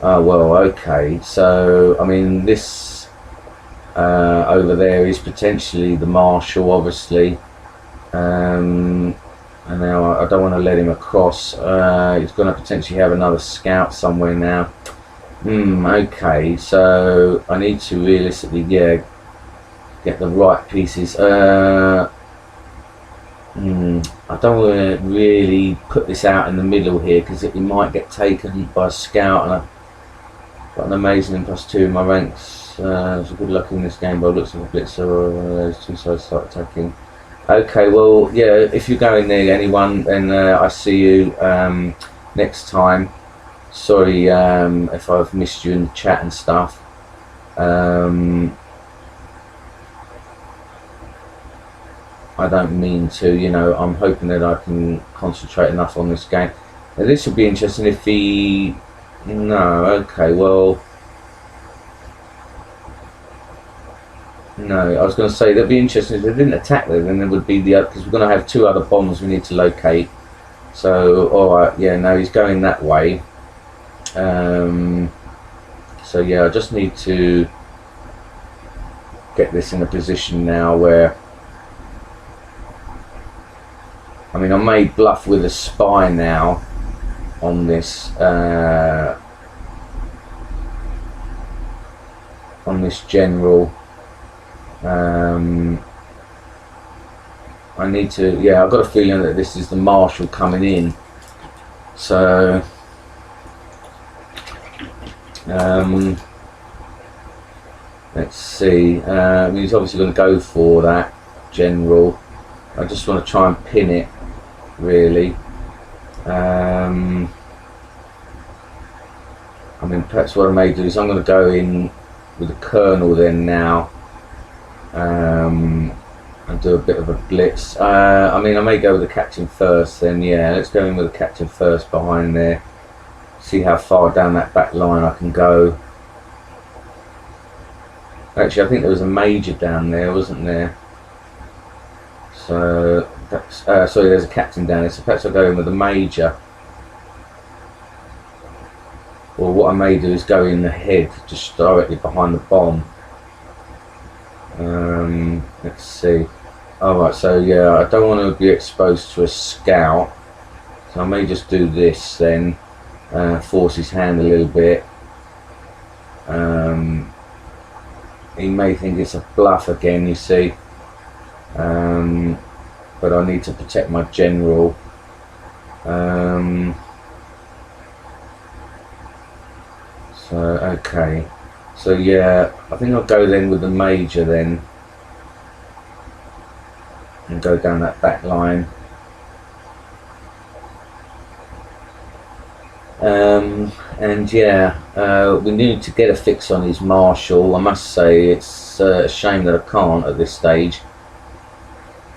Well, okay, so I mean this over there is potentially the marshal, obviously. And now I don't want to let him across. He's going to potentially have another scout somewhere now. Okay, so I need to realistically, get the right pieces. I don't want to really put this out in the middle here, because it might get taken by a scout, and I've got an amazing +2 in my ranks. So good luck in this game, but it looks like a blitzer or one of those two sides start attacking. Okay, well, yeah, if you're going there, anyone, then I see you next time. Sorry if I've missed you in the chat and stuff. I don't mean to, I'm hoping that I can concentrate enough on this game. Now, this would be interesting if he... No, okay, well... No, I was going to say that'd be interesting if they didn't attack there, then there would be the other, because we're going to have 2 other bombs we need to locate. So, alright, yeah, no, he's going that way. So yeah, I just need to get this in a position now where, I mean, I may bluff with a spy now on this general. I need to, I've got a feeling that this is the marshal coming in. So let's see. He's obviously going to go for that general. I just want to try and pin it, really. I mean, perhaps what I may do is I'm going to go in with the colonel then now, and do a bit of a blitz. I mean, I may go with the captain first then. Yeah, let's go in with the captain first behind there. See how far down that back line I can go. Actually, I think there was a major down there, wasn't there? So that's, sorry, there's a captain down there, so perhaps I'll go in with a major. Or what I may do is go in the head, just directly behind the bomb. Let's see. Alright, so yeah, I don't want to be exposed to a scout, so I may just do this then, force his hand a little bit. He may think it's a bluff again, you see, but I need to protect my general. So okay, so yeah, I think I'll go then with the major then, and go down that back line. And yeah, we need to get a fix on his marshal. I must say it's a shame that I can't at this stage.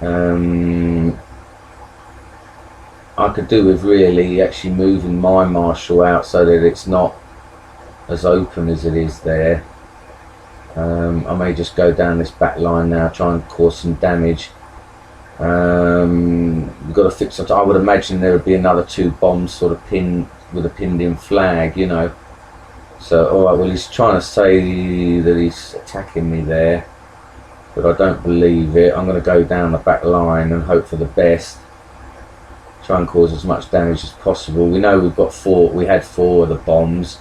I could do with really actually moving my marshal out so that it's not as open as it is there. I may just go down this back line now, try and cause some damage. We've got to fix it. I would imagine there would be another 2 bombs sort of pinned with a pinned in flag, you know. So, alright, well, he's trying to say that he's attacking me there, but I don't believe it. I'm going to go down the back line and hope for the best. Try and cause as much damage as possible. We know we've got 4, we had 4 of the bombs.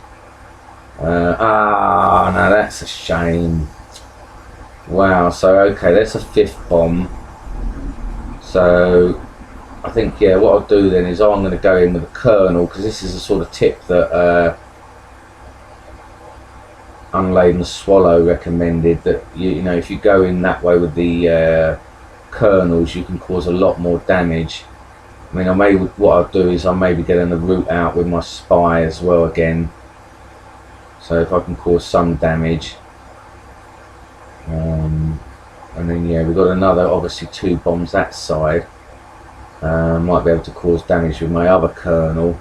No, that's a shame. Wow, so okay, that's a 5th bomb. So I think, yeah, what I'll do then is I'm going to go in with the Colonel, because this is the sort of tip that Unladen Swallow recommended, that you know, if you go in that way with the Colonels, you can cause a lot more damage. I mean, what I'll do is I'll maybe get in the route out with my spy as well again, so if I can cause some damage. And then, yeah, we've got another, obviously 2 bombs that side. Might be able to cause damage with my other Colonel.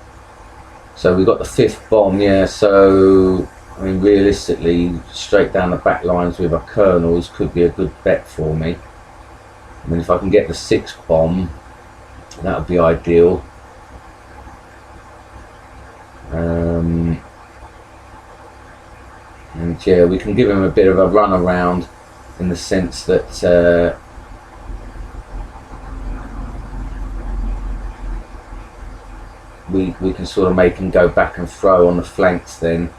So we've got the 5th bomb, yeah, so I mean, realistically, straight down the back lines with our Colonels could be a good bet for me. I mean, if I can get the 6th bomb, that would be ideal. And yeah, we can give him a bit of a run around, in the sense that we can sort of make him go back and throw on the flanks then.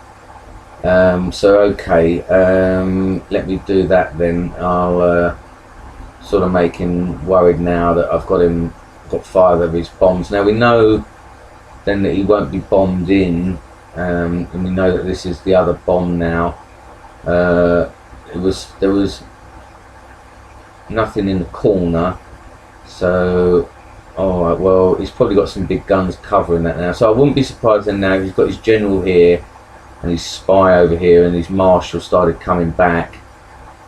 So okay, let me do that then. I'll sort of make him worried now that I've got 5 of his bombs. Now we know then that he won't be bombed in, and we know that this is the other bomb now. There was nothing in the corner, so alright, well, he's probably got some big guns covering that now, so I wouldn't be surprised then now if he's got his general here and his spy over here and his marshal started coming back.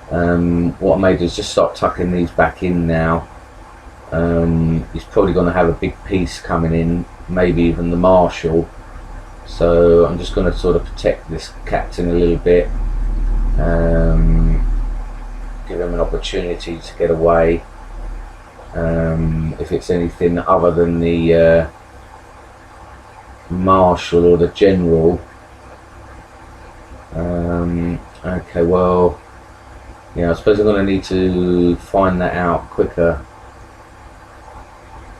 What I may do is just start tucking these back in now. He's probably going to have a big piece coming in, maybe even the marshal, so I'm just going to sort of protect this captain a little bit, give him an opportunity to get away, if it's anything other than the marshal or the general. Okay, well, yeah, I suppose I'm going to need to find that out quicker,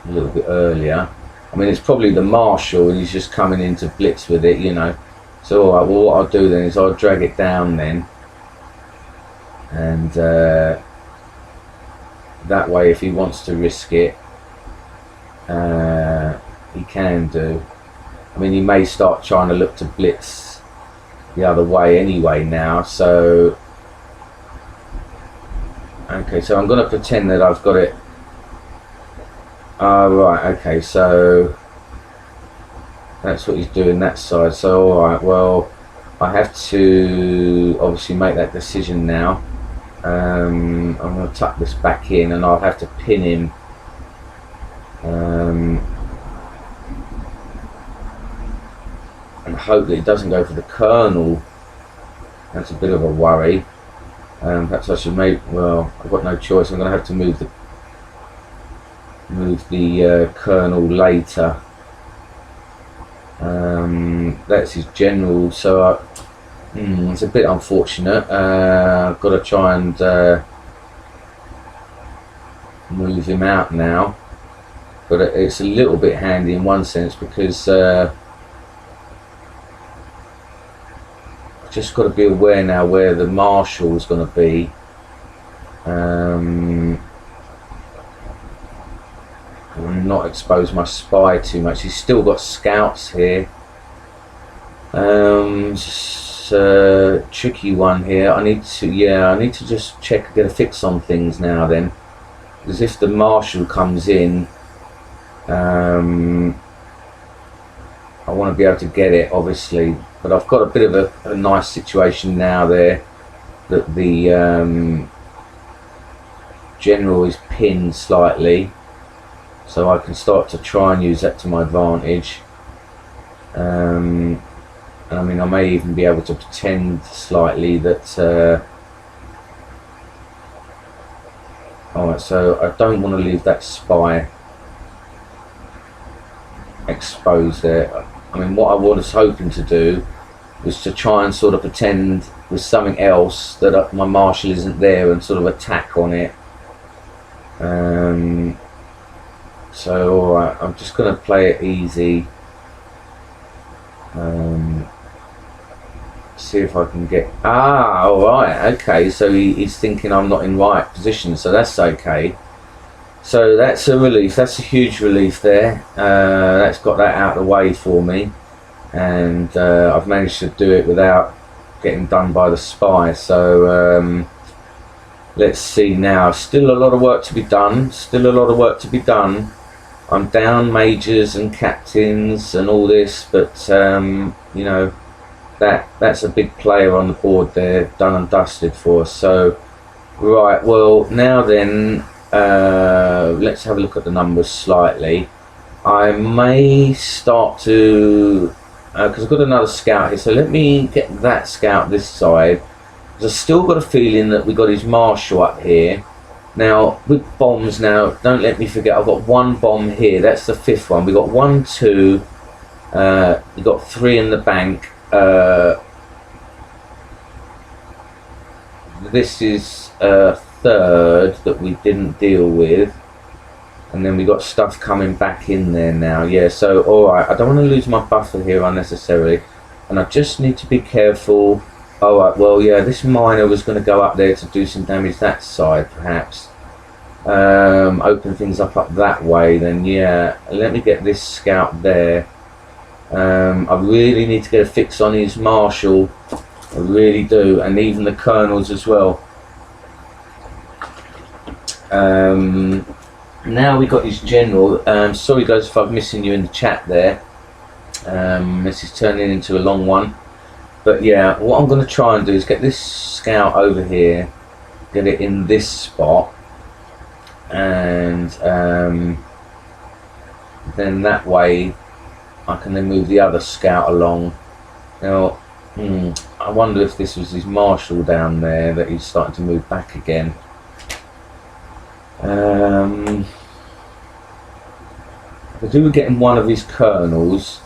a little bit earlier. I mean, it's probably the marshal and he's just coming in to blitz with it, you know. So alright, well, what I'll do then is I'll drag it down then, and that way if he wants to risk it, he can do. I mean, he may start trying to look to blitz the other way anyway now, so okay, so I'm going to pretend that I've got it. Right, okay, so that's what he's doing that side. So alright, well, I have to obviously make that decision now. I'm going to tuck this back in and I'll have to pin him, and hope that he doesn't go for the Colonel. That's a bit of a worry. Perhaps I should well, I've got no choice. I'm going to have to move the Colonel later. That's his general, so it's a bit unfortunate. I've got to try and move him out now, but it's a little bit handy in one sense, because I've just got to be aware now where the marshal is going to be. And not expose my spy too much. He's still got scouts here. It's a tricky one here. I need to just check, get a fix on things now then, because if the marshal comes in, I want to be able to get it, obviously, but I've got a bit of a nice situation now there, that the general is pinned slightly, so I can start to try and use that to my advantage. I mean, I may even be able to pretend slightly that Alright, so I don't want to leave that spy exposed there. I mean, what I was hoping to do was to try and sort of pretend with something else that my marshal isn't there and sort of attack on it. So alright, I'm just going to play it easy. See if I can get... alright, okay, so he's thinking I'm not in right position, so that's okay. So that's a relief, that's a huge relief there. That's got that out of the way for me. And I've managed to do it without getting done by the spy. So let's see now. Still a lot of work to be done. Still a lot of work to be done. I'm down majors and captains and all this, but you know, that's a big player on the board there, done and dusted for us. So right, well now then, let's have a look at the numbers slightly. I may start to because I've got another scout here, so let me get that scout this side. I've still got a feeling that we got his marshal up here. Now with bombs, now don't let me forget, I've got one bomb here, that's the 5th one. We got 1, 2, we got 3 in the bank. This is 3rd that we didn't deal with, and then we got stuff coming back in there now. Yeah, so alright, I don't want to lose my buffer here unnecessarily, and I just need to be careful. Alright, well yeah, this miner was going to go up there to do some damage that side perhaps. Open things up that way, then yeah, let me get this scout there. I really need to get a fix on his marshal, I really do, and even the colonels as well. Now we got his general. Sorry guys if I'm missing you in the chat there. This is turning into a long one, but yeah, what I'm going to try and do is get this scout over here, get it in this spot, and then that way I can then move the other scout along. Now I wonder if this was his marshal down there that he's starting to move back again. I do getting one of his colonels,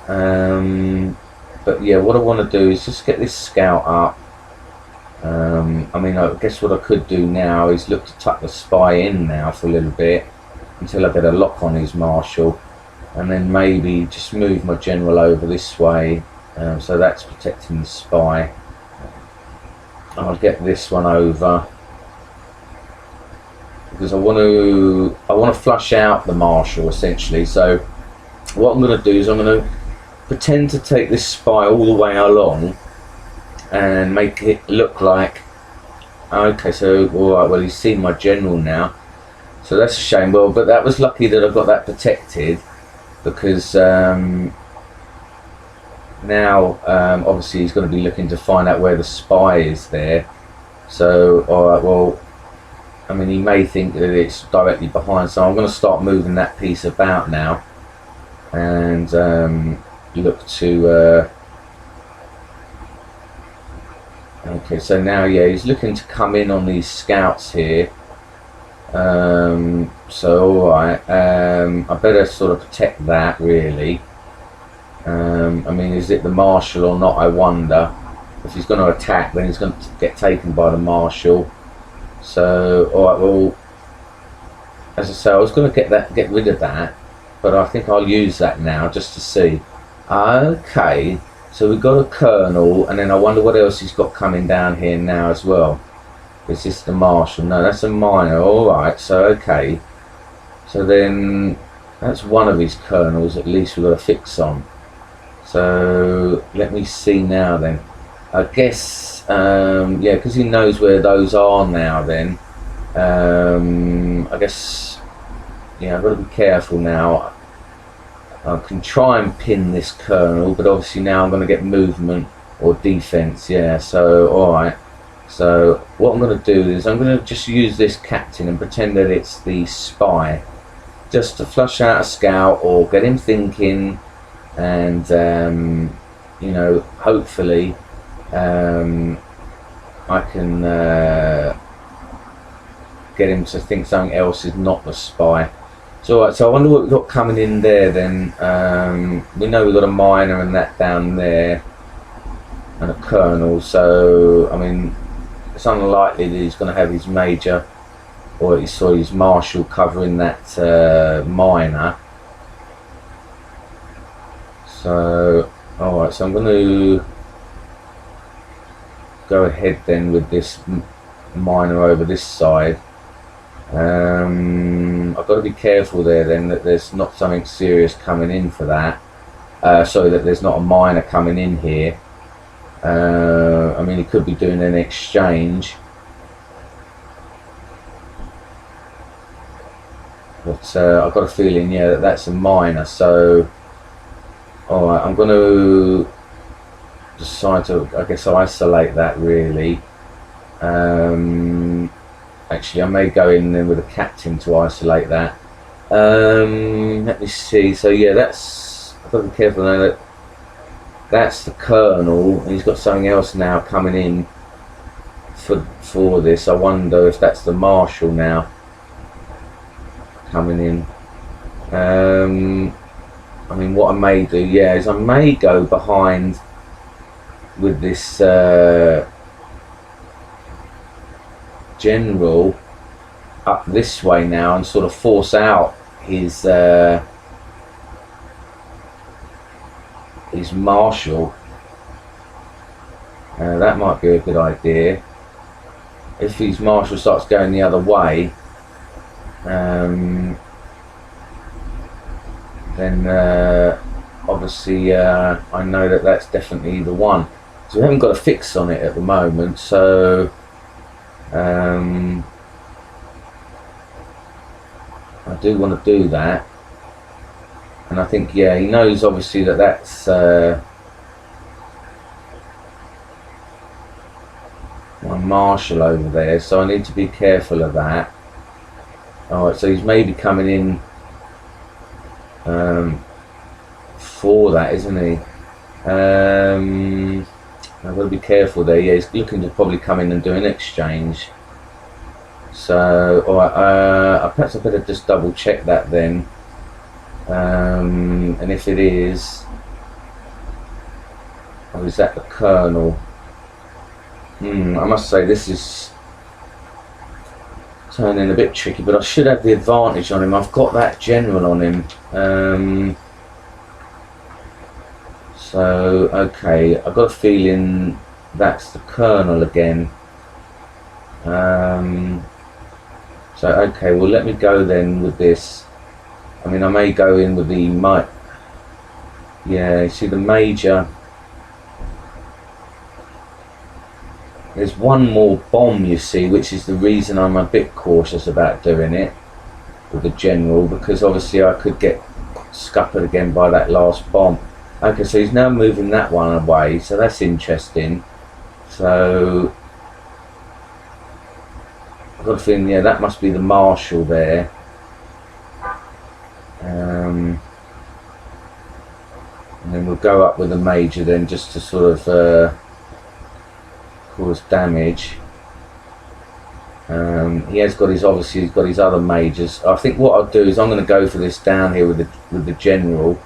but yeah, what I want to do is just get this scout up. I mean, I guess what I could do now is look to tuck the spy in now for a little bit until I get a lock on his marshal, and then maybe just move my general over this way, so that's protecting the spy. I'll get this one over because I want to flush out the marshal essentially. So what I'm going to do is I'm going to pretend to take this spy all the way along and make it look like, okay, so alright, well he's seen my general now, so that's a shame. Well, but that was lucky that I got that protected, because now obviously he's going to be looking to find out where the spy is there. So alright, well I mean, he may think that it's directly behind, so I'm going to start moving that piece about now and look to okay, so now yeah, he's looking to come in on these scouts here. So alright, I better sort of protect that really. I mean, is it the marshal or not, I wonder. If he's going to attack, then he's going to get taken by the marshal. So alright, well as I say, I was going to get rid of that, but I think I'll use that now just to see. Okay, so we've got a colonel, and then I wonder what else he's got coming down here now as well. Is this the marshal? No, that's a minor. Alright, so okay, so then that's one of his colonels at least we've got a fix on. So let me see now then. I guess yeah, because he knows where those are now then, I guess yeah, I've got to be careful now. I can try and pin this colonel, but obviously now I'm going to get movement or defense. Yeah, so alright, so what I'm going to do is I'm going to just use this captain and pretend that it's the spy, just to flush out a scout or get him thinking, and you know, hopefully I can get him to think something else is not the spy. So alright, so I wonder what we've got coming in there then. We know we've got a miner and that down there, and a colonel, so I mean it's unlikely that he's going to have his major or his marshal covering that miner. So alright, so I'm going to go ahead then with this miner over this side. I've got to be careful there then that there's not something serious coming in for that. So that there's not a miner coming in here. I mean, he could be doing an exchange, but I've got a feeling, yeah, that that's a miner. So alright, I'm going to decide to, I guess, isolate that really. Actually, I may go in then with a captain to isolate that. Let me see. So yeah, that's, I've got to be careful now that that's the colonel, and he's got something else now coming in for this. I wonder if that's the marshal now coming in. I mean, what I may do, yeah, is I may go behind with this general up this way now and sort of force out his marshal. That might be a good idea. If his marshal starts going the other way, then obviously I know that that's definitely the one. So we haven't got a fix on it at the moment, so I do want to do that. And I think, yeah, he knows obviously that that's my marshal over there, so I need to be careful of that. Alright, so he's maybe coming in for that, isn't he? I've got to be careful there. Yeah, he's looking to probably come in and do an exchange. So, alright, perhaps I better just double check that then. And if it is, or is that the colonel? I must say this is turning a bit tricky, but I should have the advantage on him. I've got that general on him. So, okay, I've got a feeling that's the colonel again. So, okay, well, let me go then with this. I mean, I may go in with the yeah, you see the major. There's one more bomb, you see, which is the reason I'm a bit cautious about doing it with the general, because obviously I could get scuppered again by that last bomb. Okay, so he's now moving that one away, so that's interesting. So I've got a feeling, yeah, that must be the marshal there. And then we'll go up with the major then, just to sort of cause damage. He has got his, obviously he's got his other majors. I think what I'll do is I'm going to go for this down here with the general,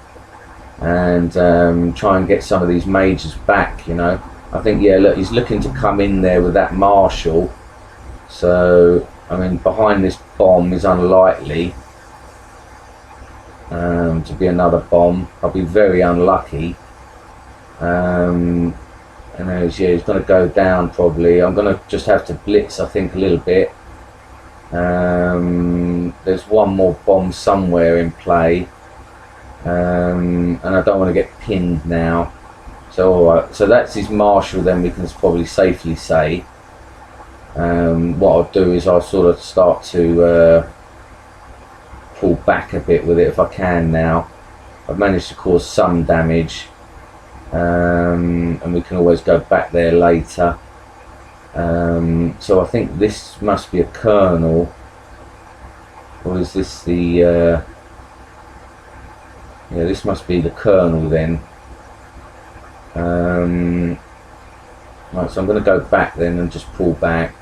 and try and get some of these majors back, you know. I think, yeah, look, he's looking to come in there with that marshal. So, I mean, behind this bomb is unlikely to be another bomb. I'll be very unlucky. And yeah, he's going to go down probably. I'm going to just have to blitz, I think, a little bit. There's one more bomb somewhere in play. And I don't want to get pinned now. So alright, so that's his marshal then, we can probably safely say. What I'll do is I'll sort of start to pull back a bit with it if I can now. I've managed to cause some damage, and we can always go back there later. So I think this must be a colonel, or is this the yeah, this must be the colonel then. Right, so I'm going to go back then and just pull back.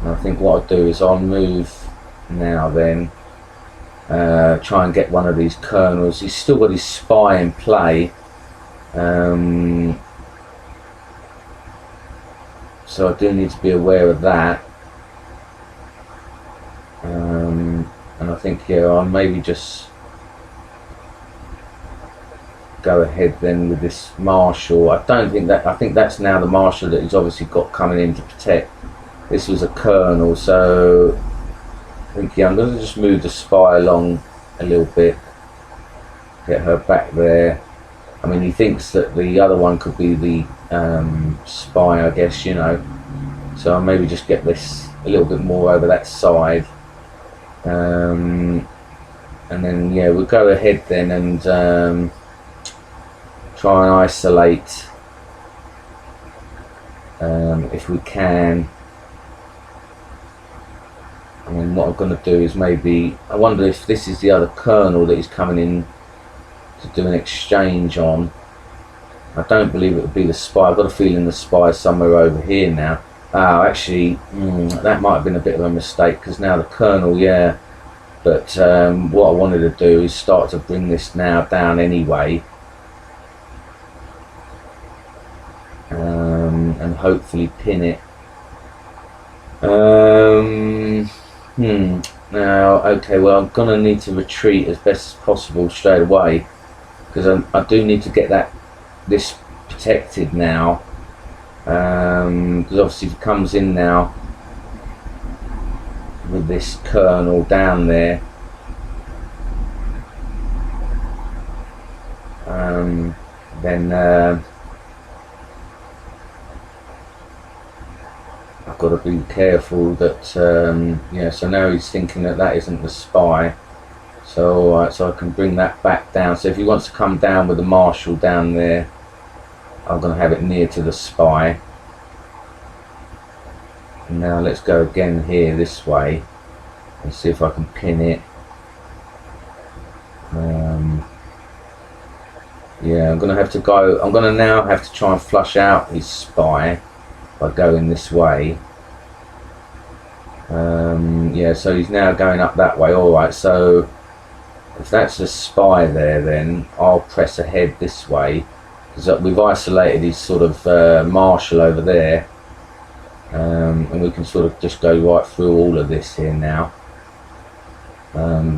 And I think what I'll do is I'll move now then, try and get one of these kernels. He's still got his spy in play, so I do need to be aware of that. And I think, yeah, I'll maybe just go ahead then with this marshal. I think that's now the marshal that he's obviously got coming in to protect. This was a colonel, so I think, yeah, I'm going to just move the spy along a little bit, get her back there. I mean, he thinks that the other one could be the spy, I guess, you know, so I'll maybe just get this a little bit more over that side. And then, yeah, we'll go ahead then and try and isolate, if we can. I mean, what I'm going to do is maybe, I wonder if this is the other colonel that he's coming in to do an exchange on. I don't believe it would be the spy. I've got a feeling the spy is somewhere over here now. Oh, actually, that might have been a bit of a mistake, because now the colonel, yeah. But what I wanted to do is start to bring this now down anyway. And hopefully pin it. Now, okay, well, I'm going to need to retreat as best as possible straight away, because I do need to get this protected now. Because obviously if it comes in now with this colonel down there, then I've got to be careful that yeah, so now he's thinking that isn't the spy, so so I can bring that back down. So if he wants to come down with the marshal down there, I'm going to have it near to the spy. And now let's go again here this way and see if I can pin it. Yeah, I'm going to have to go. I'm going to now have to try and flush out his spy by going this way. Yeah, so he's now going up that way. Alright, so if that's a spy there, then I'll press ahead this way, because we've isolated his sort of marshal over there, and we can sort of just go right through all of this here now.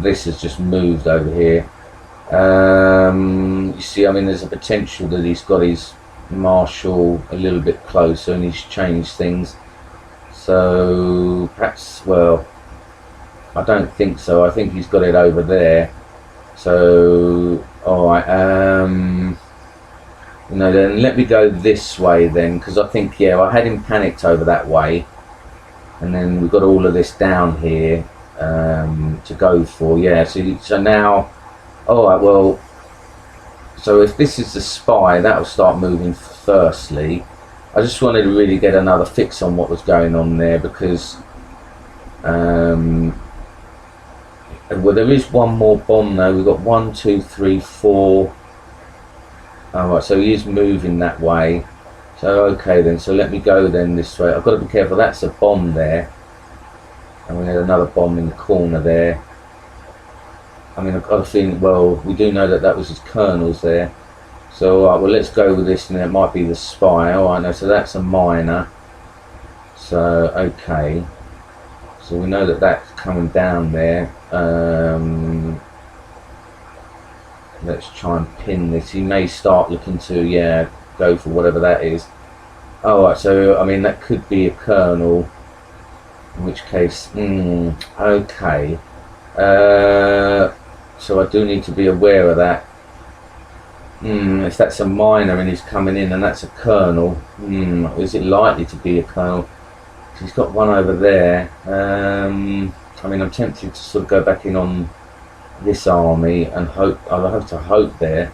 This has just moved over here. You see, I mean, there's a potential that he's got his marshal a little bit closer and he's changed things. So perhaps, well, I don't think so. I think he's got it over there. So alright, you know, then let me go this way then, because I think, yeah, I had him panicked over that way, and then we've got all of this down here to go for. Yeah, so now, alright, well, so if this is the spy, that'll start moving firstly. I just wanted to really get another fix on what was going on there, because well, there is one more bomb though. We've got 1, 2, 3, 4. Alright, so he is moving that way. So okay then, so let me go then this way. I've got to be careful, that's a bomb there. And we had another bomb in the corner there. I mean, I've got a feeling, well, we do know that was his colonels there. So alright, well, let's go with this, and it might be the spy. Alright, no, so that's a miner. So, okay. So we know that that's coming down there. Let's try and pin this. He may start looking to, yeah, go for whatever that is. Alright, so, I mean, that could be a colonel. In which case, okay. So I do need to be aware of that. If that's a miner and he's coming in and that's a colonel, is it likely to be a colonel? He's got one over there. I mean, I'm tempted to sort of go back in on this army and hope. I'll have to hope there.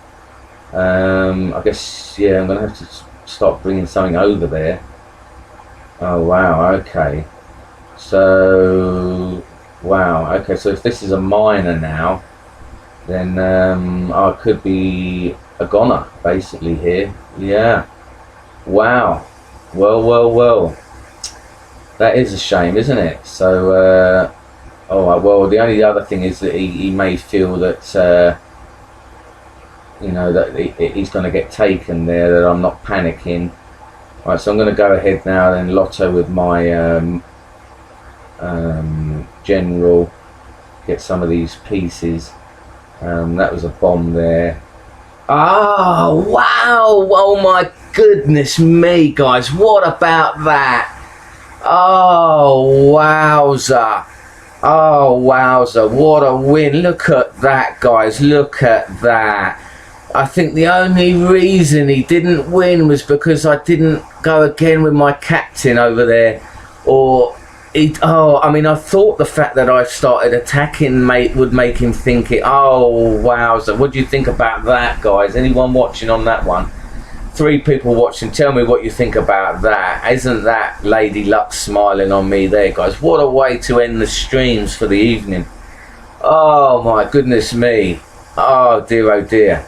I guess, yeah, I'm going to have to start bringing something over there. Oh wow, okay. So, wow, okay, so if this is a miner now, then I could be a goner basically here. Yeah, wow. Well, That is a shame, isn't it? So, oh well. The only other thing is that he may feel that you know, that he's going to get taken there. That I'm not panicking. Right, so I'm going to go ahead now and lotto with my general. Get some of these pieces. That was a bomb there. Oh wow! Oh my goodness me, guys! What about that? Oh wowza! Oh wowza! What a win! Look at that, guys! Look at that! I think the only reason he didn't win was because I didn't go again with my captain over there, or I mean, I thought the fact that I started attacking would make him think it. Oh wowza! What do you think about that, guys? Anyone watching on that one? 3 people watching, tell me what you think about that. Isn't that Lady Luck smiling on me there, guys? What a way to end the streams for the evening. Oh my goodness me. Oh dear.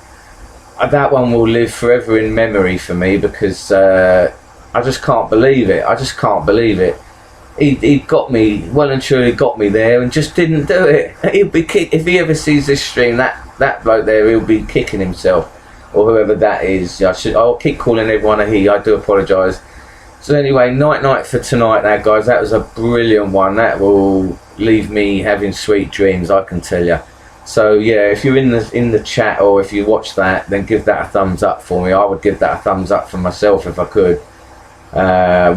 That one will live forever in memory for me, because I just can't believe it. I just can't believe it. He got me, well and truly got me there, and just didn't do it. He'll be if he ever sees this stream, that bloke there, he'll be kicking himself. Or whoever that is. I'll keep calling everyone a he. I do apologise. So anyway, night for tonight now, guys. That was a brilliant one. That will leave me having sweet dreams, I can tell you. So yeah, if you're in the chat, or if you watch that, then give that a thumbs up for me. I would give that a thumbs up for myself if I could.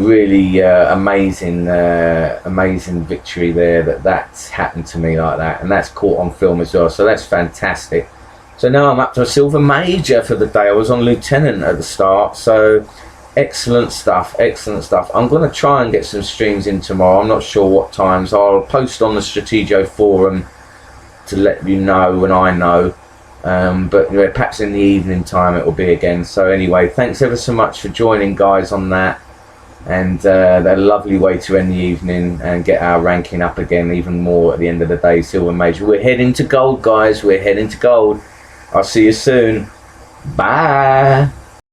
Really amazing victory there. That's happened to me like that, and that's caught on film as well. So that's fantastic. So now I'm up to a silver major for the day. I was on lieutenant at the start, so excellent stuff. I'm going to try and get some streams in tomorrow. I'm not sure what times. I'll post on the Stratego forum to let you know when I know, but you know, perhaps in the evening time it will be again. So anyway, thanks ever so much for joining, guys, on that, and that lovely way to end the evening and get our ranking up again even more at the end of the day. Silver major. We're heading to gold, guys. We're heading to gold. I'll see you soon. Bye.